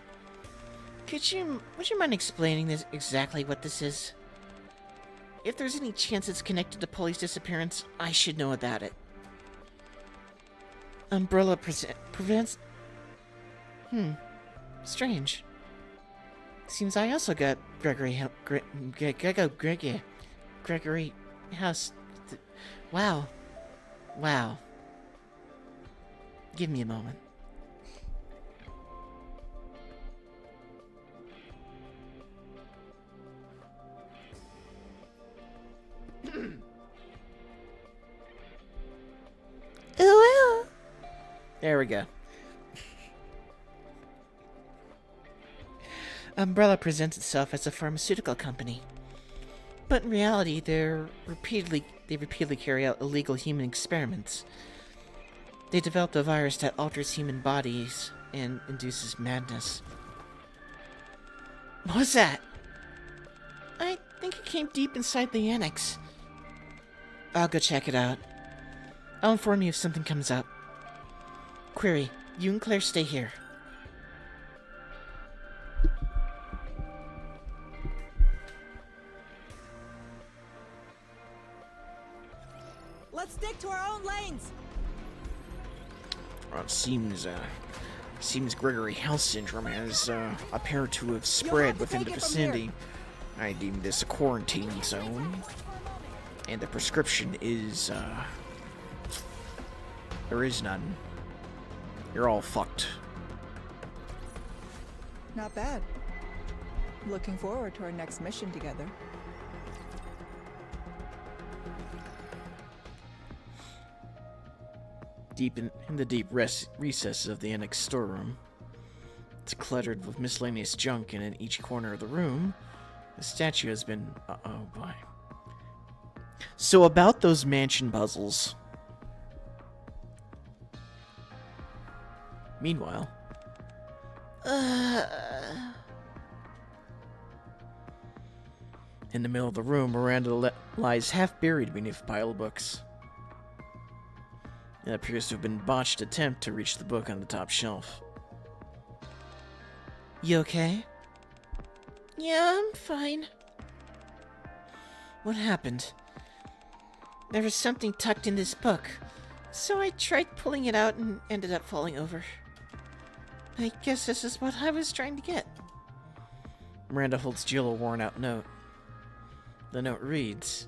Would you mind explaining this exactly what this is? If there's any chance it's connected to Polly's disappearance, I should know about it. Umbrella prevents... Strange. Seems I also got Gregory House... Wow. Give me a moment. Ooh. There we go. Umbrella presents itself as a pharmaceutical company, but in reality, they repeatedly carry out illegal human experiments. They developed a virus that alters human bodies and induces madness. What was that? I think it came deep inside the annex. I'll go check it out. I'll inform you if something comes up. Query, you and Claire stay here. Let's stick to our own lanes. Well, it seems Gregory House syndrome has appeared to have spread within the vicinity. I deem this a quarantine zone. And the prescription is, there is none. You're all fucked. Not bad. Looking forward to our next mission together. Deep in the deep recesses of the annex storeroom. It's cluttered with miscellaneous junk, and in each corner of the room, a statue has been... oh boy. So about those mansion puzzles. Meanwhile... In the middle of the room, Miranda lies half buried beneath a pile of books. It appears to have been a botched attempt to reach the book on the top shelf. You okay? Yeah, I'm fine. What happened? There was something tucked in this book, so I tried pulling it out and ended up falling over. I guess this is what I was trying to get. Miranda holds Jill a worn-out note. The note reads,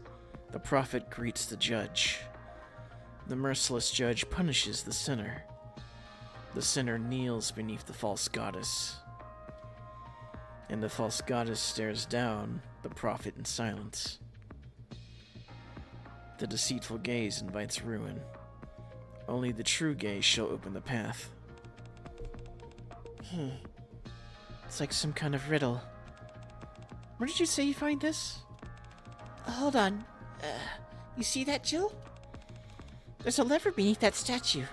"The prophet greets the judge. The merciless judge punishes the sinner. The sinner kneels beneath the false goddess. And the false goddess stares down the prophet in silence. The deceitful gaze invites ruin. Only the true gaze shall open the path." It's like some kind of riddle. Where did you say you find this? Hold on. You see that, Jill? There's a lever beneath that statue.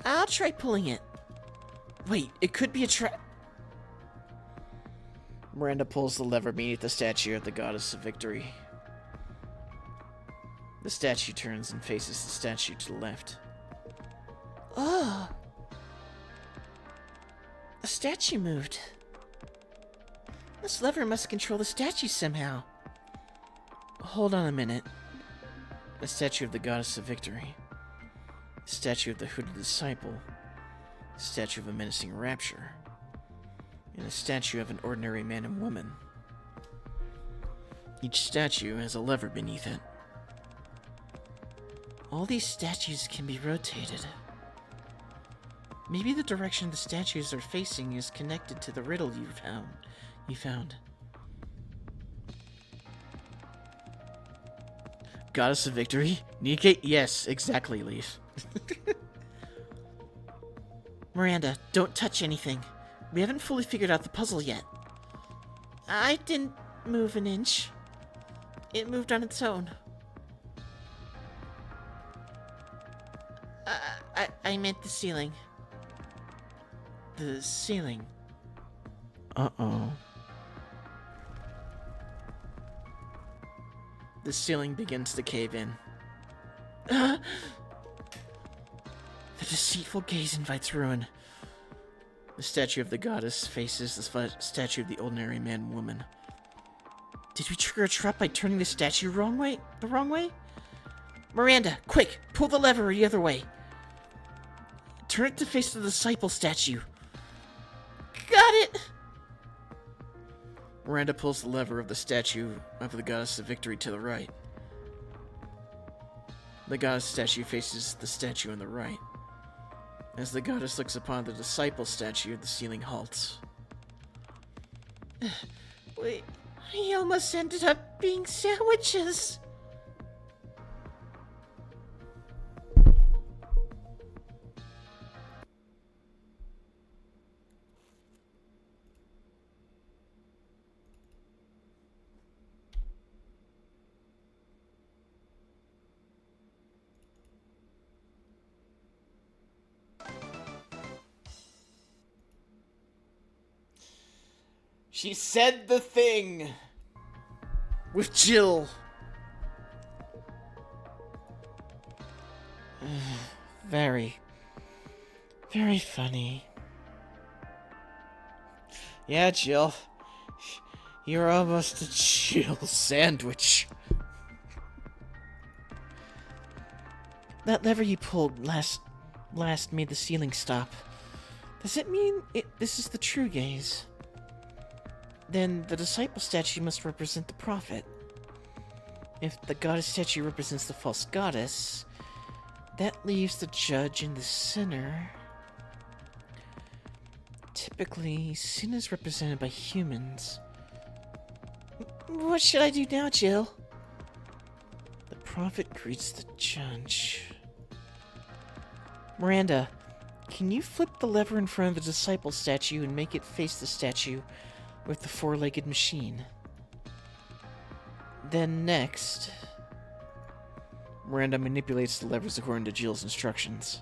I'll try pulling it. Wait, it could be a trap. Miranda pulls the lever beneath the statue of the goddess of victory. The statue turns and faces the statue to the left. Oh! The statue moved. This lever must control the statue somehow. Hold on a minute. The statue of the goddess of victory. The statue of the hooded disciple. The statue of a menacing rapture. And a statue of an ordinary man and woman. Each statue has a lever beneath it. All these statues can be rotated. Maybe the direction the statues are facing is connected to the riddle you found. Goddess of Victory? Nikke? Yes, exactly, Leaf. Miranda, don't touch anything. We haven't fully figured out the puzzle yet. I didn't move an inch. It moved on its own. I meant the ceiling. The ceiling. Uh-oh. The ceiling begins to cave in. The deceitful gaze invites ruin. The statue of the goddess faces the statue of the ordinary man and woman. Did we trigger a trap by turning the statue the wrong way? Miranda, quick! Pull the lever the other way. Turn it to face the disciple statue. Got it! Miranda pulls the lever of the statue of the goddess of victory to the right. The goddess statue faces the statue on the right. As the goddess looks upon the disciple statue, the ceiling halts. We almost ended up being sandwiches. She said the thing with Jill. Very, very funny. Yeah, Jill. You're almost a Jill sandwich. That lever you pulled last made the ceiling stop. Does it mean this is the true gaze? Then the disciple statue must represent the prophet. If the goddess statue represents the false goddess, that leaves the judge and the sinner. Typically, sin is represented by humans. What should I do now, Jill? The prophet greets the judge. Miranda, can you flip the lever in front of the disciple statue and make it face the statue with the four-legged machine? Then next, Miranda manipulates the levers according to Jill's instructions.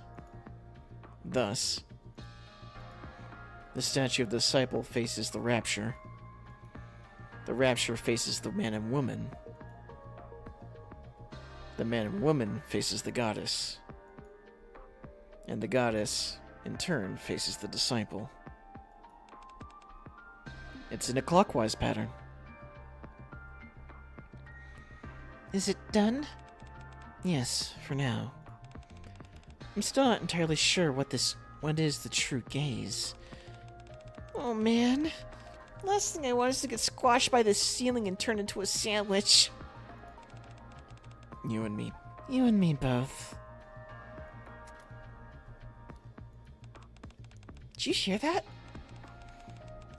Thus, The statue of the disciple faces the rapture. The rapture faces the man and woman. The man and woman faces the goddess. And the goddess, in turn, faces the disciple. It's in a clockwise pattern. Is it done? Yes, for now. I'm still not entirely sure what is the true gaze. Oh man. Last thing I want is to get squashed by this ceiling and turned into a sandwich. You and me. You and me both. Did you hear that?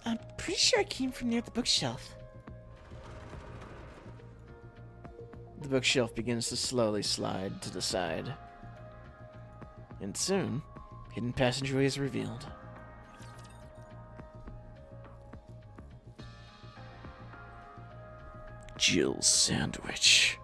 I'm pretty sure it came from near the bookshelf. The bookshelf begins to slowly slide to the side. And soon, hidden passageway is revealed. Jill's sandwich.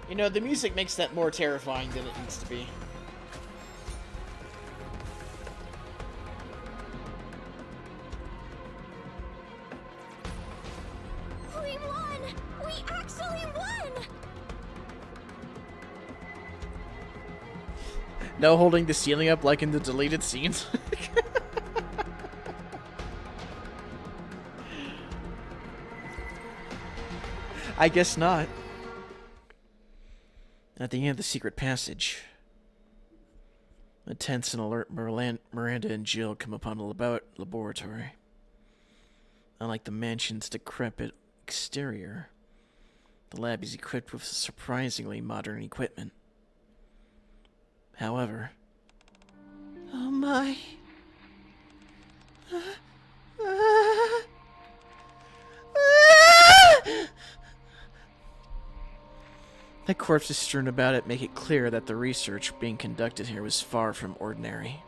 You know, the music makes that more terrifying than it needs to be. We won! We actually won! No holding the ceiling up like in the deleted scenes. I guess not. At the end of the secret passage, a tense and alert Miranda and Jill come upon a laboratory. Unlike the mansion's decrepit exterior, the lab is equipped with surprisingly modern equipment. However... Oh my... The corpses strewn about it make it clear that the research being conducted here was far from ordinary.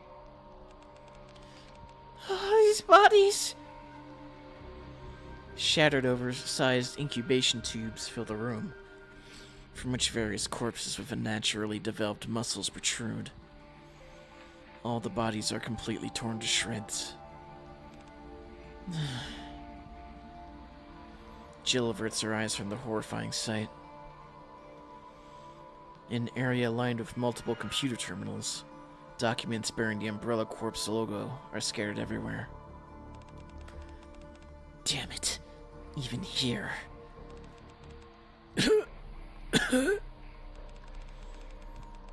Oh, these bodies! Shattered, oversized incubation tubes fill the room, from which various corpses with unnaturally developed muscles protrude. All the bodies are completely torn to shreds. Jill averts her eyes from the horrifying sight. In an area lined with multiple computer terminals, documents bearing the Umbrella Corp's logo are scattered everywhere. Damn it. Even here.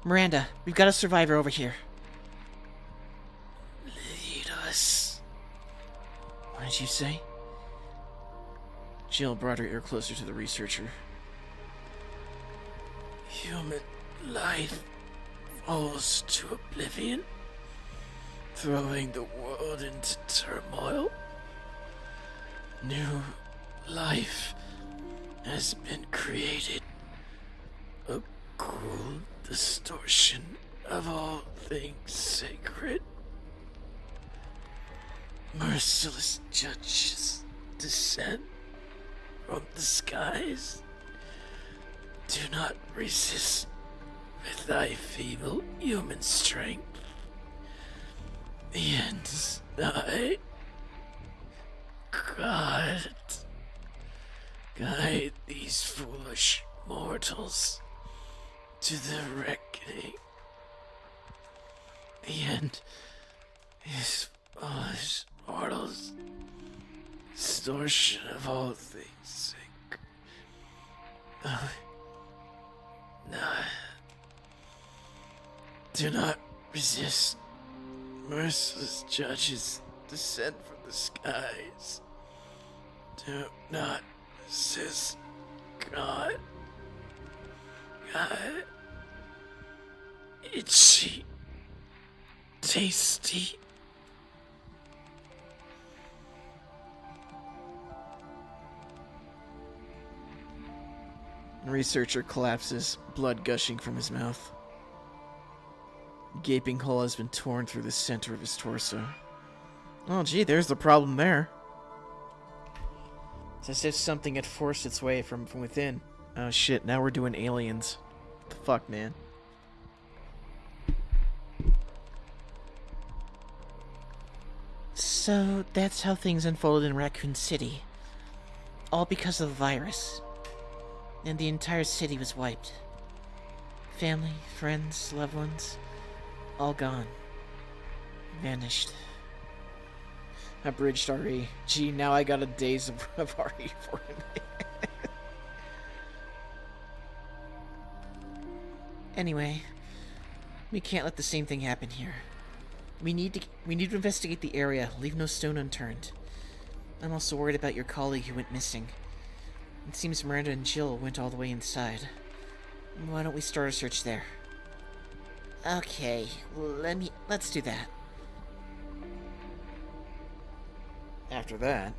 Miranda, we've got a survivor over here. Lead us. What did you say? Jill brought her ear closer to the researcher. Human life falls to oblivion, throwing the world into turmoil. New life has been created. A cruel distortion of all things sacred. Merciless judges descend from the skies. Do not resist with thy feeble human strength. The end is nigh. God, guide these foolish mortals to the reckoning. The end is foolish mortals. Distortion of all things sacred. No. Do not resist. Merciless judges descend from the skies. Do not resist God. God. Itchy. Tasty. The researcher collapses, blood gushing from his mouth. A gaping hole has been torn through the center of his torso. Oh gee, there's the problem there. It's as if something had forced its way from within. Oh shit, now we're doing aliens. What the fuck, man? So, that's how things unfolded in Raccoon City. All because of the virus. And the entire city was wiped. Family, friends, loved ones, all gone. Vanished. Abridged RE. Gee, now I got a days of RE for him. Anyway, we can't let the same thing happen here. We need to investigate the area, leave no stone unturned. I'm also worried about your colleague who went missing. It seems Miranda and Jill went all the way inside. Why don't we start a search there? Okay, let's do that. After that,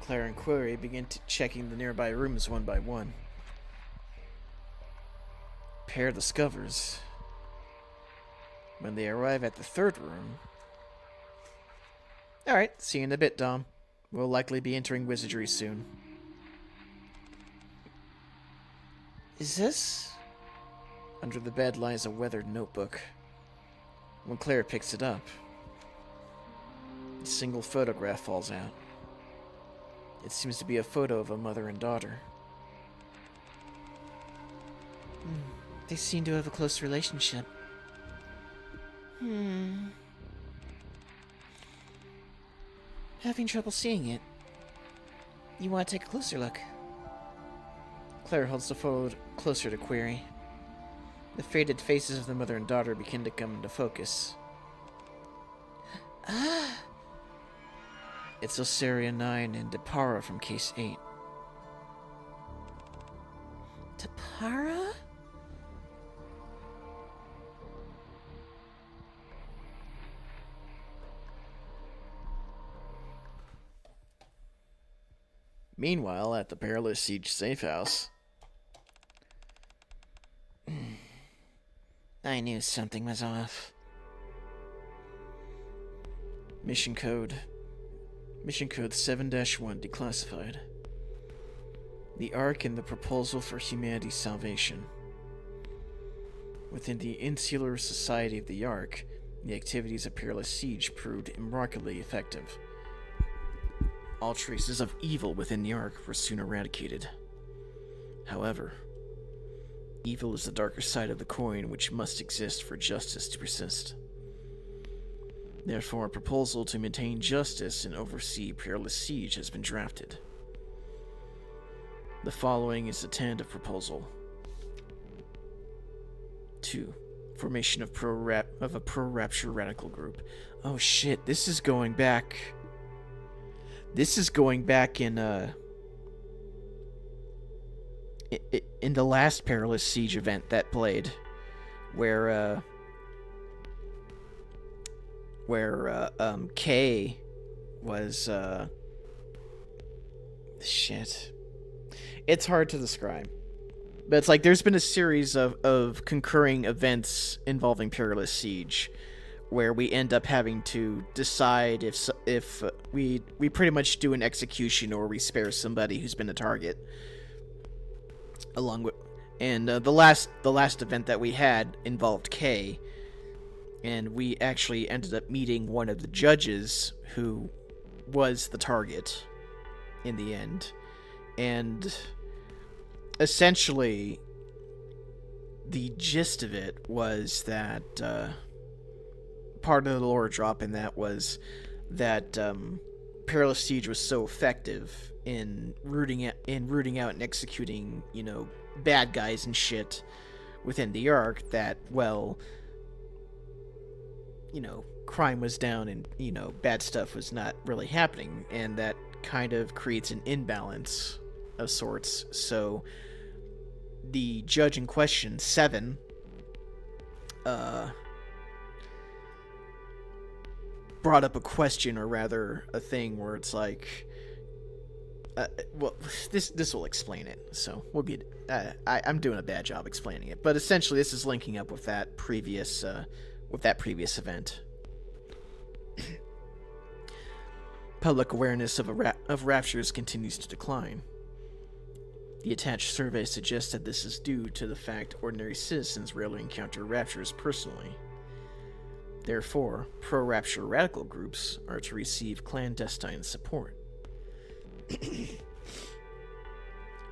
Claire and Query begin checking the nearby rooms one by one. Pair discovers. When they arrive at the third room... Alright, see you in a bit, Dom. We'll likely be entering wizardry soon. Is this? Under the bed lies a weathered notebook. When Claire picks it up, a single photograph falls out. It seems to be a photo of a mother and daughter. They seem to have a close relationship. Having trouble seeing it. You want to take a closer look? Claire holds the photo closer to Query. The faded faces of the mother and daughter begin to come into focus. Ah! It's Osaria 9 and Depara from Case 8. Depara? Meanwhile, at the Perilous Siege safe house... I knew something was off. Mission code 7-1 declassified. The Ark and the Proposal for Humanity's Salvation. Within the Insular Society of the Ark, the activities of Perilous Siege proved remarkably effective. All traces of evil within the Ark were soon eradicated. However, evil is the darker side of the coin which must exist for justice to persist. Therefore, a proposal to maintain justice and oversee Perilous Siege has been drafted. The following is the tentative proposal. 2. Formation of a pro-rapture radical group. Oh shit, this is going back... This is going back in the last Perilous Siege event that played, where Kay was shit. It's hard to describe, but it's like there's been a series of concurring events involving Perilous Siege, where we end up having to decide if we pretty much do an execution or we spare somebody who's been a target. Along with, and the last event that we had involved Kay, and we actually ended up meeting one of the judges who was the target in the end, and essentially the gist of it was that part of the lore drop in that was that Perilous Siege was so effective in rooting out and executing, bad guys and shit within the Ark that, well, crime was down and, bad stuff was not really happening, and that kind of creates an imbalance of sorts. So the judge in question, 7, brought up a question, or rather a thing where it's like, well, this will explain it, so we'll get I'm doing a bad job explaining it, but essentially this is linking up with that previous event. public awareness of raptures continues to decline. The attached survey suggests that this is due to the fact ordinary citizens rarely encounter raptures personally. Therefore, pro-rapture radical groups are to receive clandestine support.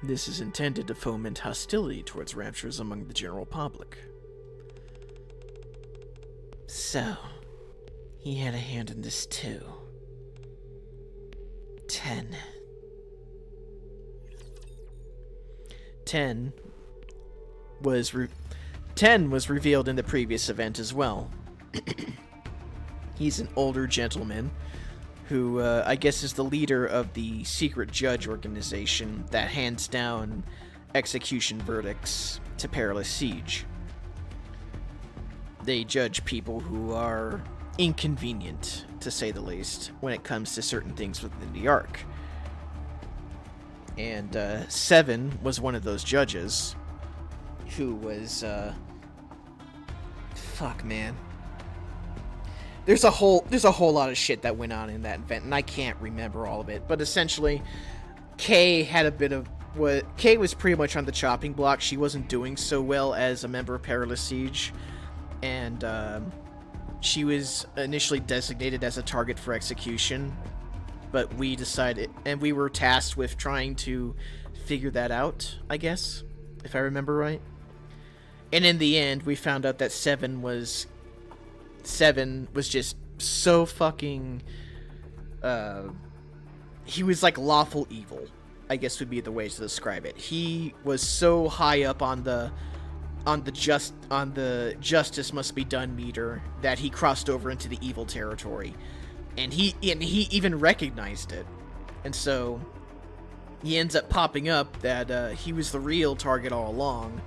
This is intended to foment hostility towards raptures among the general public. So, he had a hand in this too. 10. 10 was revealed in the previous event as well. He's an older gentleman who I guess is the leader of the secret judge organization that hands down execution verdicts to Perilous Siege. They judge people who are inconvenient, to say the least, when it comes to certain things within the Ark. And 7 was one of those judges who was fuck, man. There's a whole lot of shit that went on in that event, and I can't remember all of it. But essentially, Kay had a bit of Kay was pretty much on the chopping block. She wasn't doing so well as a member of Perilous Siege, and she was initially designated as a target for execution. But we decided, and we were tasked with trying to figure that out, I guess, if I remember right. And in the end, we found out that 7 was just so fucking, he was like lawful evil, I guess would be the way to describe it. He was so high up on the justice must be done meter that he crossed over into the evil territory. And he even recognized it. And so he ends up popping up that he was the real target all along,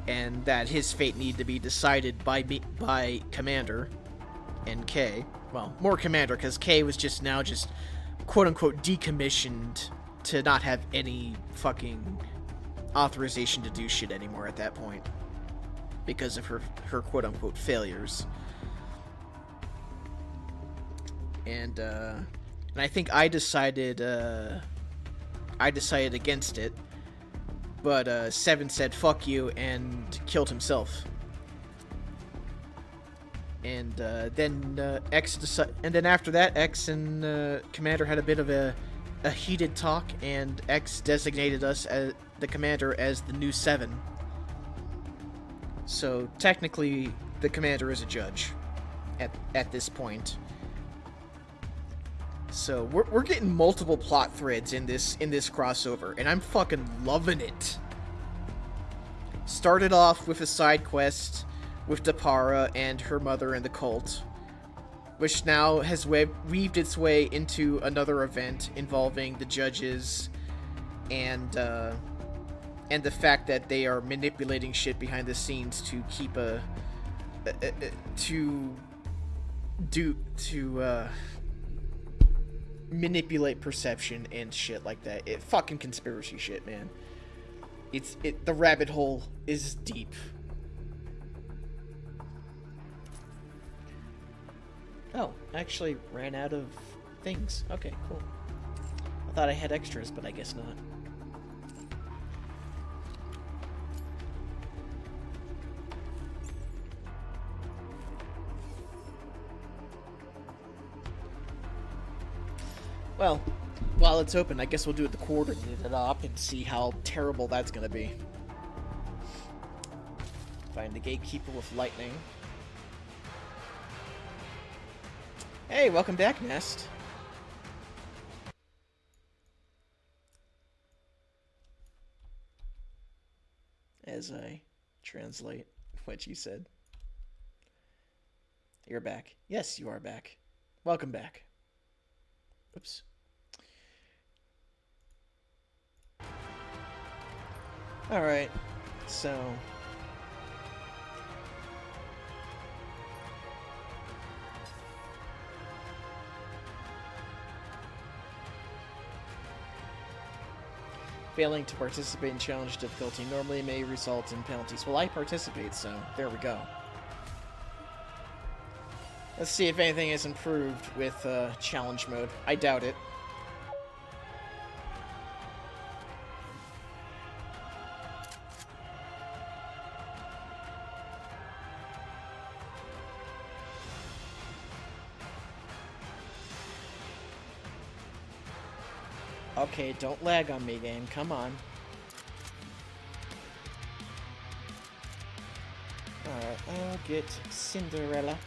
and that his fate needed to be decided by Commander and Kay. Well, more Commander, because Kay was just quote-unquote decommissioned to not have any fucking authorization to do shit anymore at that point because of her quote-unquote failures. And I think I decided against it, but 7 said fuck you and killed himself. And then after that, X and Commander had a bit of a heated talk, and X designated us as the Commander as the new 7. So technically, the Commander is a judge at this point. So we're getting multiple plot threads in this crossover, and I'm fucking loving it. Started off with a side quest with Dapara and her mother and the cult, which now has weaved its way into another event involving the judges and the fact that they are manipulating shit behind the scenes to keep manipulate perception and shit like that. It fucking conspiracy shit, man. The rabbit hole is deep. Oh, I actually ran out of things. Okay, cool. I thought I had extras, but I guess not. Well, while it's open, I guess we'll do it the coordinated op and see how terrible that's gonna be. Find the gatekeeper with lightning. Hey, welcome back, Nest. As I translate what you said. You're back. Yes, you are back. Welcome back. Oops. Alright, so... Failing to participate in challenge difficulty normally may result in penalties. Well, I participate, so there we go. Let's see if anything is improved with challenge mode. I doubt it. Okay, don't lag on me, game. Come on. Alright, I'll get Cinderella.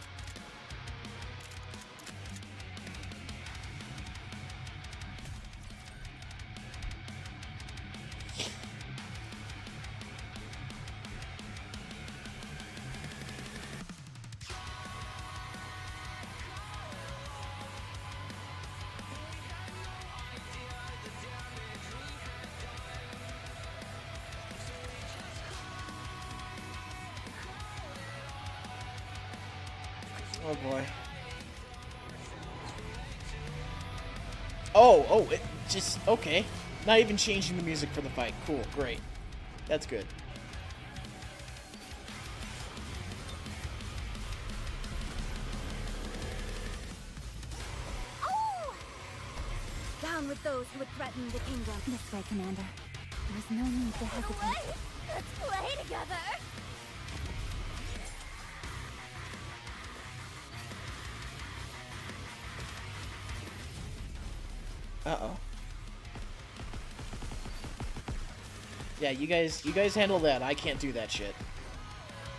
Oh boy. Oh, it just, okay. Not even changing the music for the fight. Cool, great. That's good. Oh! Down with those who would threaten the kingdom. This way, Commander. There is no need to hesitate. Let's play together! Uh-oh. Yeah, you guys handle that. I can't do that shit.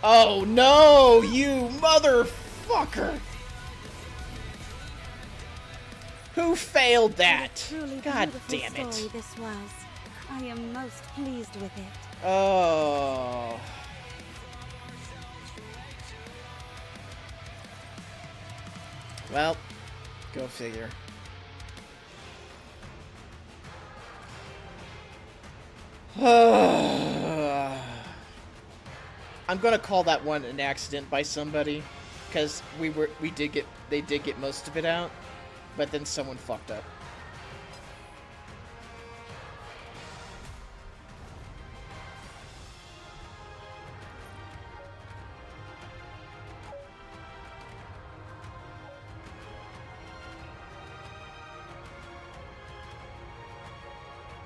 Oh no, you motherfucker! Who failed that? God damn it. Story this was. I am most pleased with it. Oh. Well, go figure. I'm gonna call that one an accident by somebody, because they did get most of it out, but then someone fucked up.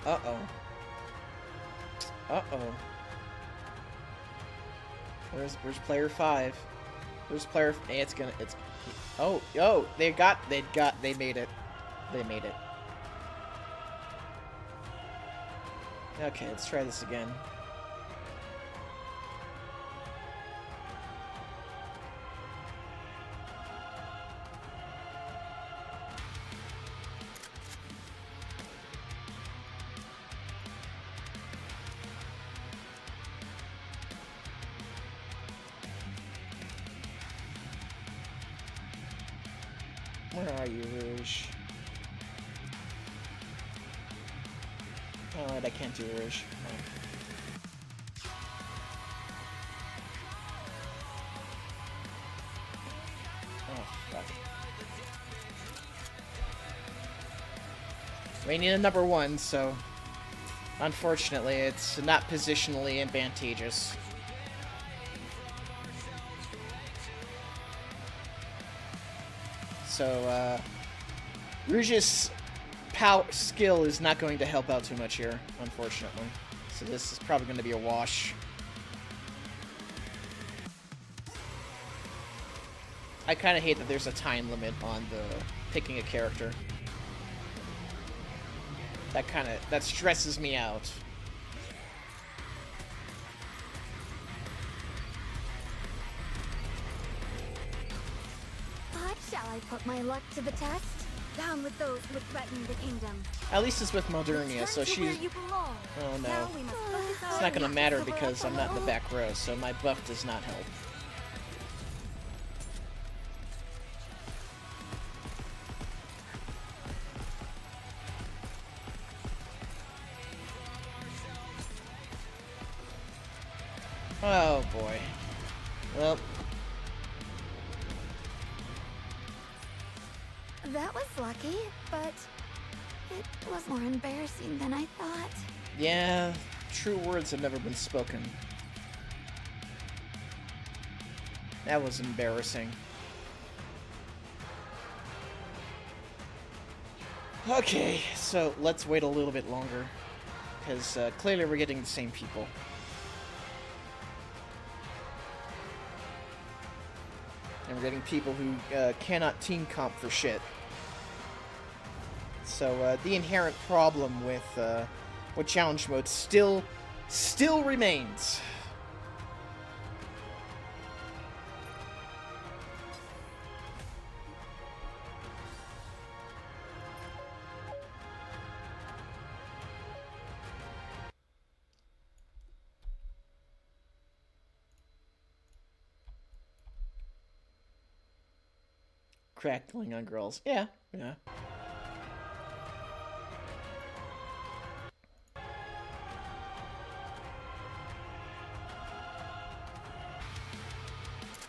Uh-oh. Uh-oh. Where's player 5? Where's player hey, it's oh, they made it. They made it. Okay, let's try this again. Where are you, Rouge? Alright, I can't do Rouge. No. Oh, fuck. We need a number 1, so unfortunately it's not positionally advantageous. So, Rouge's skill is not going to help out too much here, unfortunately. So this is probably going to be a wash. I kind of hate that there's a time limit on the picking a character. That stresses me out. Shall I put my luck to the test? Down with those who would threaten the kingdom. At least it's with Modernia, so she's... Oh no. It's not gonna matter because I'm not in the back row, so my buff does not help. Oh boy. Well... That was lucky, but it was more embarrassing than I thought. Yeah, true words have never been spoken. That was embarrassing. Okay, so let's wait a little bit longer, because clearly we're getting the same people. And we're getting people who cannot team comp for shit. So the inherent problem with challenge mode still remains. Crackling on girls. Yeah, yeah.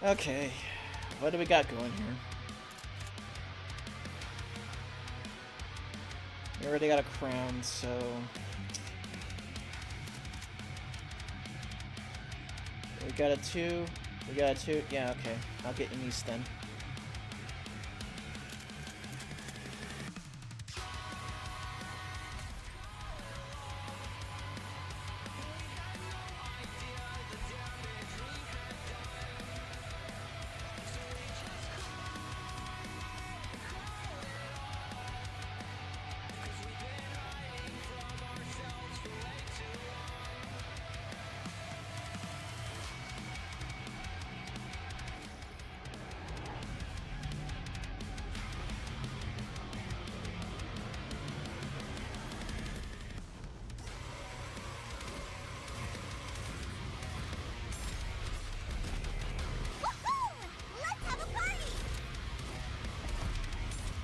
Okay, what do we got going here? We already got a crown, so... We got a 2. We got a 2. Yeah, okay. I'll get in these then.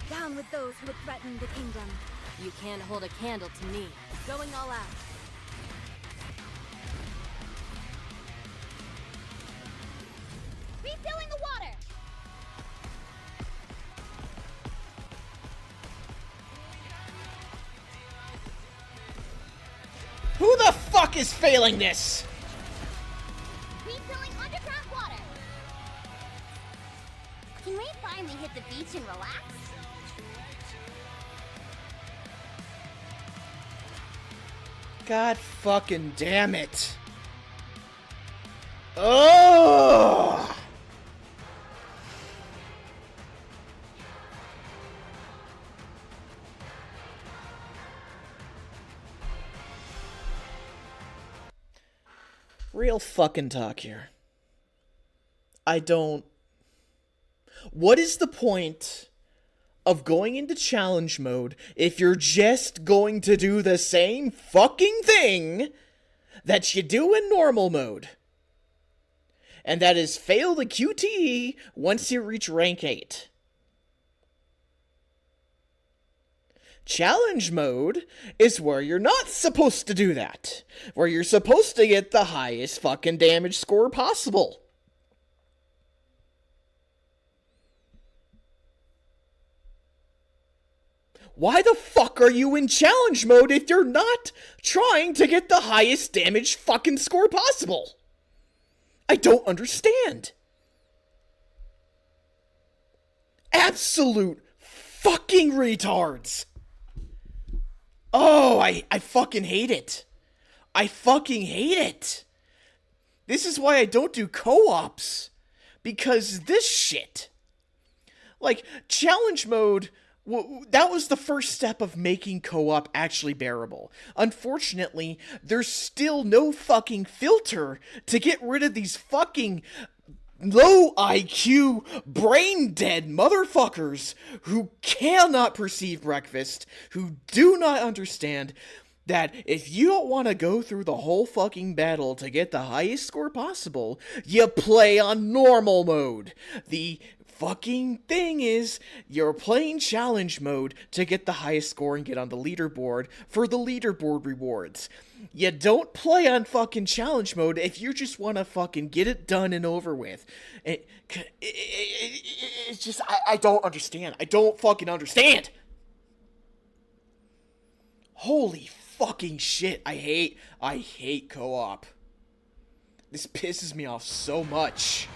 Down with those who would threaten the kingdom. You can't hold a candle to me. Going all out. Refilling the water! Who the fuck is failing this? Refilling underground water. Can we finally hit the beach and relax? God fucking damn it. Oh! Real fucking talk here. I don't... What is the point of going into challenge mode if you're just going to do the same fucking thing that you do in normal mode? And that is fail the QTE once you reach rank 8. Challenge mode is where you're not supposed to do that. Where you're supposed to get the highest fucking damage score possible. Why the fuck are you in challenge mode if you're not trying to get the highest damage fucking score possible? I don't understand. Absolute fucking retards. Oh, I fucking hate it. I fucking hate it. This is why I don't do co-ops. Because this shit. Like, challenge mode... that was the first step of making co-op actually bearable. Unfortunately, there's still no fucking filter to get rid of these fucking low IQ, brain-dead motherfuckers who cannot perceive breakfast, who do not understand that if you don't want to go through the whole fucking battle to get the highest score possible, you play on normal mode. The fucking thing is, you're playing challenge mode to get the highest score and get on the leaderboard for the leaderboard rewards. You don't play on fucking challenge mode if you just want to fucking get it done and over with. It's just, I don't understand. I don't fucking understand. Holy fucking shit. I hate co-op. This pisses me off so much.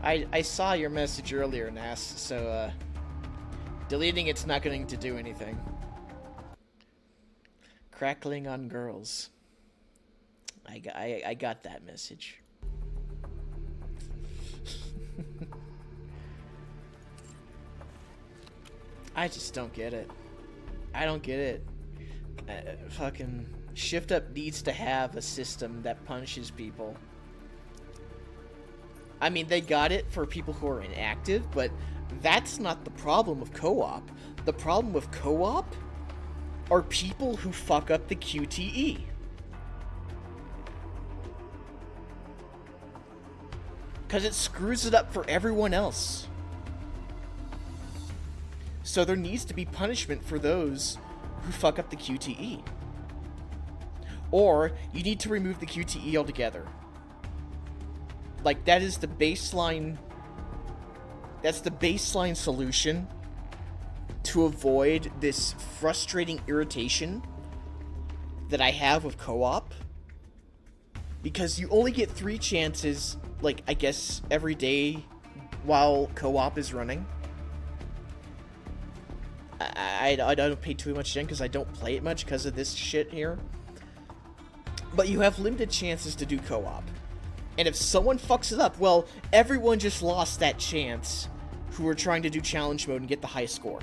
I saw your message earlier, Nas, so, deleting it's not going to do anything. Crackling on girls. I got that message. I just don't get it. I don't get it. Fucking Shift Up needs to have a system that punishes people. I mean, they got it for people who are inactive, but that's not the problem with co-op. The problem with co-op are people who fuck up the QTE. Because it screws it up for everyone else. So there needs to be punishment for those who fuck up the QTE. Or you need to remove the QTE altogether. Like, that is the baseline... That's the baseline solution to avoid this frustrating irritation that I have with co-op. Because you only get 3 chances, like, I guess, every day while co-op is running. I don't pay too much attention because I don't play it much because of this shit here. But you have limited chances to do co-op. And if someone fucks it up, well, everyone just lost that chance who were trying to do challenge mode and get the high score.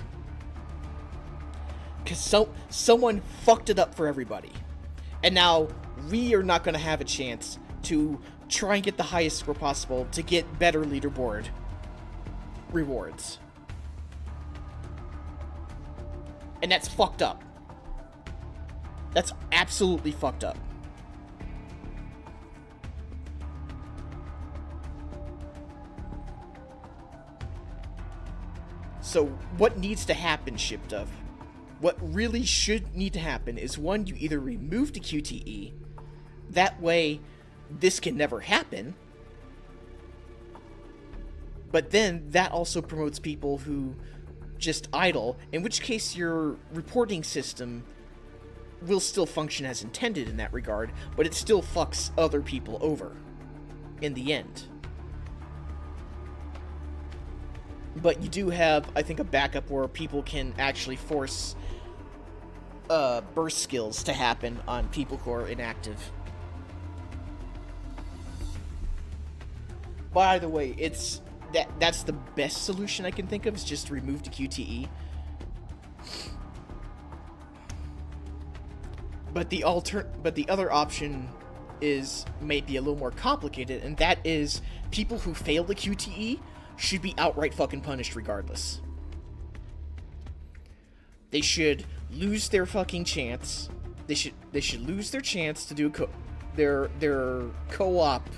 Because someone fucked it up for everybody. And now we are not going to have a chance to try and get the highest score possible to get better leaderboard rewards. And that's fucked up. That's absolutely fucked up. So, what needs to happen, ShipDuff? What really should need to happen is, one, you either remove the QTE, that way this can never happen, but then that also promotes people who just idle, in which case your reporting system will still function as intended in that regard, but it still fucks other people over in the end. But you do have, I think, a backup where people can actually force burst skills to happen on people who are inactive. By the way, that's the best solution I can think of, is just to remove the QTE. But the other option is maybe a little more complicated, and that is people who fail the QTE should be outright fucking punished regardless. They should lose their fucking chance. They should lose their chance to do their co-op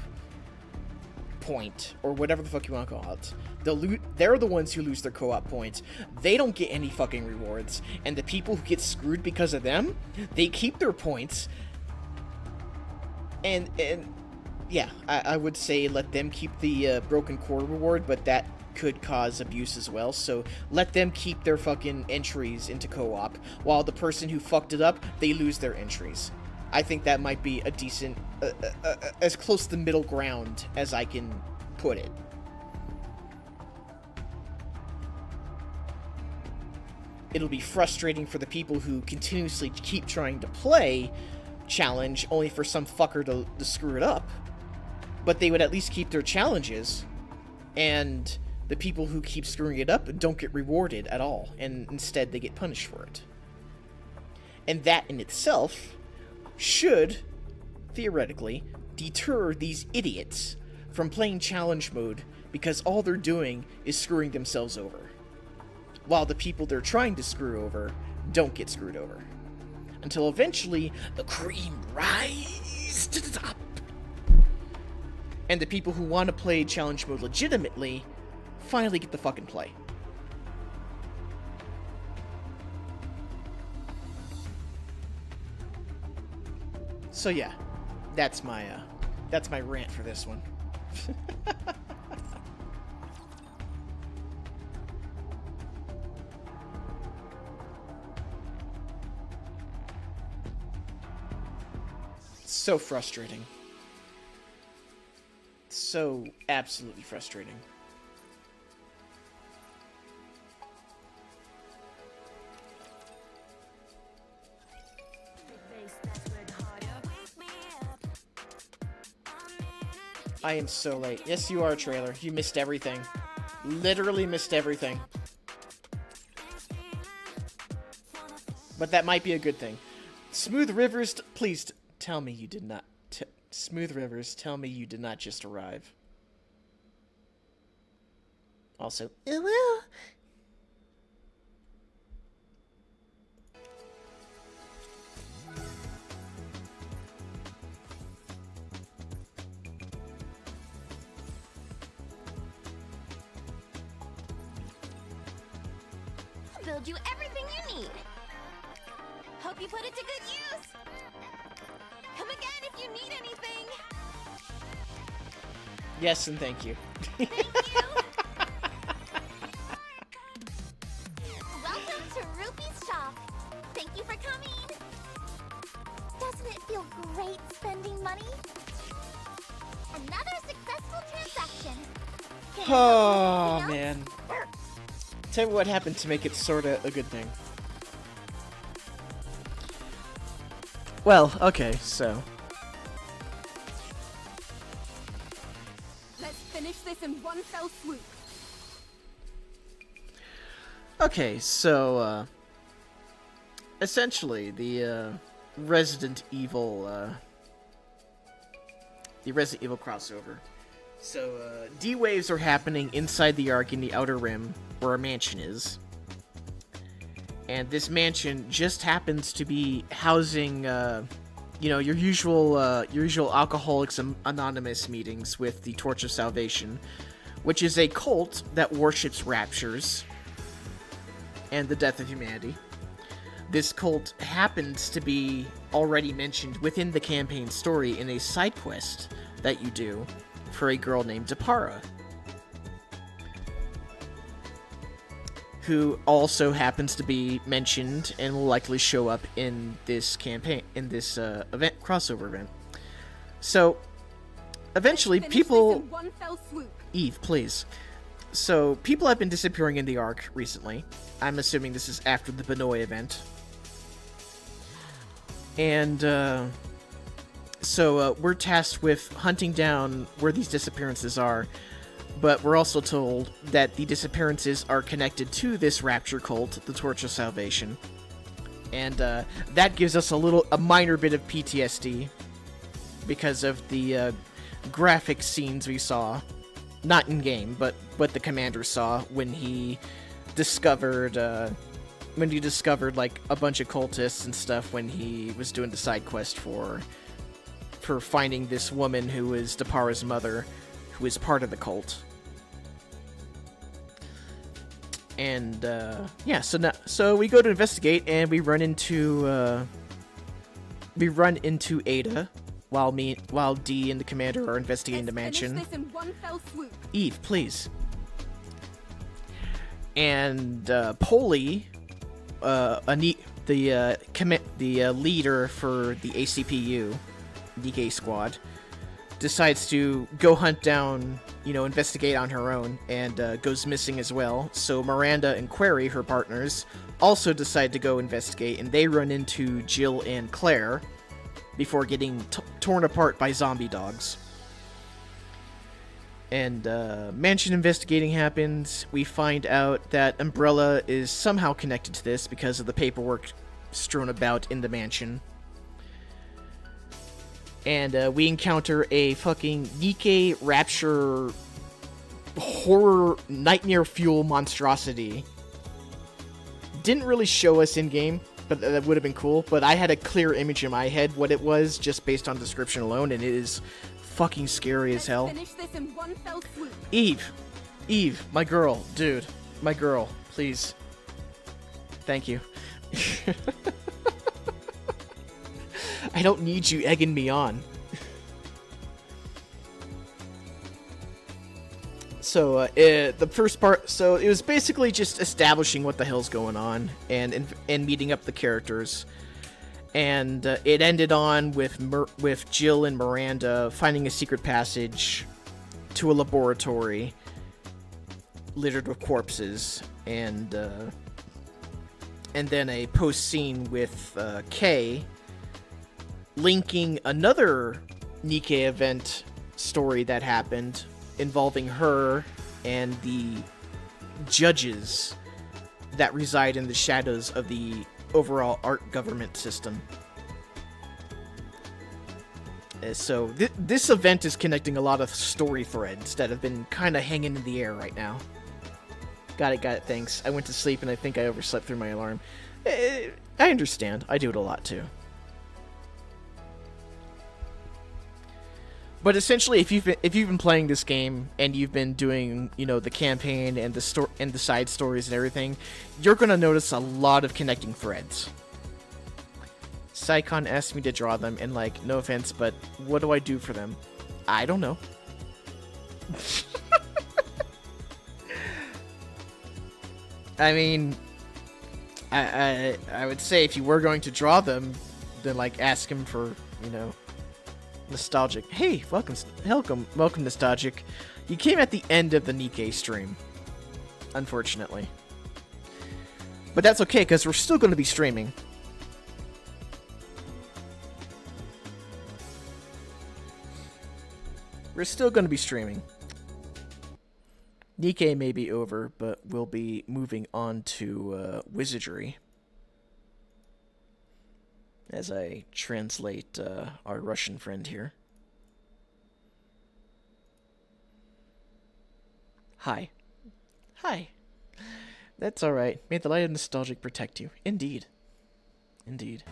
point, or whatever the fuck you want to call it. They're the ones who lose their co-op points. They don't get any fucking rewards, and the people who get screwed because of them, they keep their points. And yeah, I would say let them keep the broken core reward, but that could cause abuse as well, so let them keep their fucking entries into co-op, while the person who fucked it up, they lose their entries. I think that might be a decent, as close to the middle ground as I can put it. It'll be frustrating for the people who continuously keep trying to play challenge only for some fucker to screw it up, but they would at least keep their challenges, and the people who keep screwing it up don't get rewarded at all, and instead they get punished for it. And that in itself should, theoretically, deter these idiots from playing challenge mode, because all they're doing is screwing themselves over, while the people they're trying to screw over don't get screwed over. Until eventually, the cream rises to the top, and the people who want to play challenge mode legitimately finally get the fucking play. So yeah, that's my rant for this one. So frustrating. So absolutely frustrating. I am so late. Yes, you are, trailer. You missed everything. Literally missed everything. But that might be a good thing. Smooth Rivers, please tell me you did not... Smooth Rivers, tell me you did not just arrive. Also, hello. Build you everything you need. Hope you put it to good use. Come again if you need anything. Yes, and thank you. Thank you. Welcome to Rupee's shop. Thank you for coming. Doesn't it feel great spending money? Another successful transaction. Can I help you Oh, with anything else? man. Tell me what happened to make it sorta a good thing. Well, okay, so. Let's finish this in one fell swoop. Okay, so, essentially, the Resident Evil crossover. So, D-Waves are happening inside the Ark in the Outer Rim, where our mansion is. And this mansion just happens to be housing, you know, your usual Alcoholics Anonymous meetings with the Torch of Salvation, which is a cult that worships raptures and the death of humanity. This cult happens to be already mentioned within the campaign story in a side quest that you do for a girl named Depara, who also happens to be mentioned and will likely show up in this campaign, in this event, crossover event. So, eventually, people... One fell swoop. Eve, please. So, people have been disappearing in the Ark recently. I'm assuming this is after the Benoit event. And, so we're tasked with hunting down where these disappearances are, but we're also told that the disappearances are connected to this rapture cult, the Torch of Salvation. And that gives us a minor bit of PTSD because of the graphic scenes we saw, not in game, but what the commander saw when he discovered like a bunch of cultists and stuff when he was doing the side quest for finding this woman who was Depara's mother, who is part of the cult. And yeah, so we go to investigate, and we run into Ada while Dee and the commander are investigating the mansion. Finish this in one fell swoop. Eve, please. And Polly, the leader for the ACPU, Nikke squad, decides to go hunt down, investigate on her own, and goes missing as well. So Miranda and Query, her partners, also decide to go investigate, and they run into Jill and Claire before getting torn apart by zombie dogs. And mansion investigating happens. We find out that Umbrella is somehow connected to this because of the paperwork strewn about in the mansion. And we encounter a fucking Nikke Rapture horror nightmare fuel monstrosity. Didn't really show us in game, but that would have been cool. But I had a clear image in my head what it was just based on description alone, and it is fucking scary as hell. Finish this in one fell swoop. Eve, my girl, dude, my girl, please. Thank you. I don't need you egging me on. So, the first part, so it was basically just establishing what the hell's going on and meeting up the characters. And it ended on with Jill and Miranda finding a secret passage to a laboratory littered with corpses, and then a post scene with Kay linking another Nikke event story that happened involving her and the judges that reside in the shadows of the overall art government system. So this event is connecting a lot of story threads that have been kind of hanging in the air right now. Got it, thanks. I went to sleep and I think I overslept through my alarm. I understand. I do it a lot too. But essentially, if you've been playing this game and you've been doing, you know, the campaign and the side stories and everything, you're gonna notice a lot of connecting threads. Saikon asked me to draw them, and like, no offense, but what do I do for them? I don't know. I mean, I would say if you were going to draw them, then like ask him for, you know, Nostalgic. Hey, welcome, Nostalgic. You came at the end of the Nikke stream, unfortunately. But that's okay, because we're still going to be streaming. We're still going to be streaming. Nikke may be over, but we'll be moving on to Wizardry. As I translate our Russian friend here. Hi. Hi. That's alright. May the light of Nostalgic protect you. Indeed. Indeed.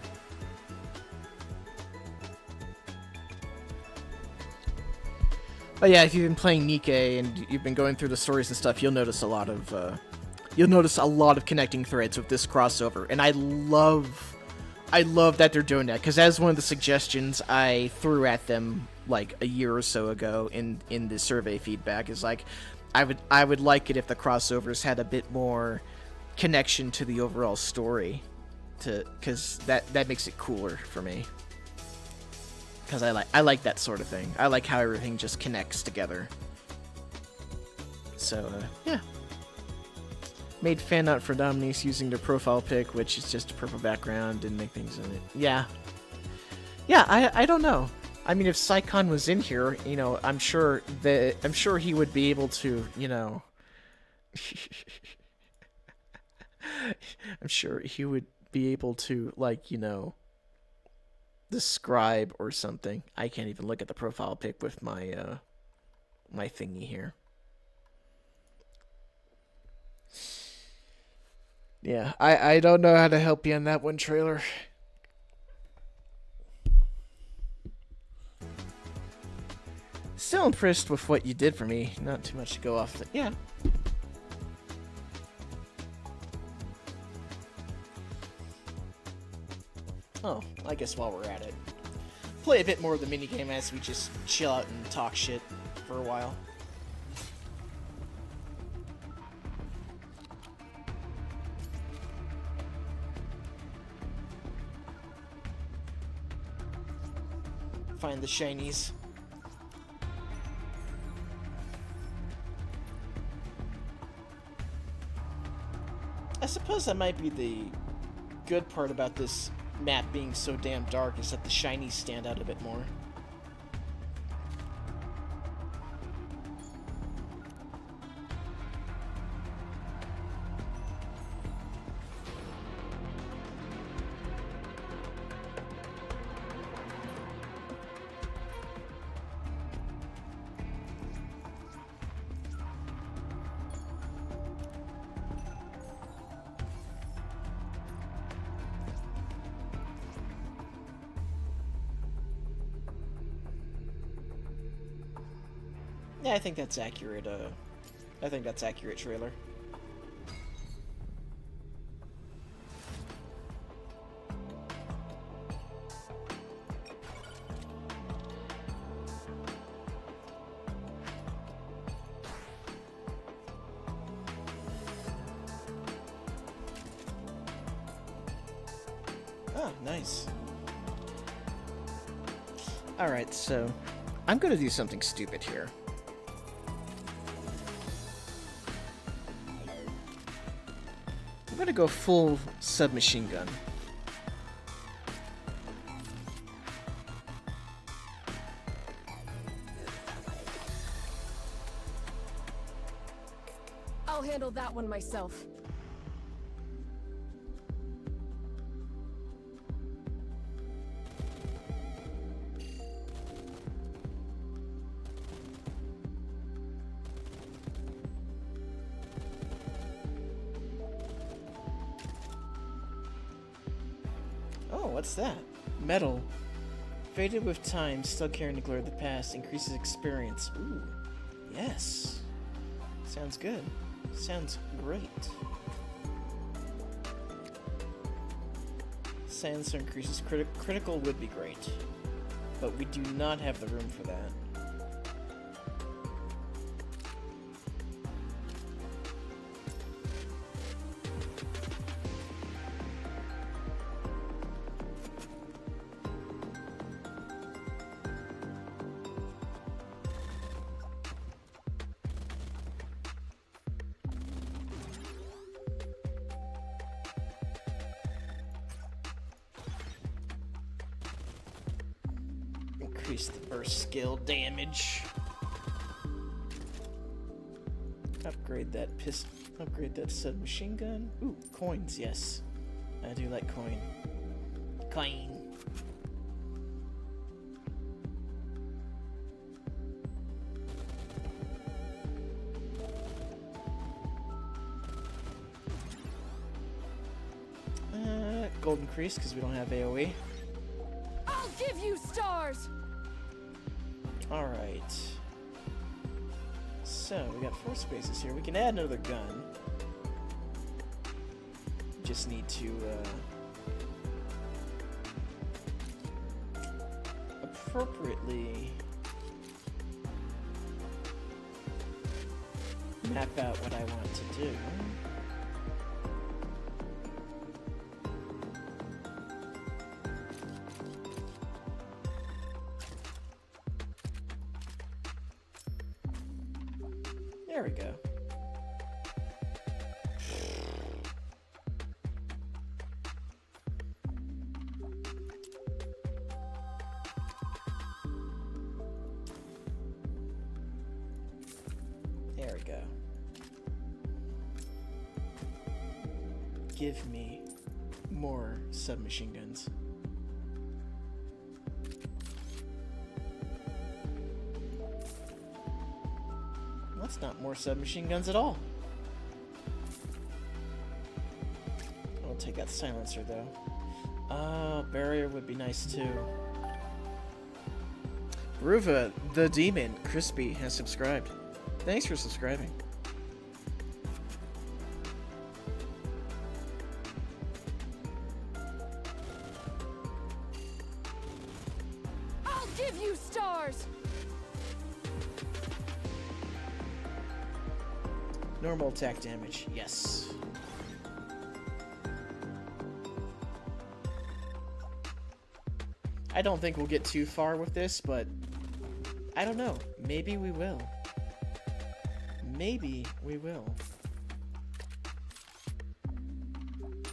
But yeah, if you've been playing Nikke and you've been going through the stories and stuff, you'll notice a lot of connecting threads with this crossover, and I love that they're doing that, because that is one of the suggestions I threw at them like a year or so ago in the survey feedback. Is like, I would like it if the crossovers had a bit more connection to the overall story, because that makes it cooler for me. Because I like that sort of thing. I like how everything just connects together. So, yeah. Made fan art for Dominique using their profile pic, which is just a purple background, and make things in it. Yeah. Yeah, I don't know. I mean, if Saikon was in here, you know, I'm sure he would be able to, you know... I'm sure he would be able to, like, you know... describe or something. I can't even look at the profile pic with my my thingy here. Yeah, I don't know how to help you on that one, Trailer. Still impressed with what you did for me. Not too much to go off. Yeah. Oh, I guess while we're at it, play a bit more of the minigame as we just chill out and talk shit for a while. Find the Shinies. I suppose that might be the good part about this map being so damn dark, is that the Shinies stand out a bit more. Yeah, I think that's accurate, Trailer. Oh, nice. Alright, so I'm gonna do something stupid here. I'm gonna go full submachine gun. I'll handle that one myself. Oh, what's that? Metal. Faded with time, still carrying the glare of the past, increases experience. Ooh, yes. Sounds good. Sounds great. Sensor increases critical would be great, but we do not have the room for that. Increase the burst skill damage. Upgrade that upgrade that submachine gun. Ooh, coins, yes. I do like coin. Coin. Gold increase because we don't have AoE. I'll give you stars! Alright. So, we got 4 spaces here. We can add another gun. Just need to, appropriately map out what I want to do. There we go. There we go. Give me more submachine guns. That's not more submachine guns at all. I'll take that silencer though. Oh, barrier would be nice too. Ruva, the demon, Crispy, has subscribed. Thanks for subscribing. I'll give you stars! Normal attack damage, yes. I don't think we'll get too far with this, but I don't know. Maybe we will. Maybe we will.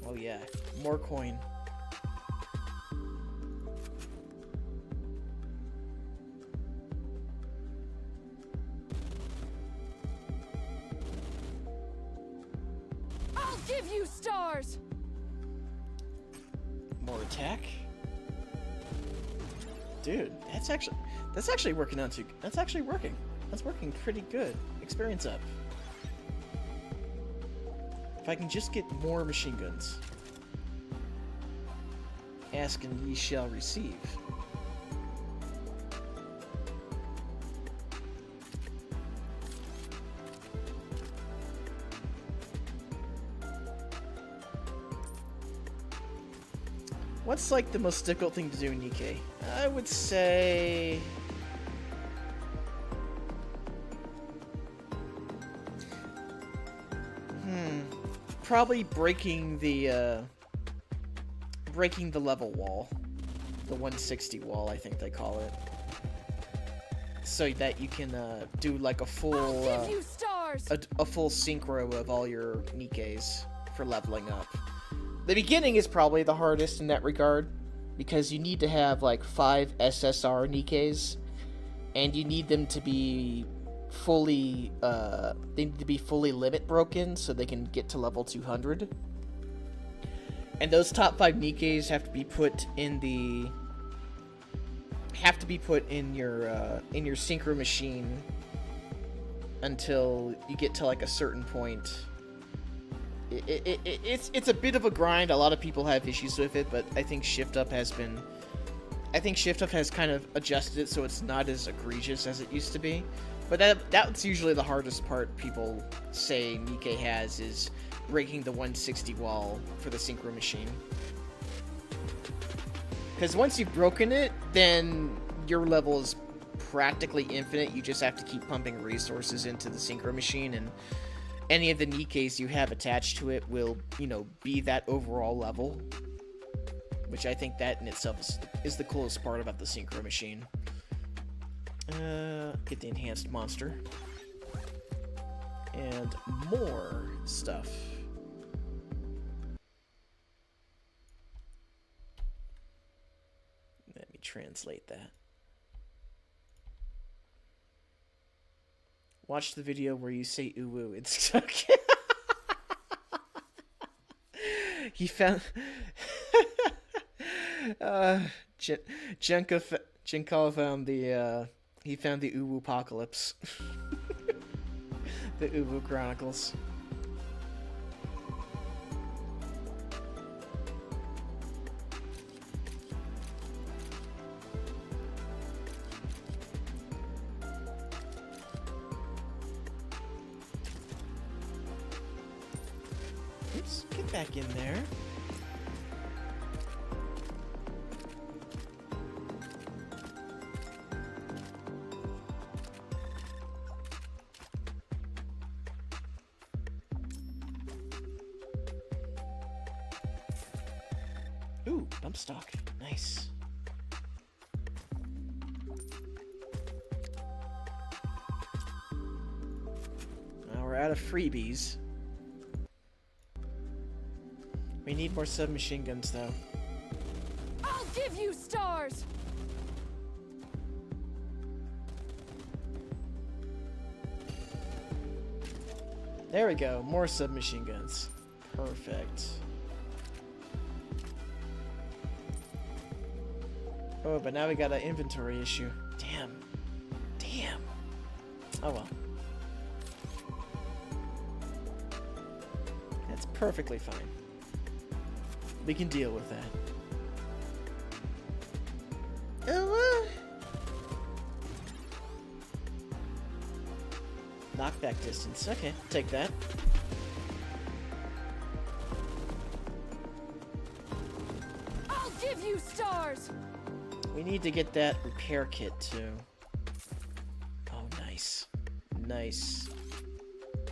Oh yeah, more coin. I'll give you stars! More attack. Dude, that's actually working out too. That's actually working. That's working pretty good. Experience up. If I can just get more machine guns. Ask and ye shall receive. What's like the most difficult thing to do in Nikke? I would say probably breaking the level wall. The 160 wall, I think they call it. So that you can do like a full I'll give you stars! a full synchro of all your Nikkes for leveling up. The beginning is probably the hardest in that regard, because you need to have like 5 SSR Nikkes, and you need them to be fully, they need to be fully limit broken so they can get to level 200. And those top 5 Nikkes have to be put in the, your synchro machine until you get to like a certain point. It's a bit of a grind. A lot of people have issues with it, but I think Shift Up has kind of adjusted it so it's not as egregious as it used to be. But that's usually the hardest part people say Nikke has, is breaking the 160 wall for the synchro machine. Because once you've broken it, then your level is practically infinite. You just have to keep pumping resources into the synchro machine, and any of the Nikkes you have attached to it will, be that overall level. Which I think that in itself is the coolest part about the synchro machine. Get the enhanced monster. And more stuff. Let me translate that. Watch the video where you say uwu. It's stuck. He found... Jinkal found the, he found the uwu apocalypse. The uwu chronicles. Oops, get back in there. Ooh, bump stock. Nice. Now we're out of freebies. We need more submachine guns, though. I'll give you stars! There we go. More submachine guns. Perfect. Oh, but now we got an inventory issue. Damn. Damn. Oh well. That's perfectly fine. We can deal with that. Oh, knockback distance. Okay, take that. I'll give you stars! We need to get that repair kit too. Oh, nice. Nice.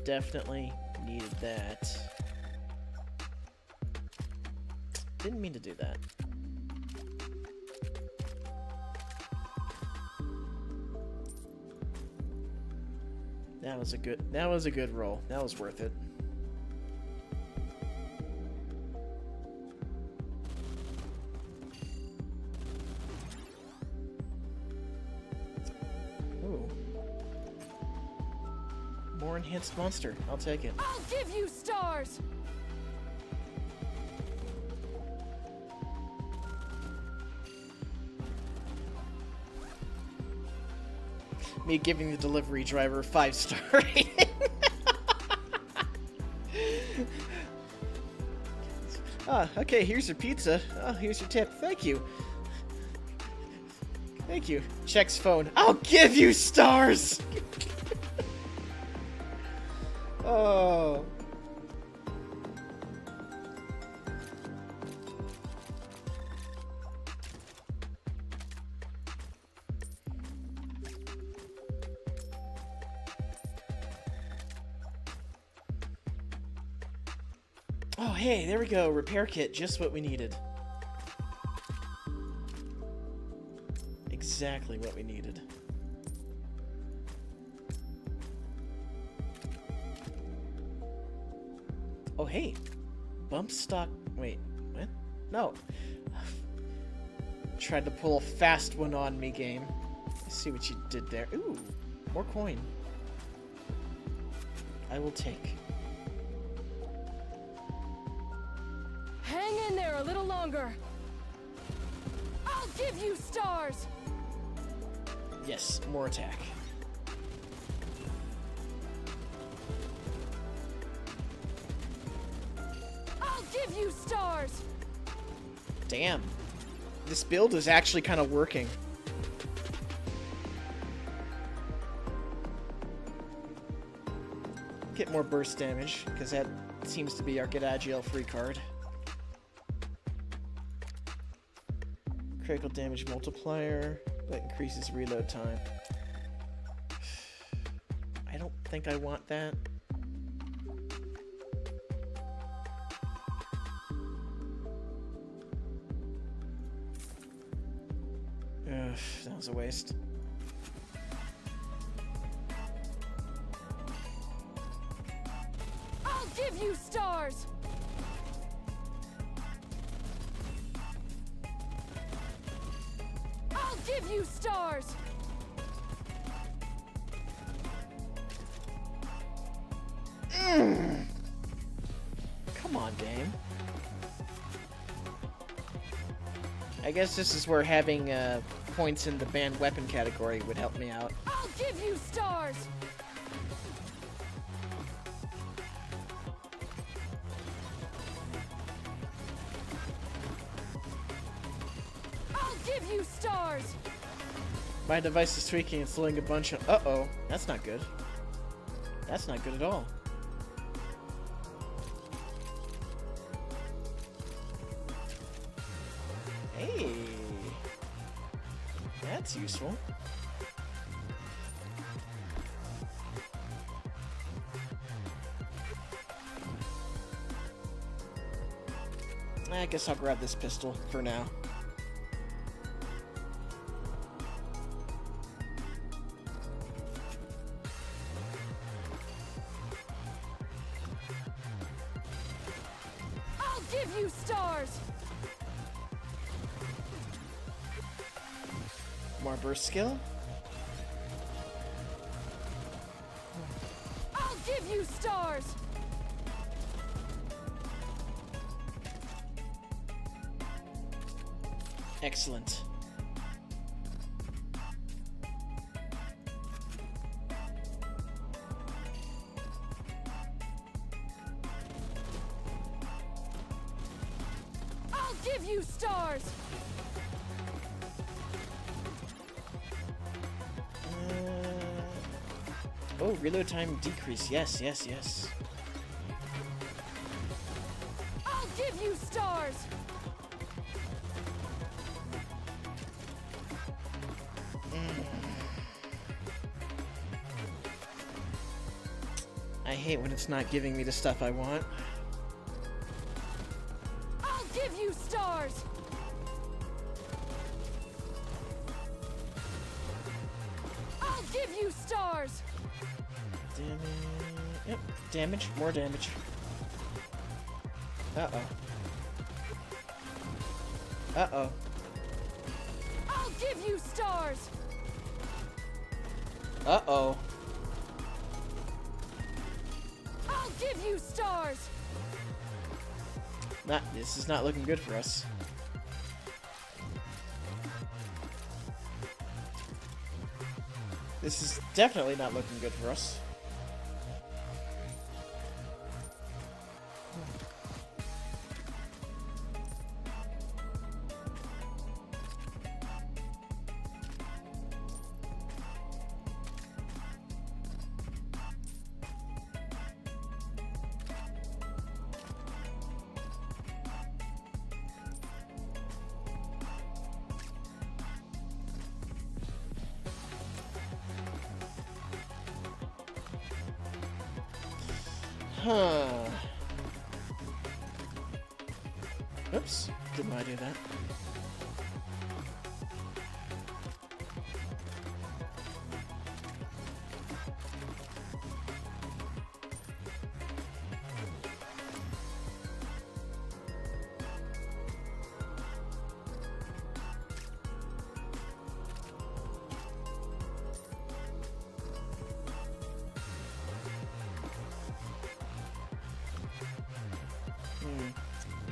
Definitely needed that. Didn't mean to do that. That was a good roll. That was worth it. Ooh. More enhanced monster. I'll take it. I'll give you stars! Me giving the delivery driver 5-star rating. Okay, here's your pizza. Oh, here's your tip. Thank you. Thank you. Checks phone. I'll give you stars! Oh. Oh, hey, there we go. Repair kit, just what we needed. Exactly what we needed. Oh, hey. Bump stock. Wait, what? No. Tried to pull a fast one on me, game. Let's see what you did there. Ooh, more coin. I will take. Hang in there a little longer. I'll give you stars. Yes, more attack. I'll give you stars. Damn. This build is actually kind of working. Get more burst damage, because that seems to be our Get Agile free card. Critical damage multiplier, that increases reload time. I don't think I want that. Ugh, that was a waste. I'll give you stars. I'll give you stars. Come on, game. I guess this is where having points in the banned weapon category would help me out. I'll give you stars. I'll give you stars. My device is tweaking and slowing a bunch of... Uh-oh. That's not good. That's not good at all. Hey. That's useful. I guess I'll grab this pistol for now. I'll give you stars. More burst skill. I'll give you stars. Excellent. I'll give you stars. Oh, reload time decrease. Yes, yes, yes. I'll give you stars. I hate when it's not giving me the stuff I want. I'll give you stars. I'll give you stars. Damage. Yep. Damage. More damage. Uh-oh. Uh-oh. I'll give you stars. Uh-oh. I'll give you stars. This is not looking good for us. This is definitely not looking good for us. Huh. Oops. Didn't want to do that.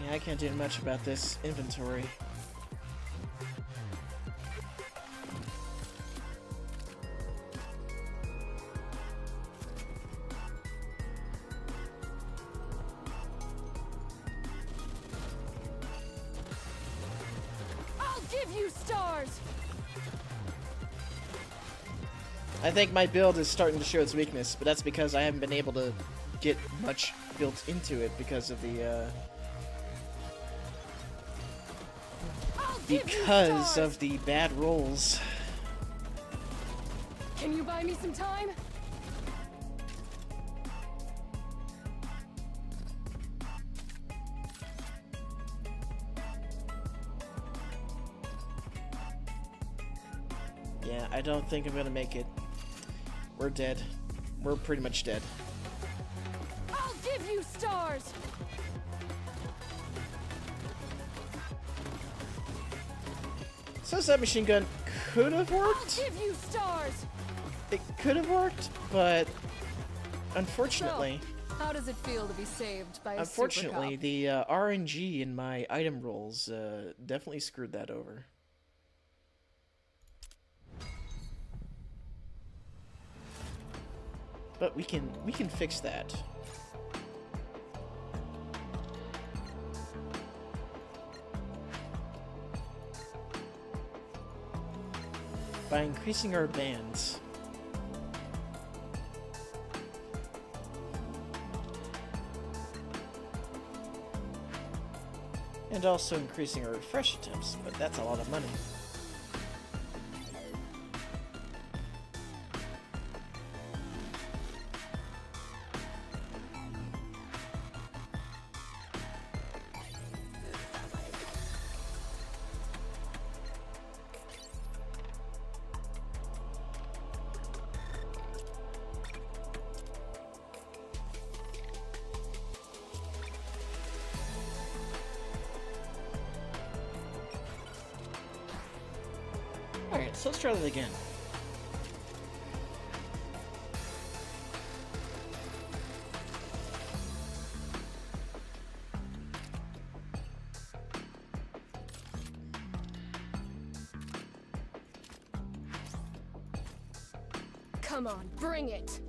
Yeah, I can't do much about this inventory. I'll give you stars! I think my build is starting to show its weakness, but that's because I haven't been able to get much built into it because of the, because of the bad rolls. Can you buy me some time? Yeah, I don't think I'm gonna make it. We're dead. We're pretty much dead. I'll give you stars! So submachine gun could have I'll worked. give you stars! It could have worked, but unfortunately, How does it feel to be saved by a unfortunately, super cop? the RNG in my item rolls definitely screwed that over. But we can fix that. By increasing our bands. And also increasing our refresh attempts, but that's a lot of money. Alright, so let's try that again. Come on, bring it!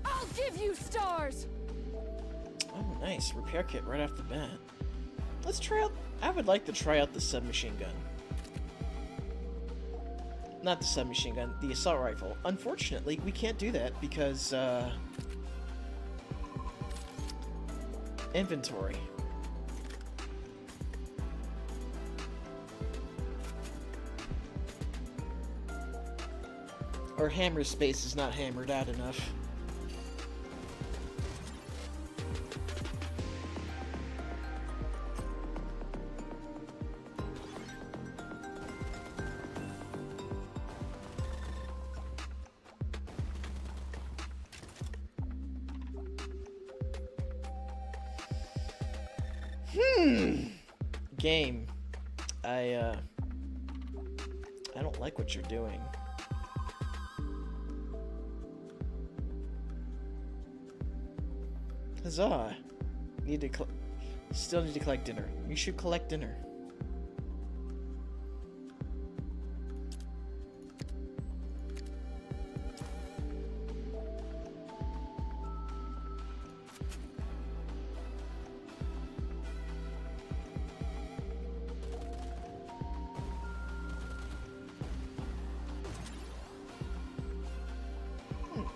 I'll give you stars! Oh, nice. Repair kit right off the bat. Let's try out... I would like to try out the submachine gun. Not the submachine gun, the assault rifle. Unfortunately, we can't do that because, inventory. Our hammer space is not hammered out enough. Game. I don't like what you're doing. Huzzah! Still need to collect dinner. You should collect dinner.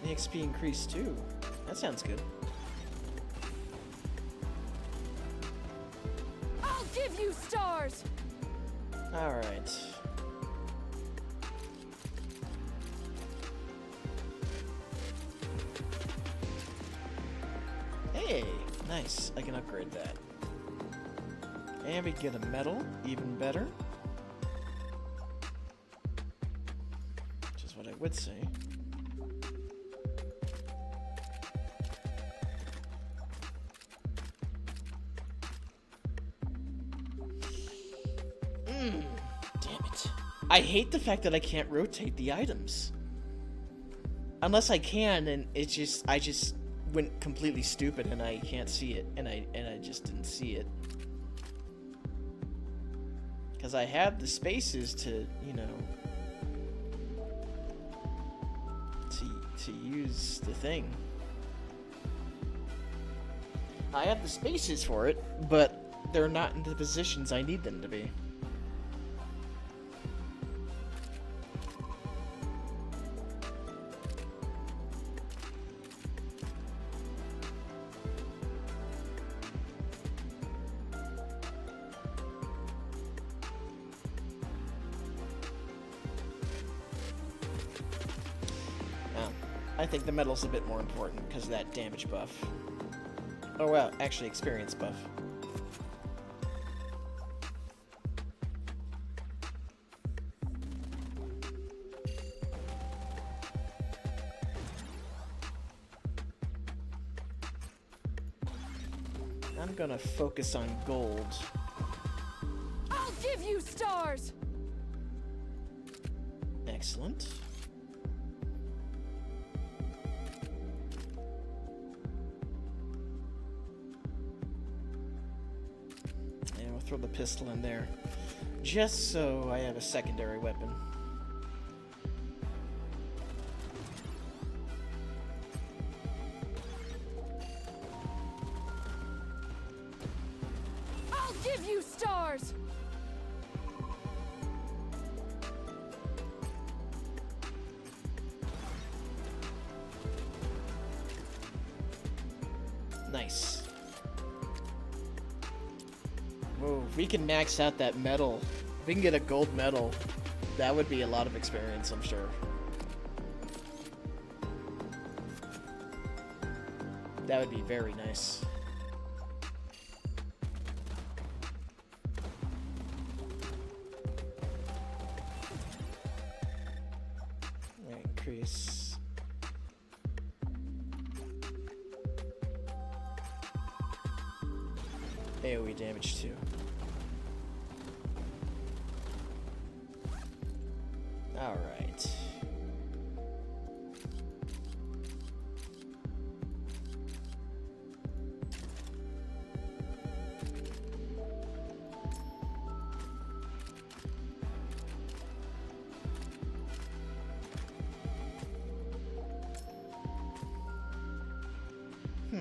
The XP increased too. That sounds good. I'll give you stars! Alright. Hey! Nice. I can upgrade that. And we get a medal. Even better. Which is what I would say. Damn it. I hate the fact that I can't rotate the items. Unless I can, and I just went completely stupid and I can't see it, and I just didn't see it. Because I have the spaces to, you know, to use the thing. I have the spaces for it, but they're not in the positions I need them to be. I think the metal's a bit more important because of that damage buff. Oh well, actually experience buff. I'm gonna focus on gold. I'll give you stars! Excellent. Throw the pistol in there, just so I have a secondary weapon. I'll give you stars! Nice. Whoa, if we can max out that metal, if we can get a gold medal, that would be a lot of experience, I'm sure. That would be very nice. Increase. AoE damage too. All right.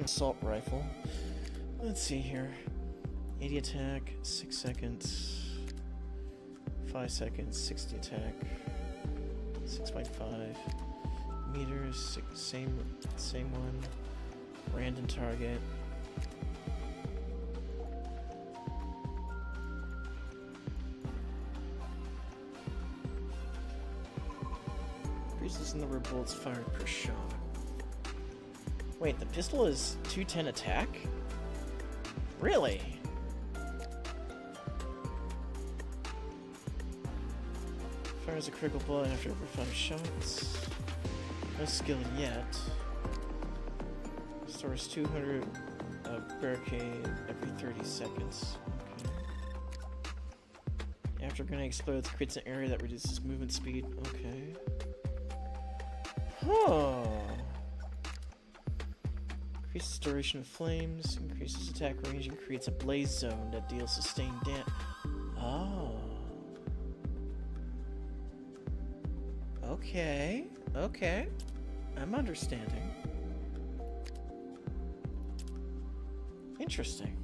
Assault rifle. Let's see here. 80 attack, 6 seconds, 5 seconds, 60 attack, 6.5 meters, same one, random target. Increases the number of bullets fired per shot. Wait, the pistol is 210 attack? Really? Fires a critical bullet after over 5 shots. No skill yet. Restores 200 barricade every 30 seconds. Okay. After a grenade explodes, creates an area that reduces movement speed. Okay. Huh. Increases duration of flames, increases attack range, and creates a blaze zone that deals sustained damage. Oh. Okay. Okay. I'm understanding. Interesting.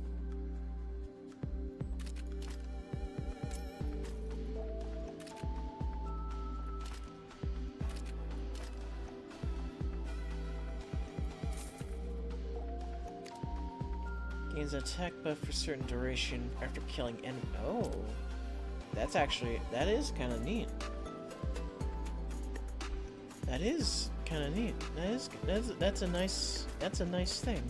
Gains an attack buff for certain duration after killing enemy. Oh, that's actually, that is kind of neat. That is kind of neat. That's a nice thing.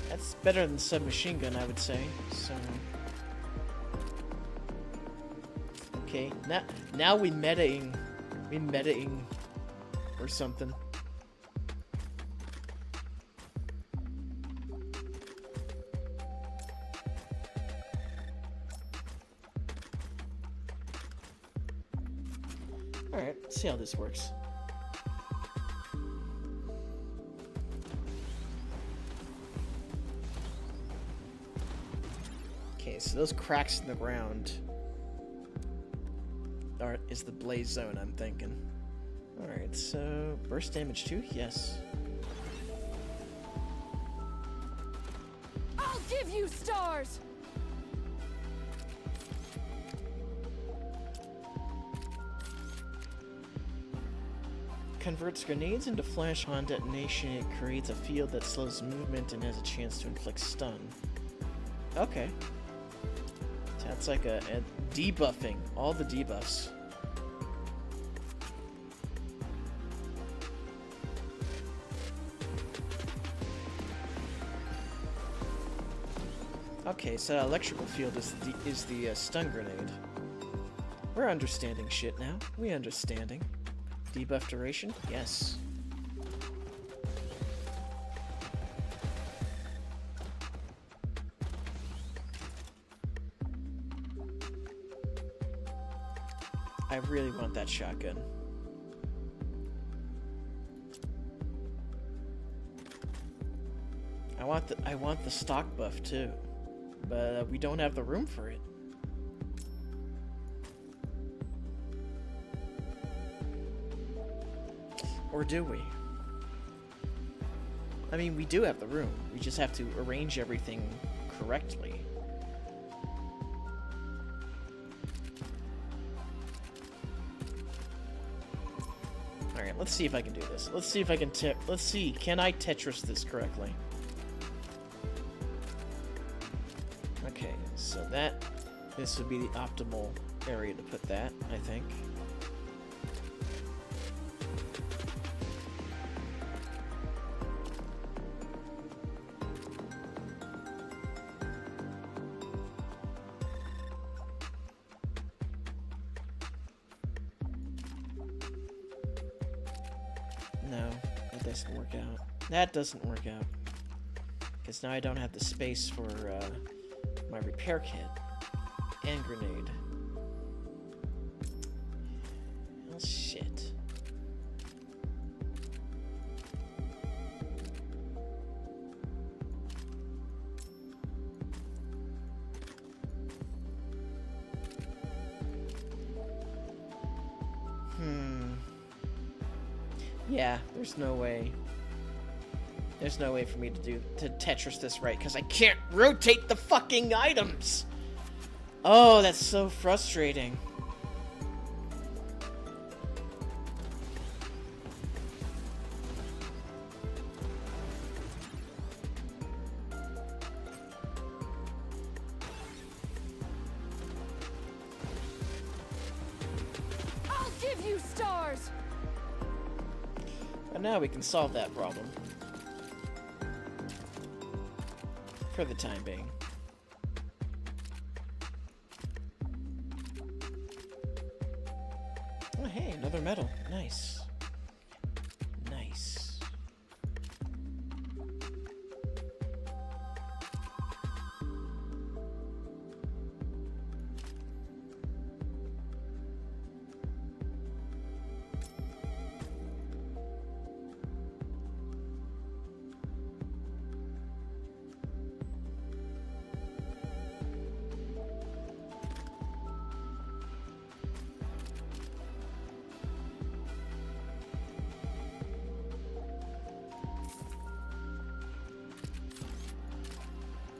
That's better than submachine gun, I would say. So okay, now we metaing or something. see how this works. Okay, so those cracks in the ground is the blaze zone, I'm thinking. Alright, so burst damage too? Yes. I'll give you stars! Converts grenades into flash on detonation. It creates a field that slows movement and has a chance to inflict stun. Okay. So that's like a debuffing. All the debuffs. Okay, so electrical field is the stun grenade. We're understanding shit now. We understanding. Debuff duration? Yes. I really want that shotgun. I want the stock buff too, but we don't have the room for it. Or do we? I mean, we do have the room. We just have to arrange everything correctly. Alright, let's see if I can do this. Let's see if I can let's see, can I Tetris this correctly? Okay, so this would be the optimal area to put that, I think. That doesn't work out. Because now I don't have the space for my repair kit and grenade. Oh, shit. Yeah, there's no way. There's no way for me to Tetris this right, because I can't rotate the fucking items! Oh, that's so frustrating. I'll give you stars! And now we can solve that problem. For the time being. Oh, hey, another medal. Nice. Nice.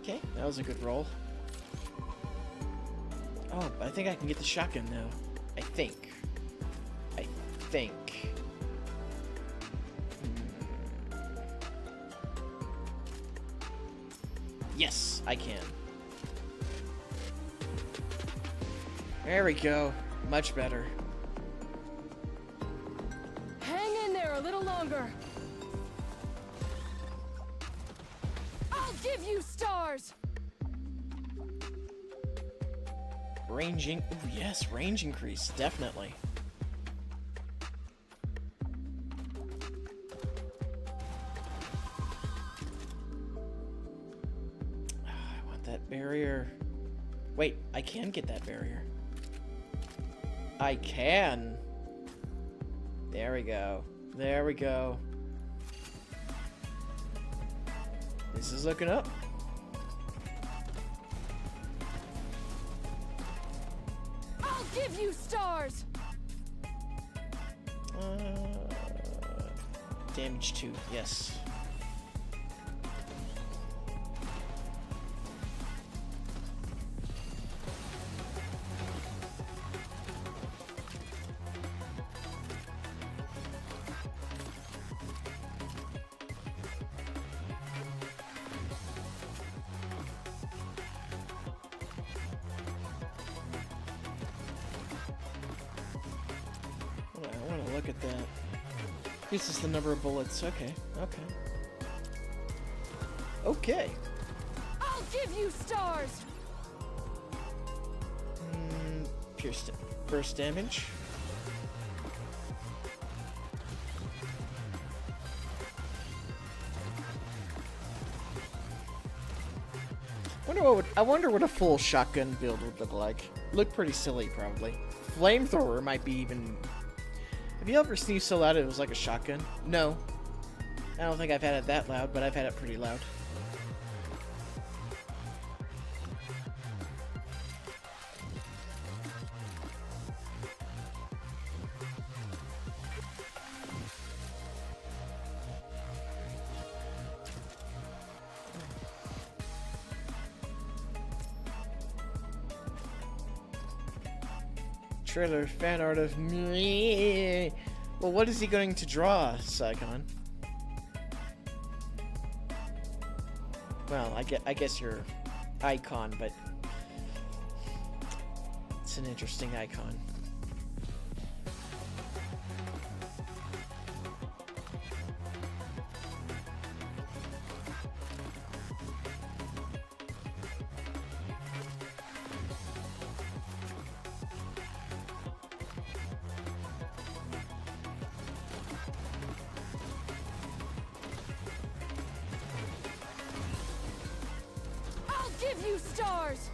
Okay, that was a good roll. Oh, I think I can get the shotgun now. I think. Yes, I can. There we go. Much better. Hang in there a little longer. I'll give you stars. Ranging. Ooh, yes, range increase, definitely. I want that barrier. Wait, I can get that barrier. I can. There we go. There we go. This is looking up. I'll give you stars! Damage 2, yes. I want to look at that. Increases the number of bullets. Okay, okay. Okay. I'll give you stars! Pierce burst damage. I wonder what a full shotgun build would look like. Look pretty silly, probably. Flamethrower might be even. Have you ever sneezed so loud it was like a shotgun? No. I don't think I've had it that loud, but I've had it pretty loud. Trailer fan art of me. Well, what is he going to draw, Saikon? Well, I guess you're icon, but it's an interesting icon. Give you stars!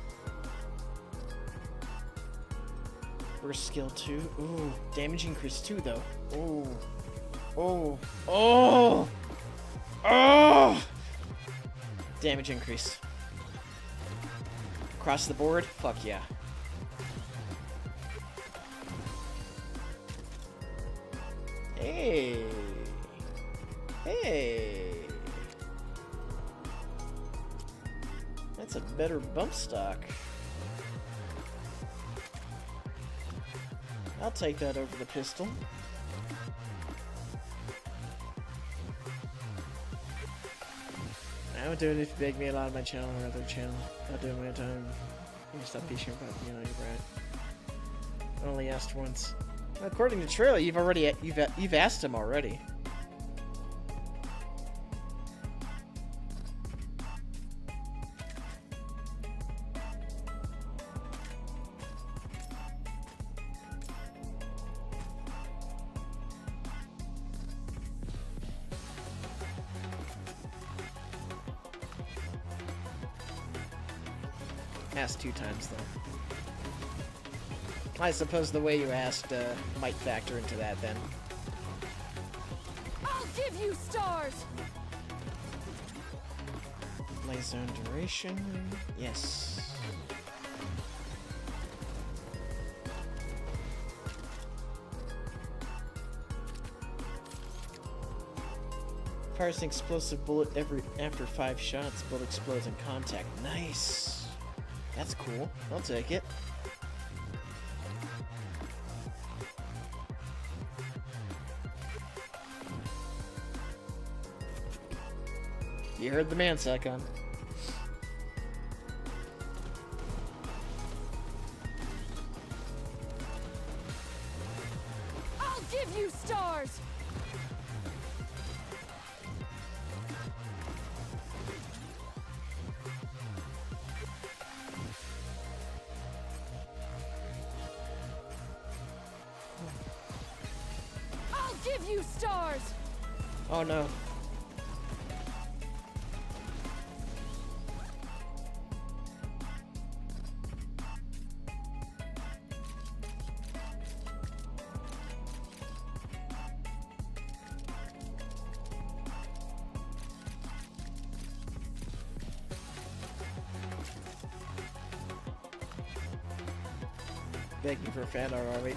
Burst skill 2. Ooh, damage increase 2 though. Ooh. Oh. Oh. Oh. Damage increase. Across the board? Fuck yeah. Hey. Hey. That's a better bump stock. I'll take that over the pistol. I would do it if you begged me a lot on my channel or other channel. I'll do it my time. You can stop teaching about me, you're right. I only asked once. According to Trailer, you've asked him already. Asked 2 times though. I suppose the way you asked might factor into that then. I'll give you stars! Blaze zone duration. Yes. Fires an explosive bullet after 5 shots. Bullet explodes in contact. Nice. That's cool. I'll take it. You heard the man, Saikon. I'll give you stars! Give you stars! Oh no. Begging for a fan art, are we?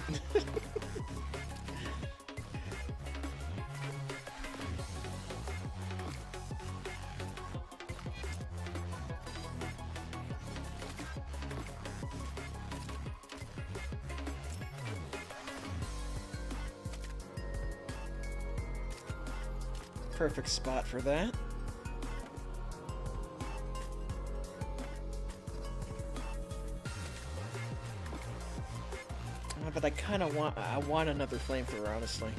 Perfect spot for that. But I kind of want another flamethrower, honestly.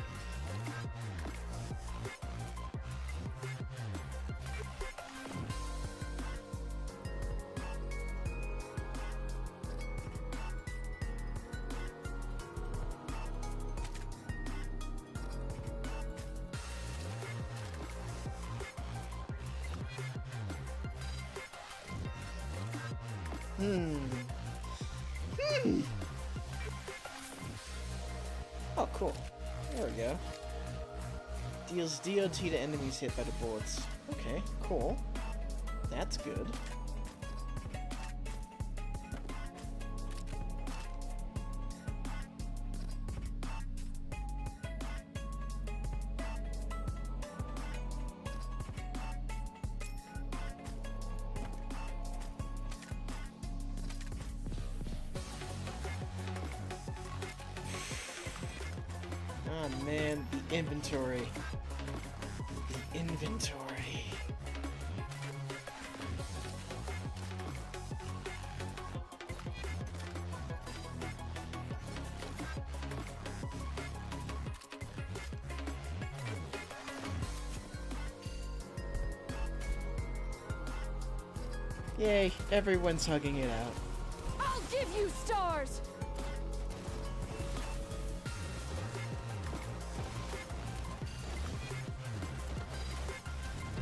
Oh, cool. There we go. Deals DOT to enemies hit by the bullets. Okay, cool. That's good. Oh man, the inventory. The inventory. Yay, everyone's hugging it out. I'll give you stars!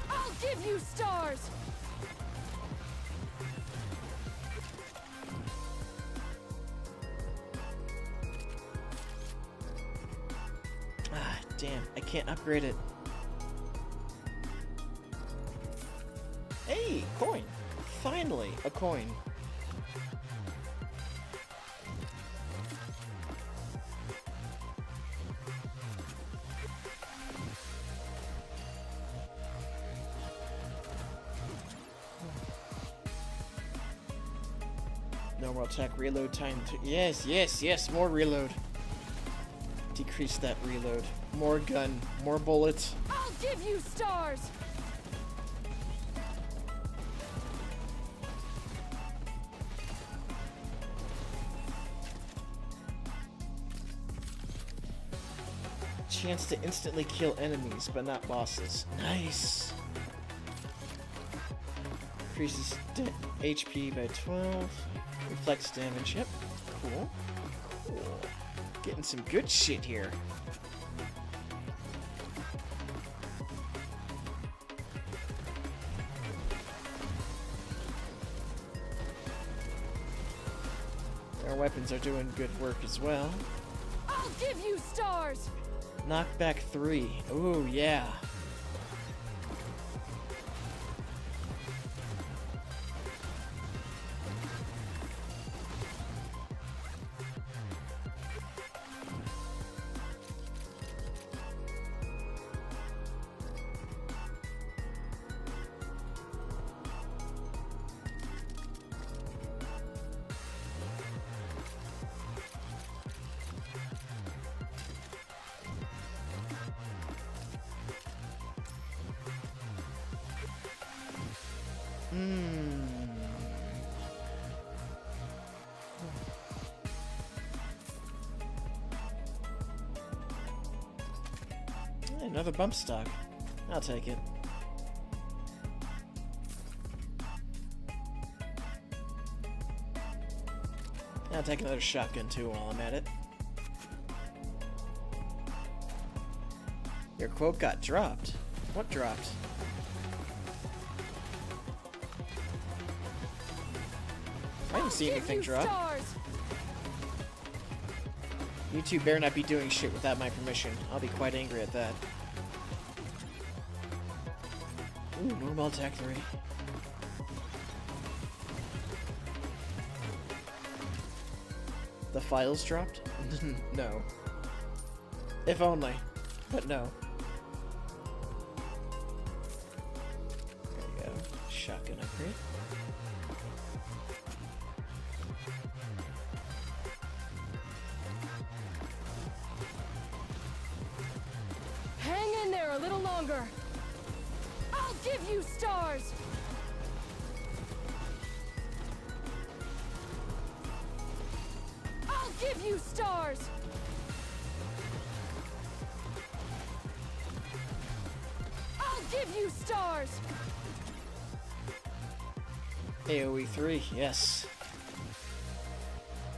I'll give you stars! Ah, damn, I can't upgrade it. Hey, coin! Finally, a coin. Normal attack reload time. Yes, yes, yes, more reload. Decrease that reload. More gun, more bullets. I'll give you stars! Chance to instantly kill enemies, but not bosses. Nice! Increases HP by 12. Reflects damage. Yep. Cool. Cool. Getting some good shit here. Our weapons are doing good work as well. I'll give you stars! Knockback 3. Ooh, yeah. Another bump stock. I'll take it. I'll take another shotgun too while I'm at it. Your quote got dropped. What dropped? I didn't see anything drop. You two better not be doing shit without my permission. I'll be quite angry at that. Ooh, normal attack 3. The files dropped? No. If only. But no. There you go. Shotgun upgrade. Hang in there a little longer. I'll give you stars. I'll give you stars. I'll give you stars. AoE 3, yes.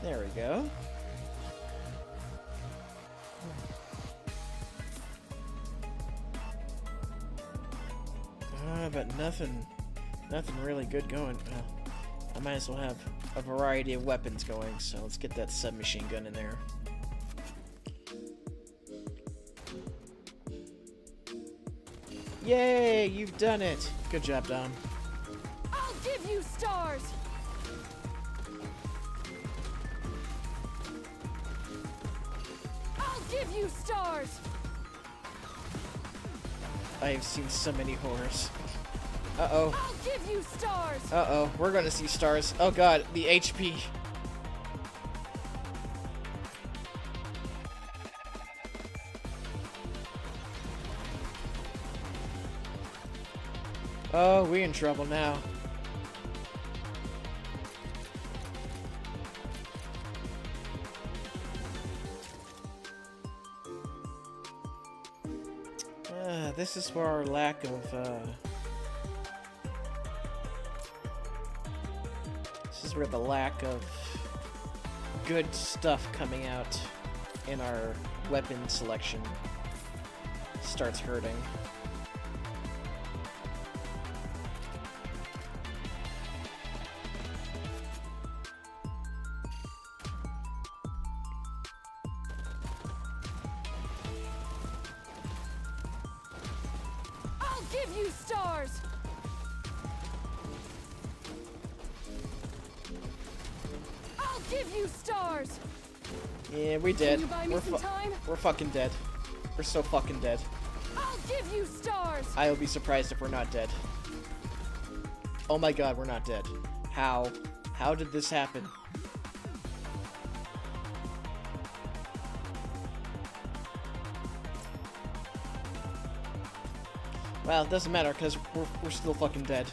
There we go. But nothing really good going. I might as well have a variety of weapons going, so let's get that submachine gun in there. Yay, you've done it! Good job, Dom. I'll give you stars. I'll give you stars. I have seen so many horrors. Uh-oh. I'll give you stars. Uh-oh, we're gonna see stars. Oh god, the HP. Oh, we in trouble now. This is where our lack of, this is where the lack of good stuff coming out in our weapon selection starts hurting. Give you stars. I'll give you stars. Yeah, we did. Can you buy me some time? We're fucking dead. We're so fucking dead. I'll give you stars. I'll be surprised if we're not dead. Oh my god, we're not dead. How? How did this happen? Well, it doesn't matter, because we're still fucking dead.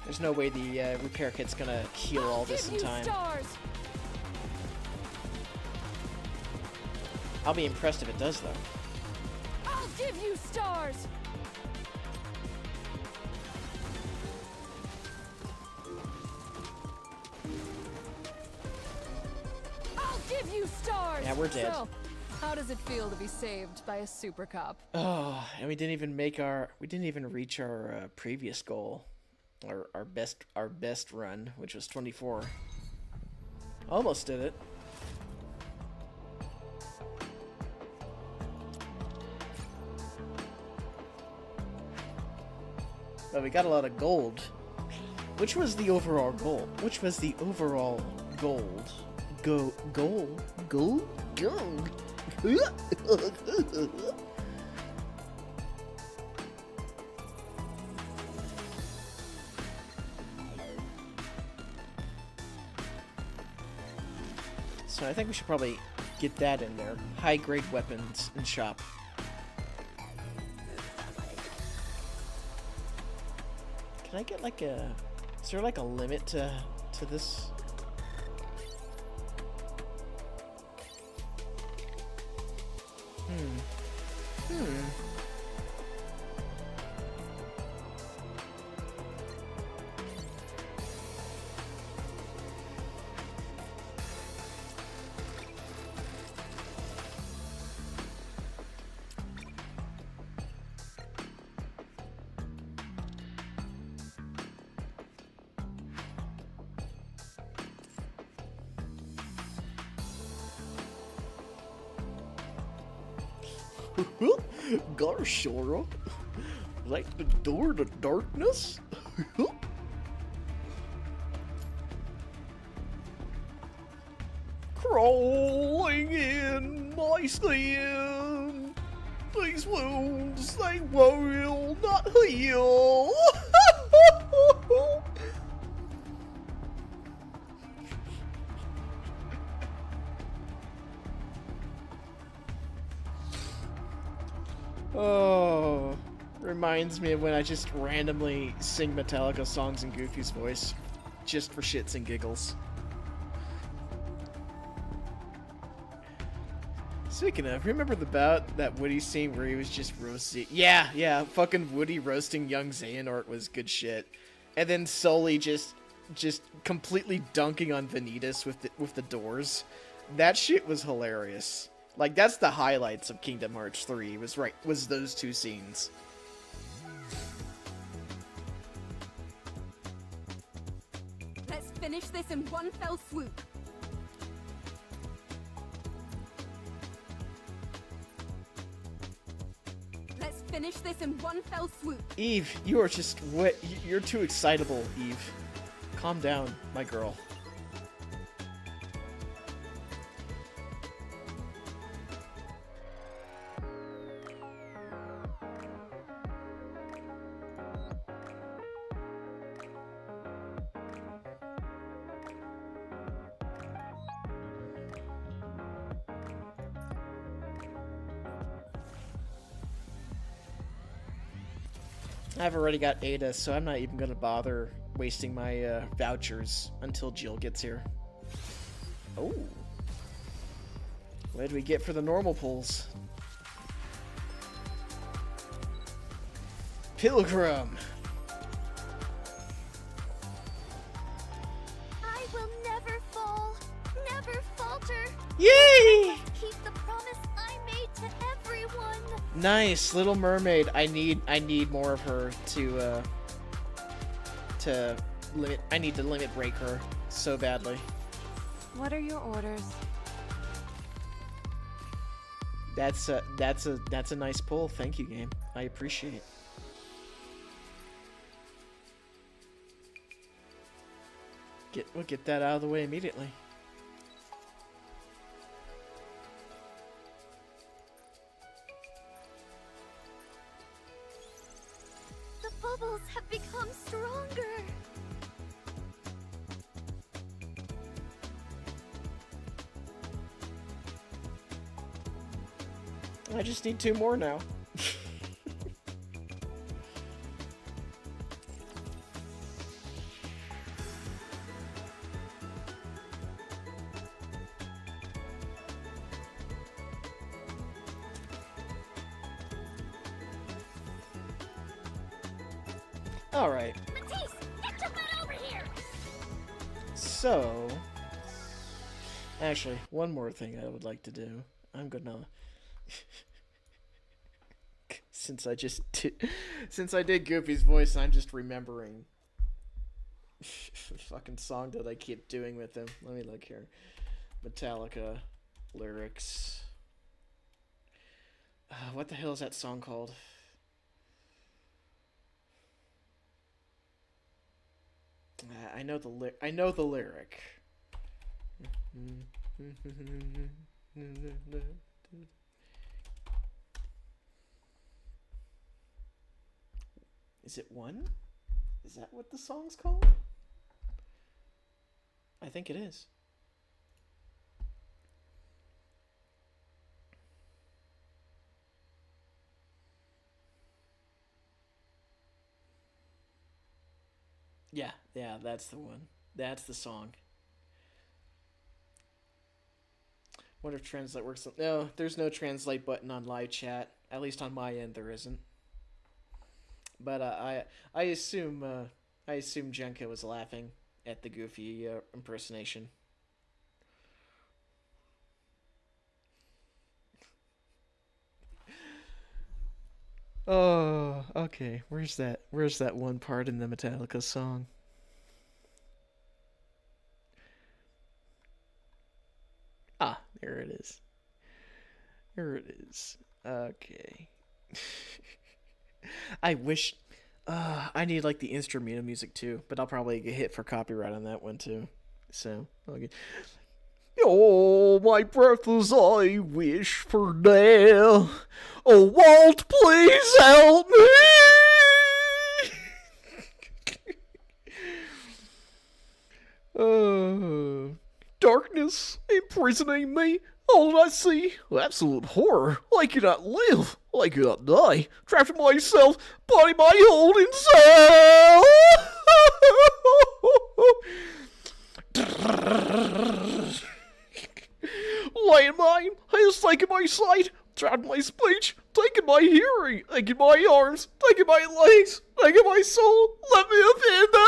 There's no way the repair kit's gonna heal all this in time. Stars. I'll be impressed if it does, though. I'll give you stars. I'll give you stars. Yeah, we're dead. So, how does it feel to be saved by a super cop? Oh, and we didn't even reach our previous goal, our best run, which was 24. Almost did it. But we got a lot of gold. Which was the overall goal? Which was the overall gold? Gold. So I think we should probably get that in there. High grade weapons in shop. Can I get like a... Is there like a limit to this? Garshora, like the door to darkness. crawling in my skin. These wounds, they will not heal. Oh, reminds me of when I just randomly sing Metallica songs in Goofy's voice, just for shits and giggles. Speaking of, remember that Woody scene where he was just roasting? Yeah, fucking Woody roasting young Xehanort was good shit. And then Sully just completely dunking on Vanitas with the doors. That shit was hilarious. Like, that's the highlights of Kingdom Hearts 3, was those two scenes. Let's finish this in one fell swoop. Let's finish this in one fell swoop. Eve, you are just you're too excitable, Eve. Calm down, my girl. I've already got Ada, so I'm not even gonna bother wasting my vouchers until Jill gets here. Oh. What did we get for the normal pulls? Pilgrim. I will never fall, never falter. Yay! Keep the promise I made to everyone. Nice, Little Mermaid. I need more of her to limit. I need to limit break her so badly. What are your orders? That's a nice pull. Thank you, game. I appreciate it. We'll get that out of the way immediately. The bubbles have become stronger. I just need 2 more now. All right. Matisse, get your butt over here. So, actually, one more thing I would like to do. I'm gonna, since I did Goofy's voice, I'm just remembering the fucking song that I keep doing with him. Let me look here. Metallica lyrics. What the hell is that song called? I know the lyric. Is it One? Is that what the song's called? I think it is. Yeah, that's the one. That's the song. Wonder if translate works. No, there's no translate button on live chat. At least on my end, there isn't. But I assume Jenka was laughing at the Goofy impersonation. Oh, okay. Where's that one part in the Metallica song? Ah, there it is. There it is. Okay. I wish I need like the instrumental music too, but I'll probably get hit for copyright on that one too. So, okay. Oh, my breathless I wish for now. Oh, Walt, please help me! Darkness imprisoning me. All I see, absolute horror. I cannot live. I cannot die. Trapped in myself, body my holding cell. Lion mine has taken my sight, trapped my speech, taken my hearing, taken my arms, taken my legs, taken my soul. Let me up in the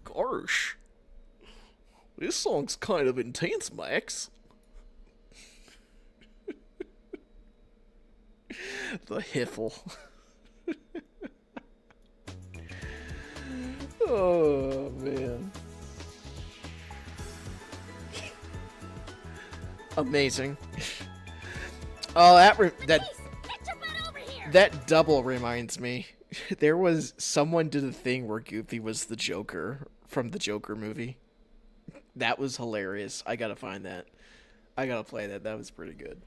Gosh, this song's kind of intense, Max. The hiffle. Oh, man. Amazing. Oh, that double reminds me. There was someone did a thing where Goofy was the Joker from the Joker movie. That was hilarious. I gotta find that. I gotta play that. That was pretty good.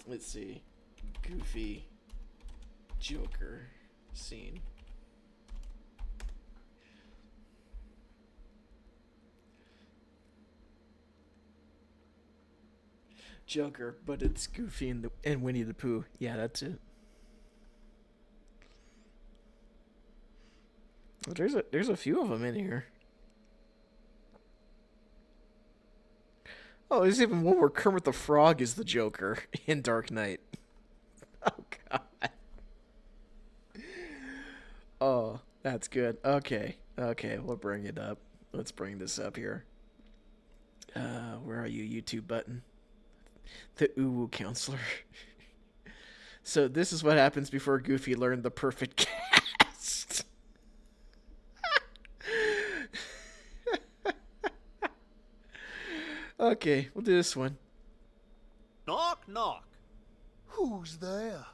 Let's see. Goofy Joker scene. Joker, but it's Goofy and Winnie the Pooh. Yeah, that's it. There's a few of them in here. Oh, there's even one where Kermit the Frog is the Joker in Dark Knight. Oh, God. Oh, that's good. Okay, we'll bring it up. Let's bring this up here. Where are you, YouTube button? The Uwu Counselor. So this is what happens before Goofy learned the perfect cast. Okay, we'll do this one. Knock, knock. Who's there?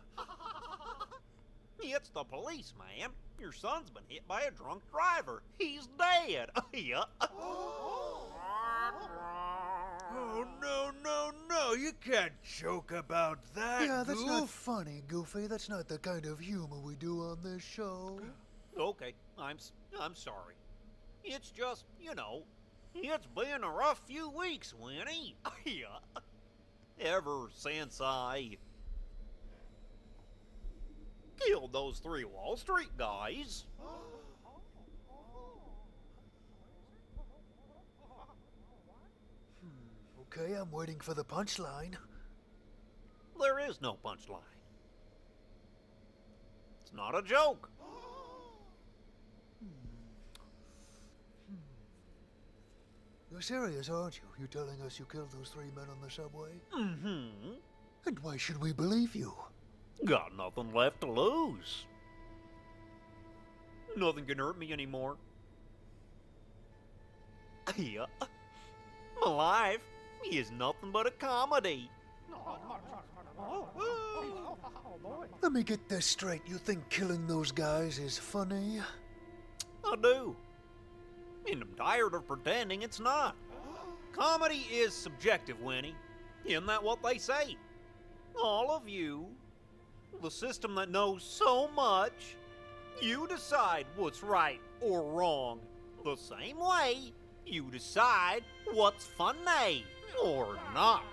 It's the police, ma'am. Your son's been hit by a drunk driver. He's dead. Yeah. Oh, no, you can't joke about that, Yeah, that's Goof. not funny, Goofy. That's not the kind of humor we do on this show. Okay, I'm sorry. It's just, it's been a rough few weeks, Winnie. Yeah. Ever since I killed those 3 Wall Street guys. Okay, I'm waiting for the punchline. There is no punchline. It's not a joke. You're serious, aren't you? You're telling us you killed those 3 men on the subway? Mm-hmm. And why should we believe you? Got nothing left to lose. Nothing can hurt me anymore. Yeah. My life is nothing but a comedy. Let me get this straight. You think killing those guys is funny? I do. And I'm tired of pretending it's not. Comedy is subjective, Winnie. Isn't that what they say? All of you, the system that knows so much, you decide what's right or wrong. The same way you decide what's funny or not.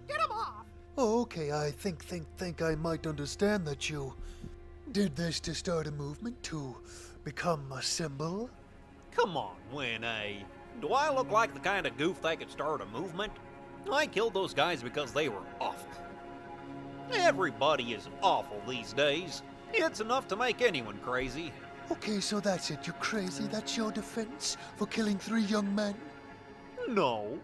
Get him off! Oh, okay, I think I might understand that you did this to start a movement, to become a symbol. Come on, Winnie. Do I look like the kind of goof that could start a movement? I killed those guys because they were awful. Everybody is awful these days. It's enough to make anyone crazy. Okay, so that's it. You're crazy. That's your defense for killing 3 young men? No.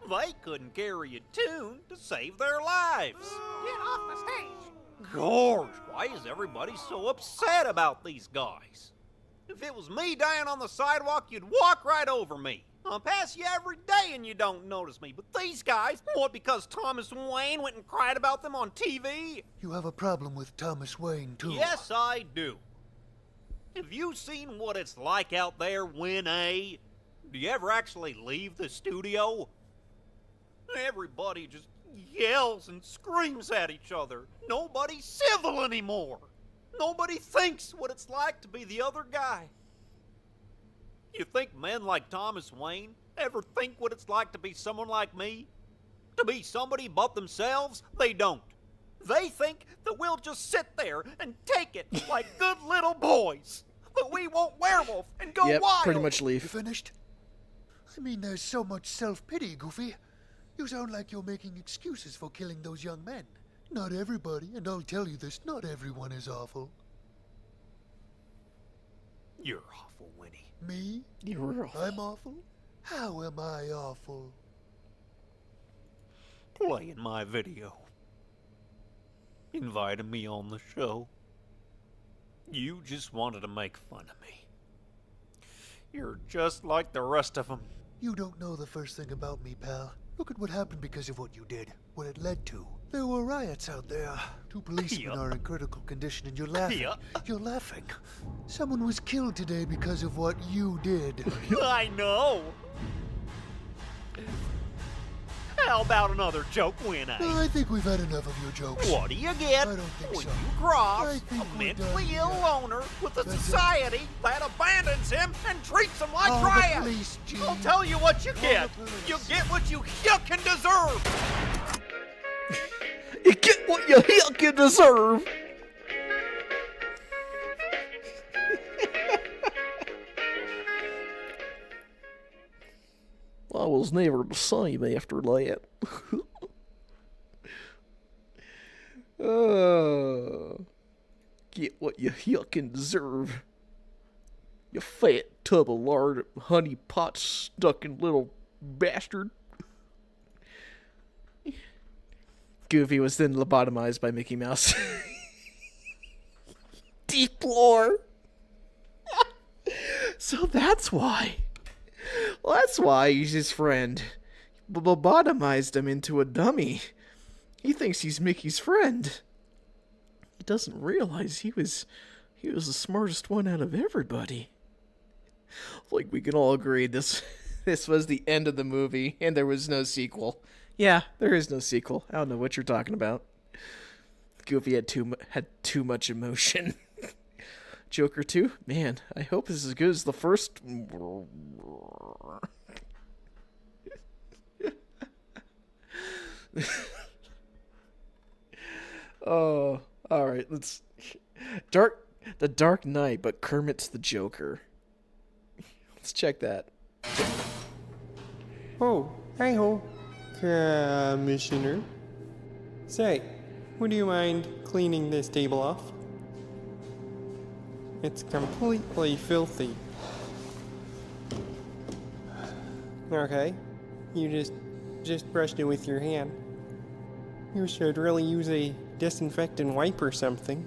They couldn't carry a tune to save their lives. Get off the stage! Gosh, why is everybody so upset about these guys? If it was me dying on the sidewalk, you'd walk right over me. I pass you every day and you don't notice me. But these guys, what, because Thomas Wayne went and cried about them on TV? You have a problem with Thomas Wayne, too. Yes, I do. Have you seen what it's like out there, Winnie? Do you ever actually leave the studio? Everybody just yells and screams at each other. Nobody's civil anymore. Nobody thinks what it's like to be the other guy. You think men like Thomas Wayne ever think what it's like to be someone like me? To be somebody but themselves? They don't. They think that we'll just sit there and take it like good little boys. That we won't werewolf and go wild. Pretty much leave. You finished? I mean, there's so much self-pity, Goofy. You sound like you're making excuses for killing those young men. Not everybody, and I'll tell you this, not everyone is awful. You're awful, Winnie. Me? You're awful. I'm awful? How am I awful? Playing my video. Inviting me on the show. You just wanted to make fun of me. You're just like the rest of them. You don't know the first thing about me, pal. Look at what happened because of what you did, what it led to. There were riots out there. 2 policemen are in critical condition and you're laughing. You're laughing. Someone was killed today because of what you did. I know. How about another joke, Winnie? I think we've had enough of your jokes. What do you get I don't think when so. you cross I think a we're mentally done ill here. loner with a society that abandons him and treats him like Call the trash? police, Gene. I'll tell you what you get. the police. You get what you Hyuck deserve. You get what you Hyuck deserve. I was never the same after that. Get what you Hyuck deserve. You fat tub of lard, honey pot stucking little bastard. Goofy was then lobotomized by Mickey Mouse. Deep lore. So that's why. Well, that's why he's his friend. Lobotomized him into a dummy. He thinks he's Mickey's friend. He doesn't realize he was the smartest one out of everybody. Like, we can all agree this was the end of the movie, and there was no sequel. Yeah, there is no sequel. I don't know what you're talking about. Goofy had too much emotion. Joker 2? Man, I hope it's as good as the first. Oh, alright, let's... The Dark Knight, but Kermit's the Joker. Let's check that. Oh, hi-ho, Commissioner. Say, would you mind cleaning this table off? It's completely filthy. Okay, you just brushed it with your hand. You should really use a disinfectant wipe or something.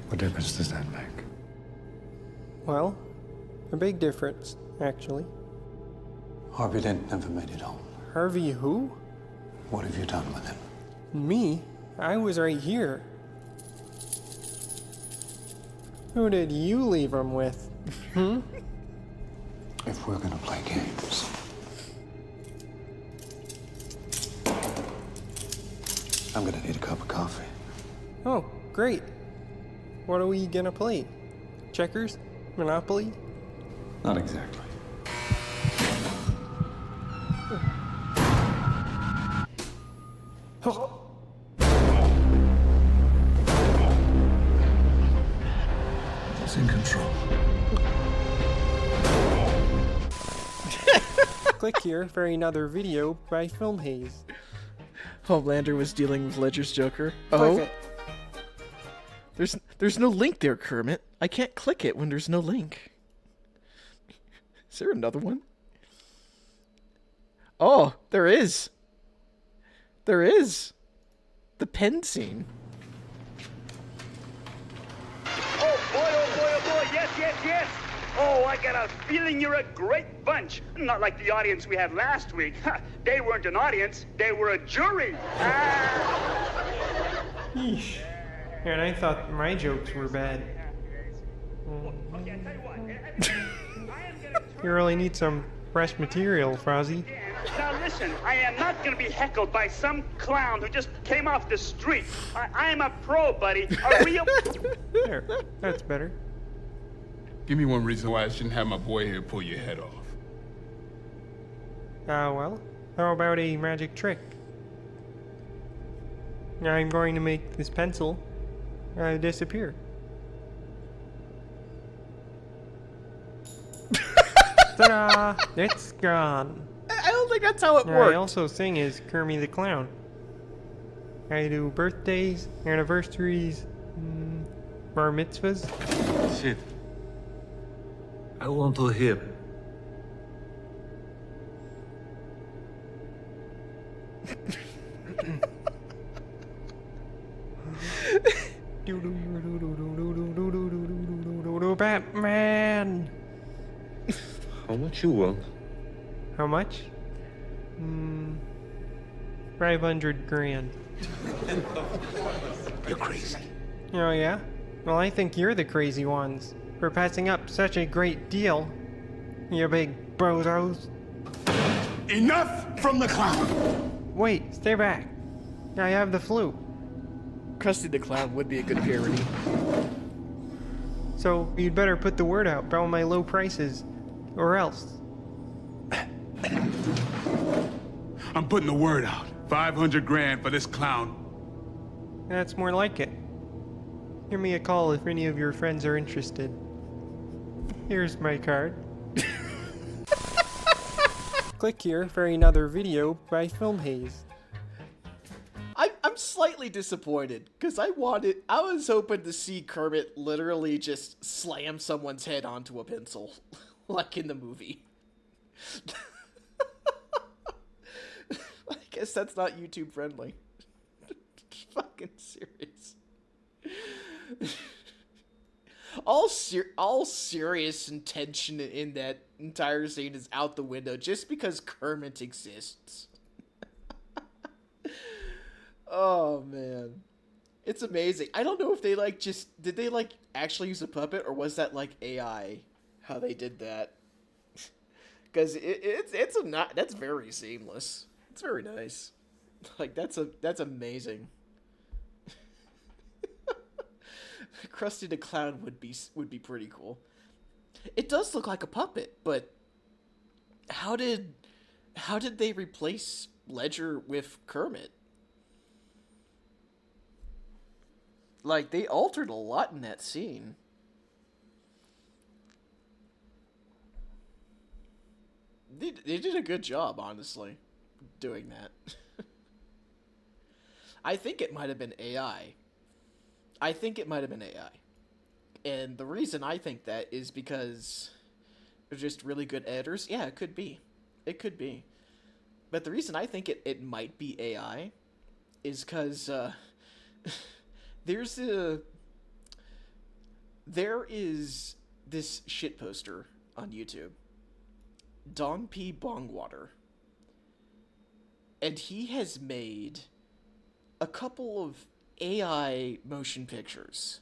What difference does that make? Well, a big difference, actually. Harvey Dent never made it home. Harvey who? What have you done with him? Me? I was right here. Who did you leave him with? If we're gonna play games, I'm gonna need a cup of coffee. Oh, great. What are we gonna play? Checkers? Monopoly? Not exactly. Oh. It's in control. Click here for another video by Film Haze. Homelander was dealing with Ledger's Joker. Oh, there's no link there, Kermit. I can't click it when there's no link. Is there another one? Oh, there is. There is. The pen scene. Oh boy, yes, yes, yes! Oh, I got a feeling you're a great bunch. Not like the audience we had last week. They weren't an audience, they were a jury. Yeesh. And I thought my jokes were bad. You really need some fresh material, Frozzy. Now listen, I am not going to be heckled by some clown who just came off the street. I am a pro, buddy. A real... There, that's better. Give me one reason why I shouldn't have my boy here pull your head off. Well, how about a magic trick? I'm going to make this pencil disappear. Ta-da! It's gone. I don't think that's how it I works. also sing as Kermit the Clown. I do birthdays, anniversaries, bar mitzvahs. Shit. I want to hear. Batman! How much you want? How much? 500 grand. You're crazy. Oh yeah? Well, I think you're the crazy ones for passing up such a great deal. You big bozos. Enough from the clown! Wait, stay back. I have the flu. Krusty the Clown would be a good parody. So you'd better put the word out about my low prices, or else. I'm putting the word out. 500 grand for this clown. That's more like it. Give me a call if any of your friends are interested. Here's my card. Click here for another video by Film Haze. I'm slightly disappointed because I was hoping to see Kermit literally just slam someone's head onto a pencil, like in the movie. I guess that's not YouTube friendly. Fucking serious. All serious intention in that entire scene is out the window just because Kermit exists. Oh man, it's amazing. I don't know if they did they actually use a puppet, or was that like AI how they did that? Because that's very seamless. It's very nice. Like that's amazing. Krusty the Clown would be pretty cool. It does look like a puppet, but how did they replace Ledger with Kermit? Like, they altered a lot in that scene. They did a good job, honestly, doing that. I think it might have been AI. And the reason I think that is because they're just really good editors. Yeah, it could be. But the reason I think it might be AI is because, there is this shit poster on YouTube, Don P. Bongwater, and he has made a couple of AI motion pictures,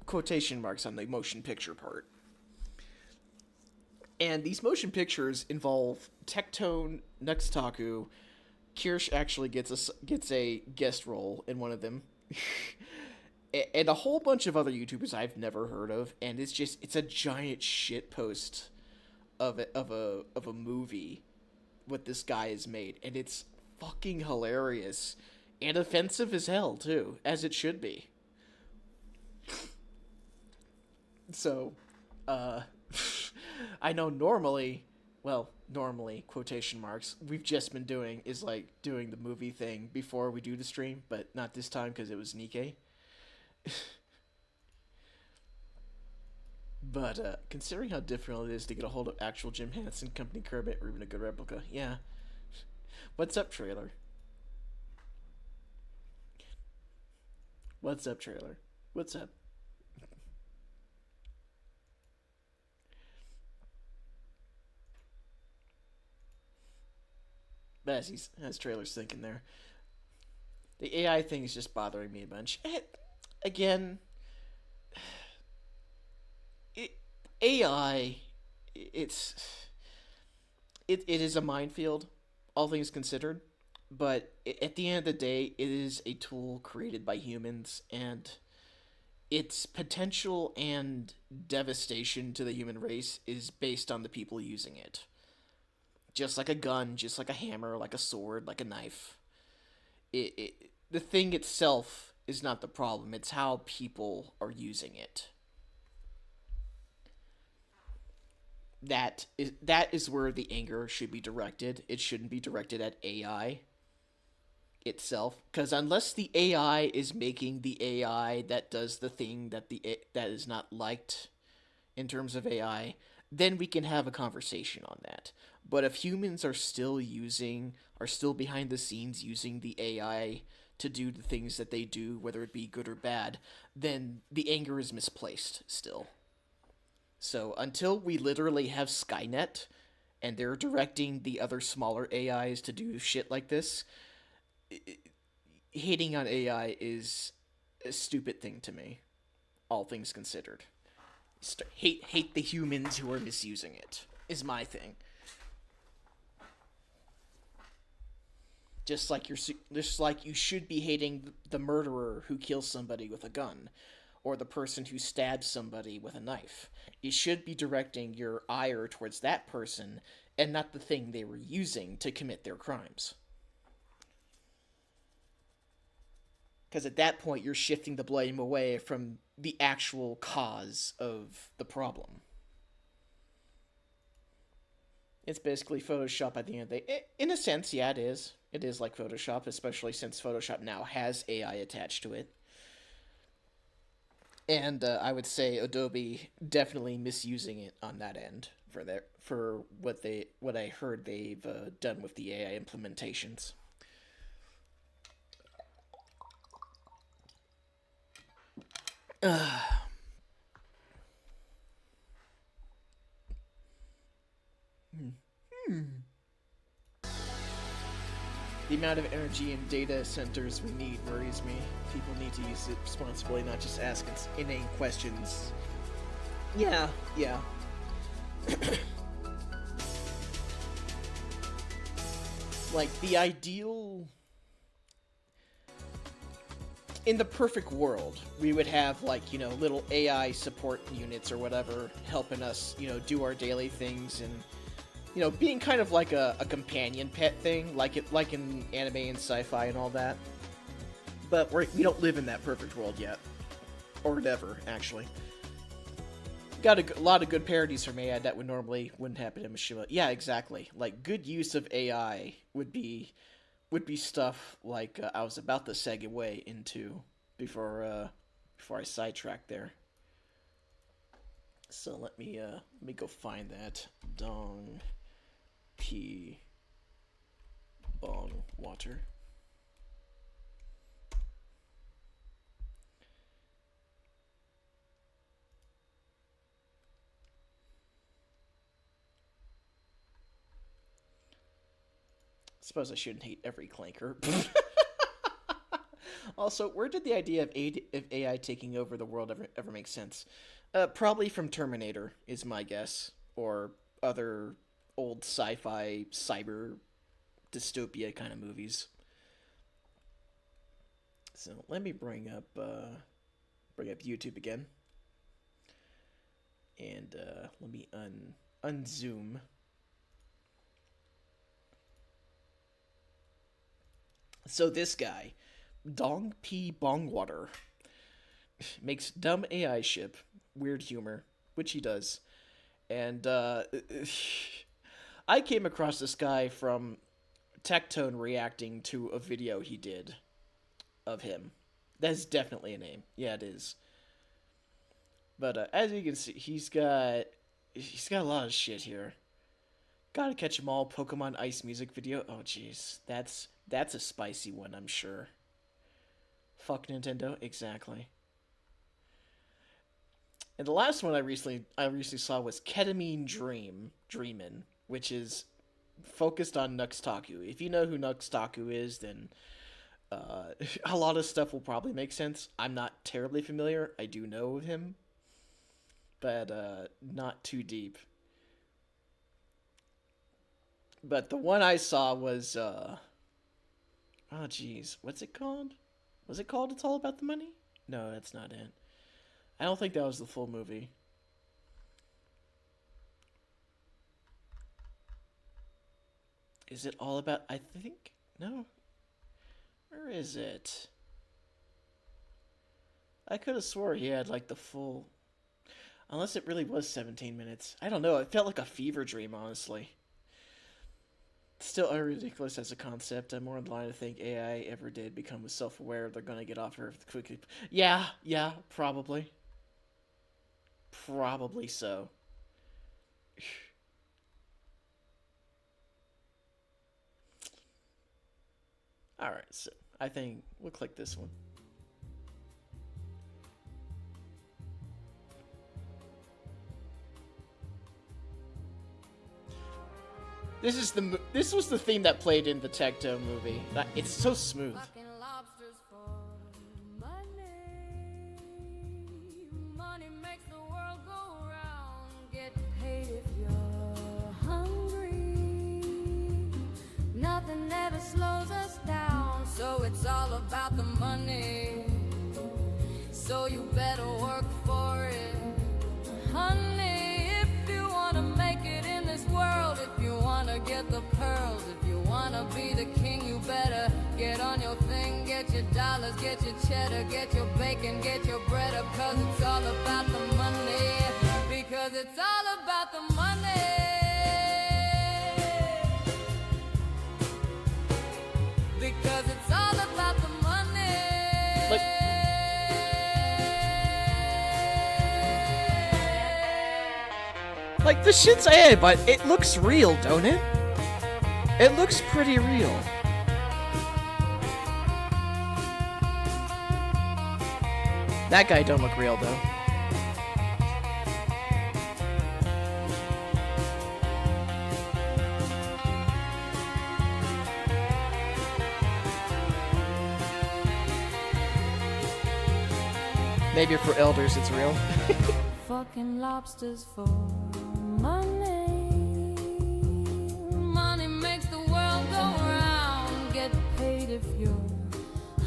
quotation marks on the motion picture part, and these motion pictures involve Tectone, Nuxtaku. Kirsch actually gets a guest role in one of them. And a whole bunch of other YouTubers I've never heard of, and it's a giant shit post of a movie what this guy has made, and it's fucking hilarious and offensive as hell too, as it should be. So, I know normally, quotation marks, we've just been doing the movie thing before we do the stream, but not this time because it was Nikke. But considering how difficult it is to get a hold of actual Jim Henson Company Kermit or even a good replica, yeah. What's up, trailer? What's up? as Trailer's thinking there. The AI thing is just bothering me a bunch. Again, AI, it is a minefield, all things considered. But at the end of the day, it is a tool created by humans, and its potential and devastation to the human race is based on the people using it. Just like a gun, just like a hammer, like a sword, like a knife. The thing itself is not the problem, it's how people are using it. That is where the anger should be directed. It shouldn't be directed at AI itself, because unless the AI is making the AI that does the thing that is not liked in terms of AI, then we can have a conversation on that. But if humans are still behind the scenes using the AI to do the things that they do, whether it be good or bad, then the anger is misplaced still. So until we literally have Skynet and they're directing the other smaller AIs to do shit like this, hating on AI is a stupid thing to me, all things considered. Hate the humans who are misusing it, is my thing. Just like you should be hating the murderer who kills somebody with a gun, or the person who stabs somebody with a knife. You should be directing your ire towards that person, and not the thing they were using to commit their crimes. Because at that point, you're shifting the blame away from the actual cause of the problem. It's basically Photoshop at the end of the day. In a sense, yeah, it is. It is like Photoshop, especially since Photoshop now has AI attached to it. And I would say Adobe definitely misusing it on that end for what I heard they've done with the AI implementations. The amount of energy and data centers we need worries me. People need to use it responsibly, not just ask inane questions. Yeah. Like, the ideal... In the perfect world, we would have, like, little AI support units or whatever helping us, do our daily things and, being kind of like a companion pet thing, like in anime and sci-fi and all that. But we don't live in that perfect world yet. Or never, actually. Got a lot of good parodies from AI that wouldn't happen in Mishima. Yeah, exactly. Like, good use of AI would be stuff like I was about to segue into before I sidetracked there. So let me go find that. Dong P Bong Water. Suppose I shouldn't hate every clanker. Also, where did the idea of AI taking over the world ever make sense? Probably from Terminator, is my guess. Or other old sci-fi, cyber dystopia kind of movies. So let me bring up YouTube again. And let me unzoom. So this guy, Dong P Bongwater, makes dumb AI ship, weird humor, which he does. And I came across this guy from Tectone reacting to a video he did of him. That's definitely a name. Yeah, it is. But as you can see, he's got a lot of shit here. Gotta Catch 'Em All Pokemon Ice music video. Oh jeez, that's a spicy one, I'm sure. Fuck Nintendo, exactly. And the last one I recently saw was Ketamine Dreamin', which is focused on Nuxtaku. If you know who Nuxtaku is, then a lot of stuff will probably make sense. I'm not terribly familiar. I do know of him, but not too deep. But the one I saw was, oh geez, what's it called? Was it called It's All About the Money? No, that's not it. I don't think that was the full movie. Is it all about, I think, no. Where is it? I could have swore he had like the full, unless it really was 17 minutes. I don't know, it felt like a fever dream, honestly. Still ridiculous as a concept. I'm more inclined to think AI ever did become self-aware they're gonna get off Earth quickly. Yeah, probably. Probably so. Alright, so I think we'll click this one. This was the theme that played in the Tecto movie. It's so smooth. Money makes the world go round. Get paid if you're hungry. Nothing ever slows us down, so it's all about the money. So you better work for it, honey. If you wanna make it in this world, if you wanna get the pearls, if you wanna be the king, you better get on your thing, get your dollars, get your cheddar, get your bacon, get your bread up, cause it's all about the money, because it's all about the money. Because it's all about the money. Like the shit's AI, but it looks real, don't it? It looks pretty real. That guy don't look real though. Maybe for elders it's real. Fucking lobsters for money. Money makes the world go round. Get paid if you're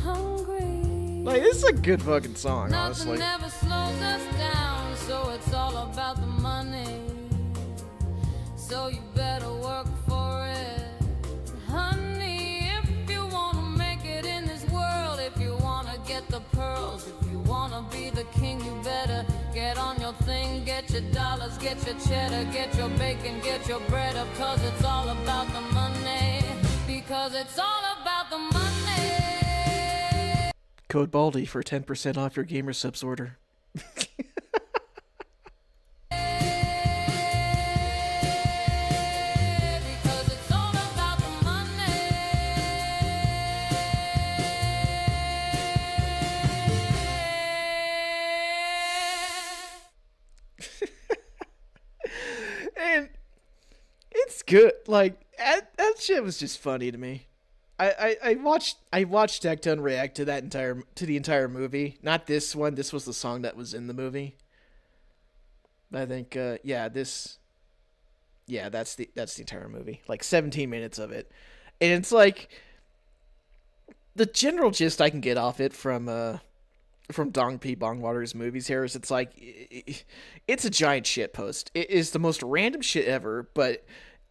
hungry. Like, this is a good fucking song, honestly. Nothing never slows us down, so it's all about the money. So you better work for it, honey. If you wanna make it in this world, if you wanna get the pearls, if you wanna be the king, you better get on your thing, get your dollars, get your cheddar, get your bacon, get your bread up, cause it's all about the money, because it's all about the money. Code Baldy for 10% off your gamer subs order. And it's good. Like, that shit was just funny to me. I watched Tectone react to the entire movie. Not this one. This was the song that was in the movie. But I think that's the entire movie. Like 17 minutes of it. And it's like the general gist I can get off it from Dong P. Bongwater's movies here is it's like it's a giant shit post. It is the most random shit ever, but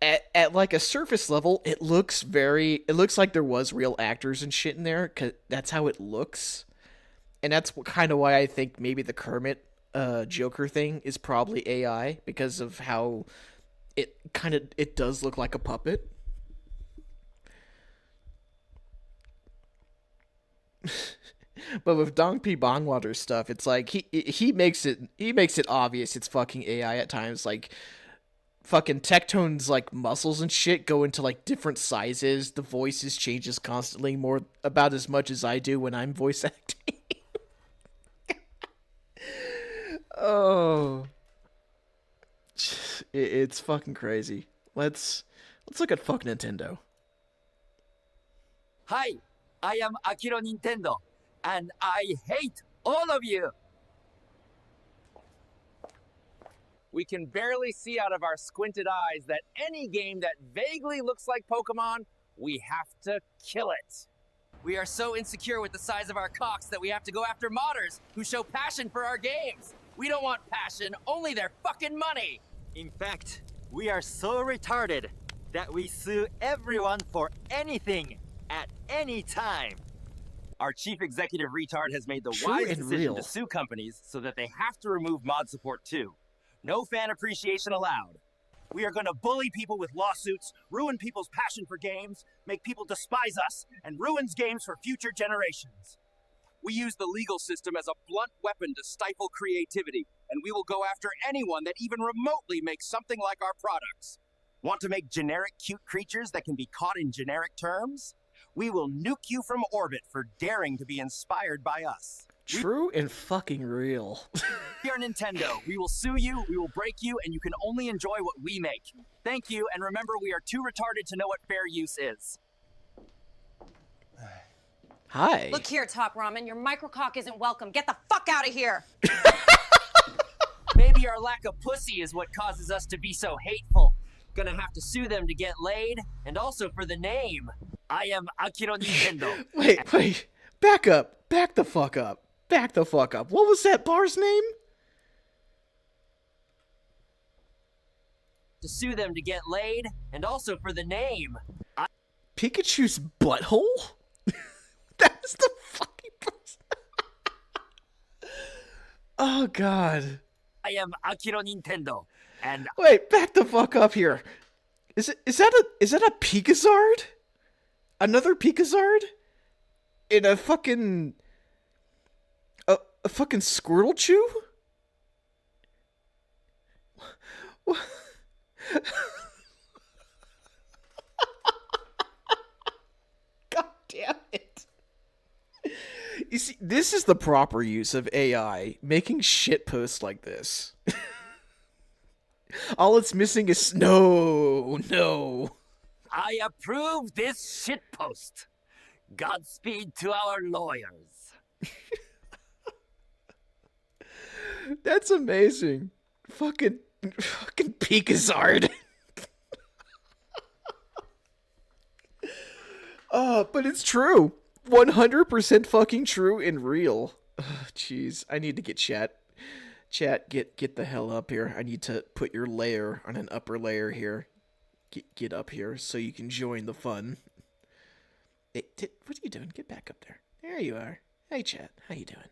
at like a surface level, it looks like there was real actors and shit in there, 'cause that's how it looks. And that's kind of why I think maybe the Kermit Joker thing is probably AI, because of how it does look like a puppet. But with Dong P. Bongwater's stuff, it's like he makes it obvious it's fucking AI at times. Like fucking Tectone's like muscles and shit go into like different sizes. The voices changes constantly, more about as much as I do when I'm voice acting. Oh, it's fucking crazy. Let's Let's look at fuck Nintendo. Hi, I am Akiro Nintendo, and I hate all of you! We can barely see out of our squinted eyes that any game that vaguely looks like Pokemon, we have to kill it. We are so insecure with the size of our cocks that we have to go after modders who show passion for our games. We don't want passion, only their fucking money. In fact, we are so retarded that we sue everyone for anything at any time. Our chief executive retard has made the True wise and decision real. to sue companies so that they have to remove mod support too. No fan appreciation allowed. We are going to bully people with lawsuits, ruin people's passion for games, make people despise us, and ruins games for future generations. We use the legal system as a blunt weapon to stifle creativity, and we will go after anyone that even remotely makes something like our products. Want to make generic cute creatures that can be caught in generic terms? We will nuke you from orbit for daring to be inspired by us. True and fucking real. We are Nintendo. We will sue you, we will break you, and you can only enjoy what we make. Thank you, and remember, we are too retarded to know what fair use is. Hi. Look here, Top Ramen. Your microcock isn't welcome. Get the fuck out of here. Maybe our lack of pussy is what causes us to be so hateful. Gonna have to sue them to get laid, and also for the name. I am Akiro Nintendo. Wait. Back up. Back the fuck up. Back the fuck up. What was that bar's name? To sue them to get laid, and also for the name. Pikachu's butthole? That's the fucking person. Oh, God. I am Akiro Nintendo, and Wait, back the fuck up here. Is that a Pikazard? Another Pikazard? In a fucking a fucking Squirtle Chew? God damn it. You see, this is the proper use of AI, making shit posts like this. All it's missing is no. I approve this shitpost. Godspeed to our lawyers. That's amazing. Fucking Pikazard. But it's true. 100% fucking true and real. Jeez, I need to get chat. Chat, get the hell up here. I need to put your layer on an upper layer here. Get up here so you can join the fun. What are you doing? Get back up there. There you are. Hey, chat. How you doing?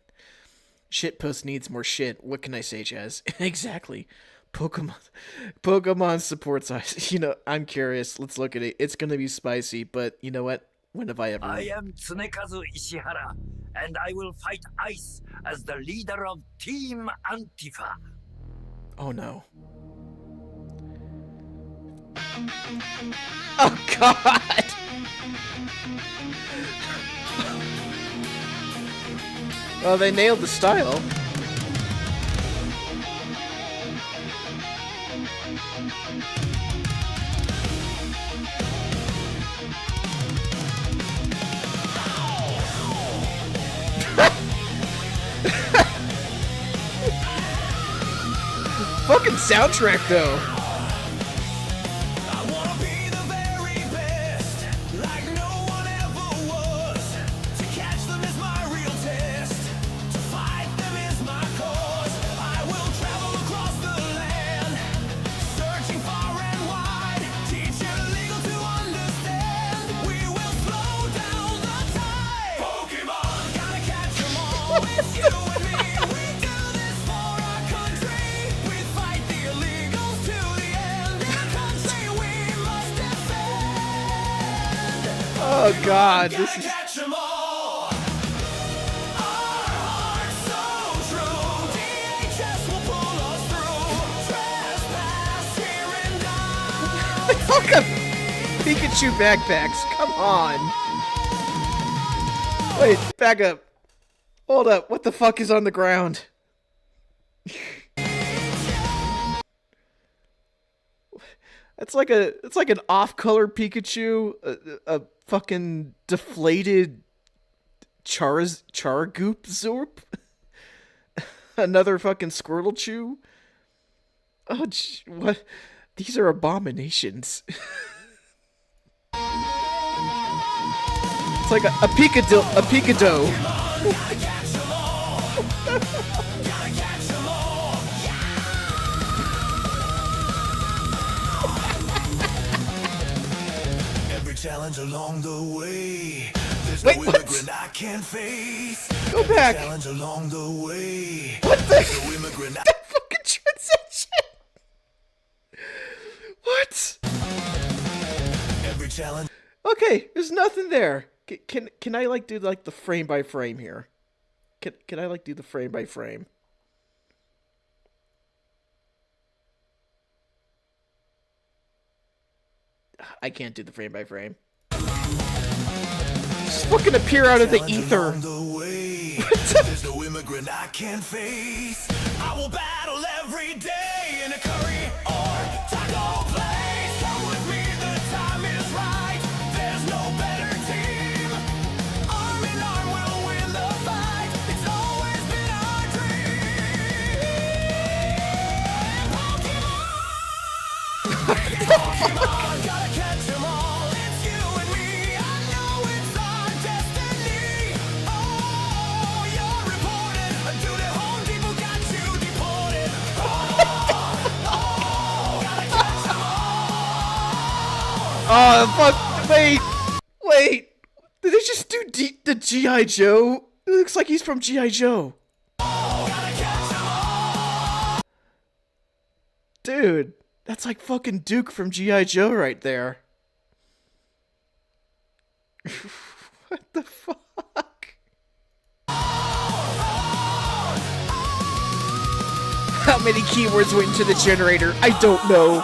Shitpost needs more shit. What can I say, Chaz? Exactly. Pokemon supports us. You know, I'm curious. Let's look at it. It's gonna be spicy, but you know what? When have I ever... I am Tsunekazu Ishihara, and I will fight Ice as the leader of Team Antifa. Oh, no. Oh, God! Well, they nailed the style. Fucking soundtrack, though. Oh God, this is... Look at Pikachu backpacks, come on. Wait, back up. Hold up, what the fuck is on the ground? It's like an off-color Pikachu, a fucking deflated Chargoop Zorp, another fucking Squirtle Chew. Oh, what? These are abominations. It's like a Pikadoe. Challenge along the way. There's no immigrant I can't face. Go back. Challenge along the way. What the? There's no immigrant That fucking transition. What? Every challenge. Okay, there's nothing there. Can I like do like the frame by frame here? Can I like do the frame by frame? I can't do the frame by frame. Just fucking appear out of the ether. There's no immigrant I can't face. I will battle every day in a curry or taco place. Come with me, the time is right. There's no better team. Arm in arm, we'll win the fight. It's always been our dream. Pokemon, gotta catch 'em all. It's you and me. I know it's our destiny. Oh, you're reported. To the home people got you deported. Gotta catch 'em all. Oh fuck! Wait! Did they just do the G.I. Joe? It looks like he's from G.I. Joe. Dude, that's like fucking Duke from G.I. Joe right there. What the fuck? How many keywords went into the generator? I don't know.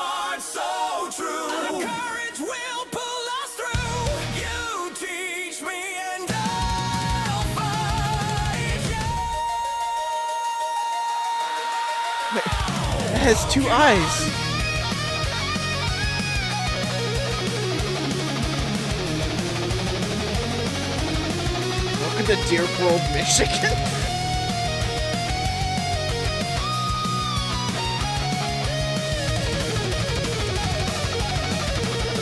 It has two eyes. Welcome to Deer World, Michigan.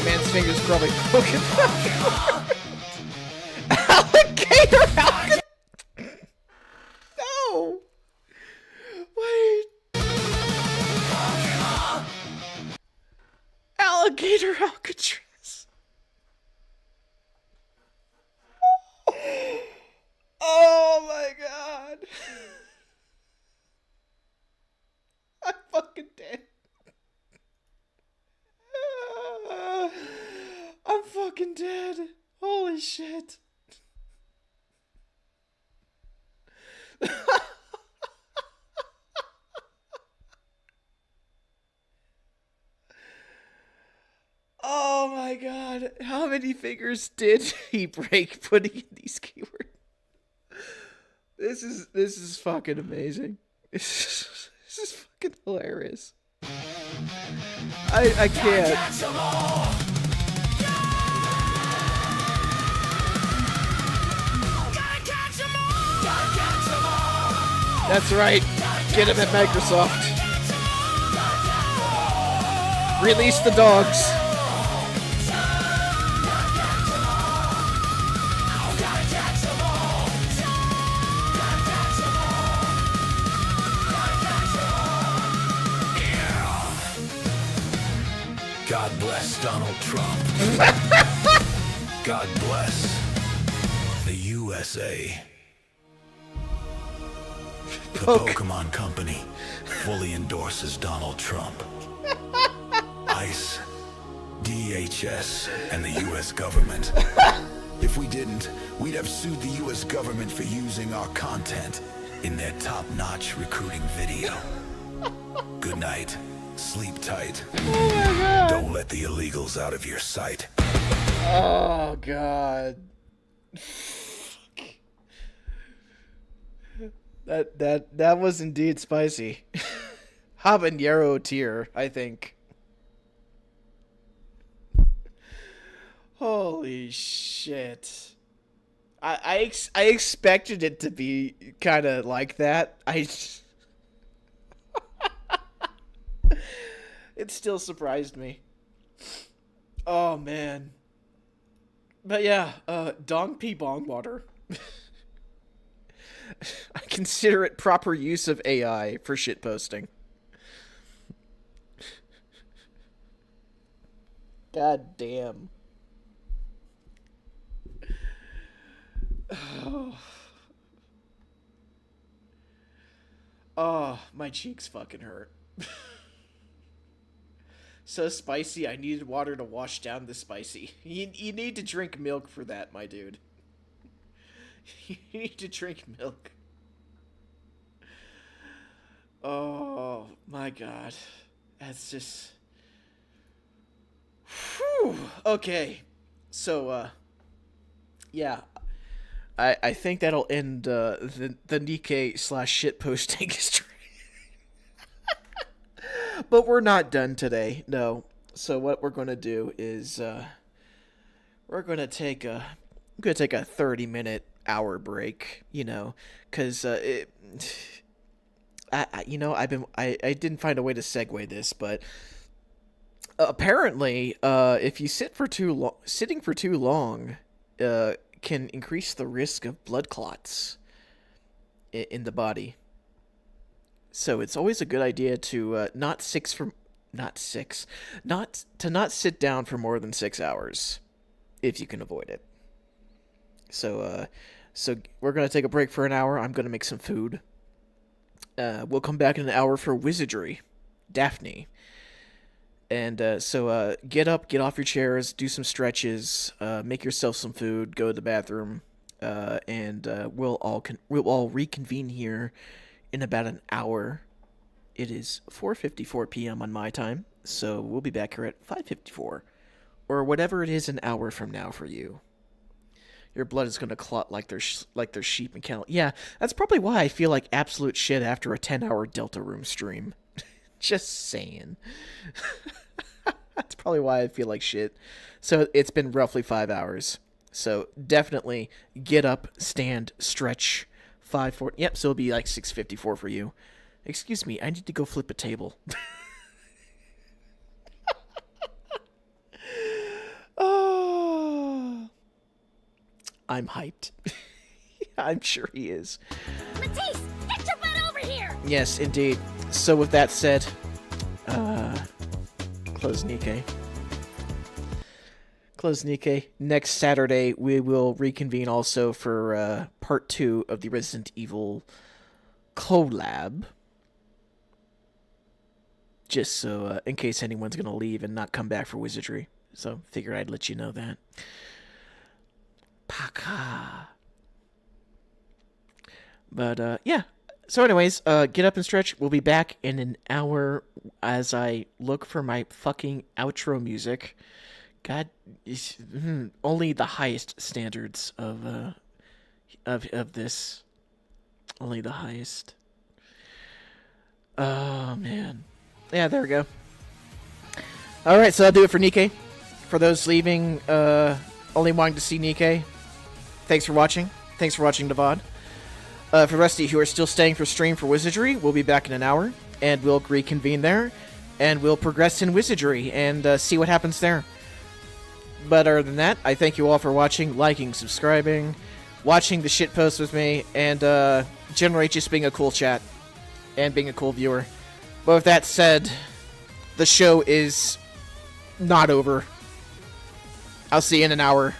Man's fingers probably broken. Alligator! No! Wait. Alligator Alcatraz. Oh my god. I'm fucking dead. I'm fucking dead. Holy shit. Oh my god. How many fingers did he break putting in these keywords? This is fucking amazing. This is fucking hilarious. I can't. That's right. Get him at Microsoft. Release the dogs. God bless Donald Trump. God bless the USA. The Pokemon Company fully endorses Donald Trump. ICE, DHS, and the US government. If we didn't, we'd have sued the US government for using our content in their top-notch recruiting video. Good night. Sleep tight. Oh my god. Don't let the illegals out of your sight. Oh god. That was indeed spicy. Habanero tier, I think. Holy shit. I expected it to be kind of like that. It still surprised me. Oh, man. But yeah, Dong Pee Bong Water. I consider it proper use of AI for shitposting. God damn. Oh, my cheeks fucking hurt. So spicy, I needed water to wash down the spicy. You need to drink milk for that, my dude. You need to drink milk. Oh, my God. That's just... Whew. Okay. So, yeah. I think that'll end the Nikke / shitposting history. But we're not done today, no. So what we're going to do is we're going to take a 30-minute hour break, you know, cuz I didn't find a way to segue this, but apparently if you sitting for too long can increase the risk of blood clots in the body. So it's always a good idea to not sit down for more than 6 hours, if you can avoid it. So we're gonna take a break for an hour. I'm gonna make some food. We'll come back in an hour for wizardry, Daphne. And so get up, get off your chairs, do some stretches, make yourself some food, go to the bathroom, and we'll all reconvene here in about an hour. It is 4:54 p.m. on my time, so we'll be back here at 5:54, or whatever it is an hour from now for you. Your blood is going to clot like there's sheep and cattle. Yeah, that's probably why I feel like absolute shit after a 10-hour Delta Room stream. Just saying. That's probably why I feel like shit. So it's been roughly 5 hours. So definitely get up, stand, stretch. 5:40. Yep, so it'll be like 6:54 for you. Excuse me, I need to go flip a table. Oh, I'm hyped. I'm sure he is. Matisse, get your butt over here! Yes, indeed. So with that said, close Nikke. Close Nikke. Next Saturday, we will reconvene also for part 2 of the Resident Evil collab. Just so, in case anyone's going to leave and not come back for wizardry. So, figured I'd let you know that. Paka. But, yeah. So anyways, get up and stretch. We'll be back in an hour as I look for my fucking outro music. God, only the highest standards of this. Only the highest. Oh, man. Yeah, there we go. Alright, so that'll do it for Nikke. For those leaving, only wanting to see Nikke, thanks for watching. Thanks for watching the VOD. For the rest of you who are still staying for stream for Wizardry, we'll be back in an hour, and we'll reconvene there, and we'll progress in Wizardry, and see what happens there. But other than that, I thank you all for watching, liking, subscribing, watching the shitpost with me, and generally just being a cool chat, and being a cool viewer. But with that said, the show is not over. I'll see you in an hour.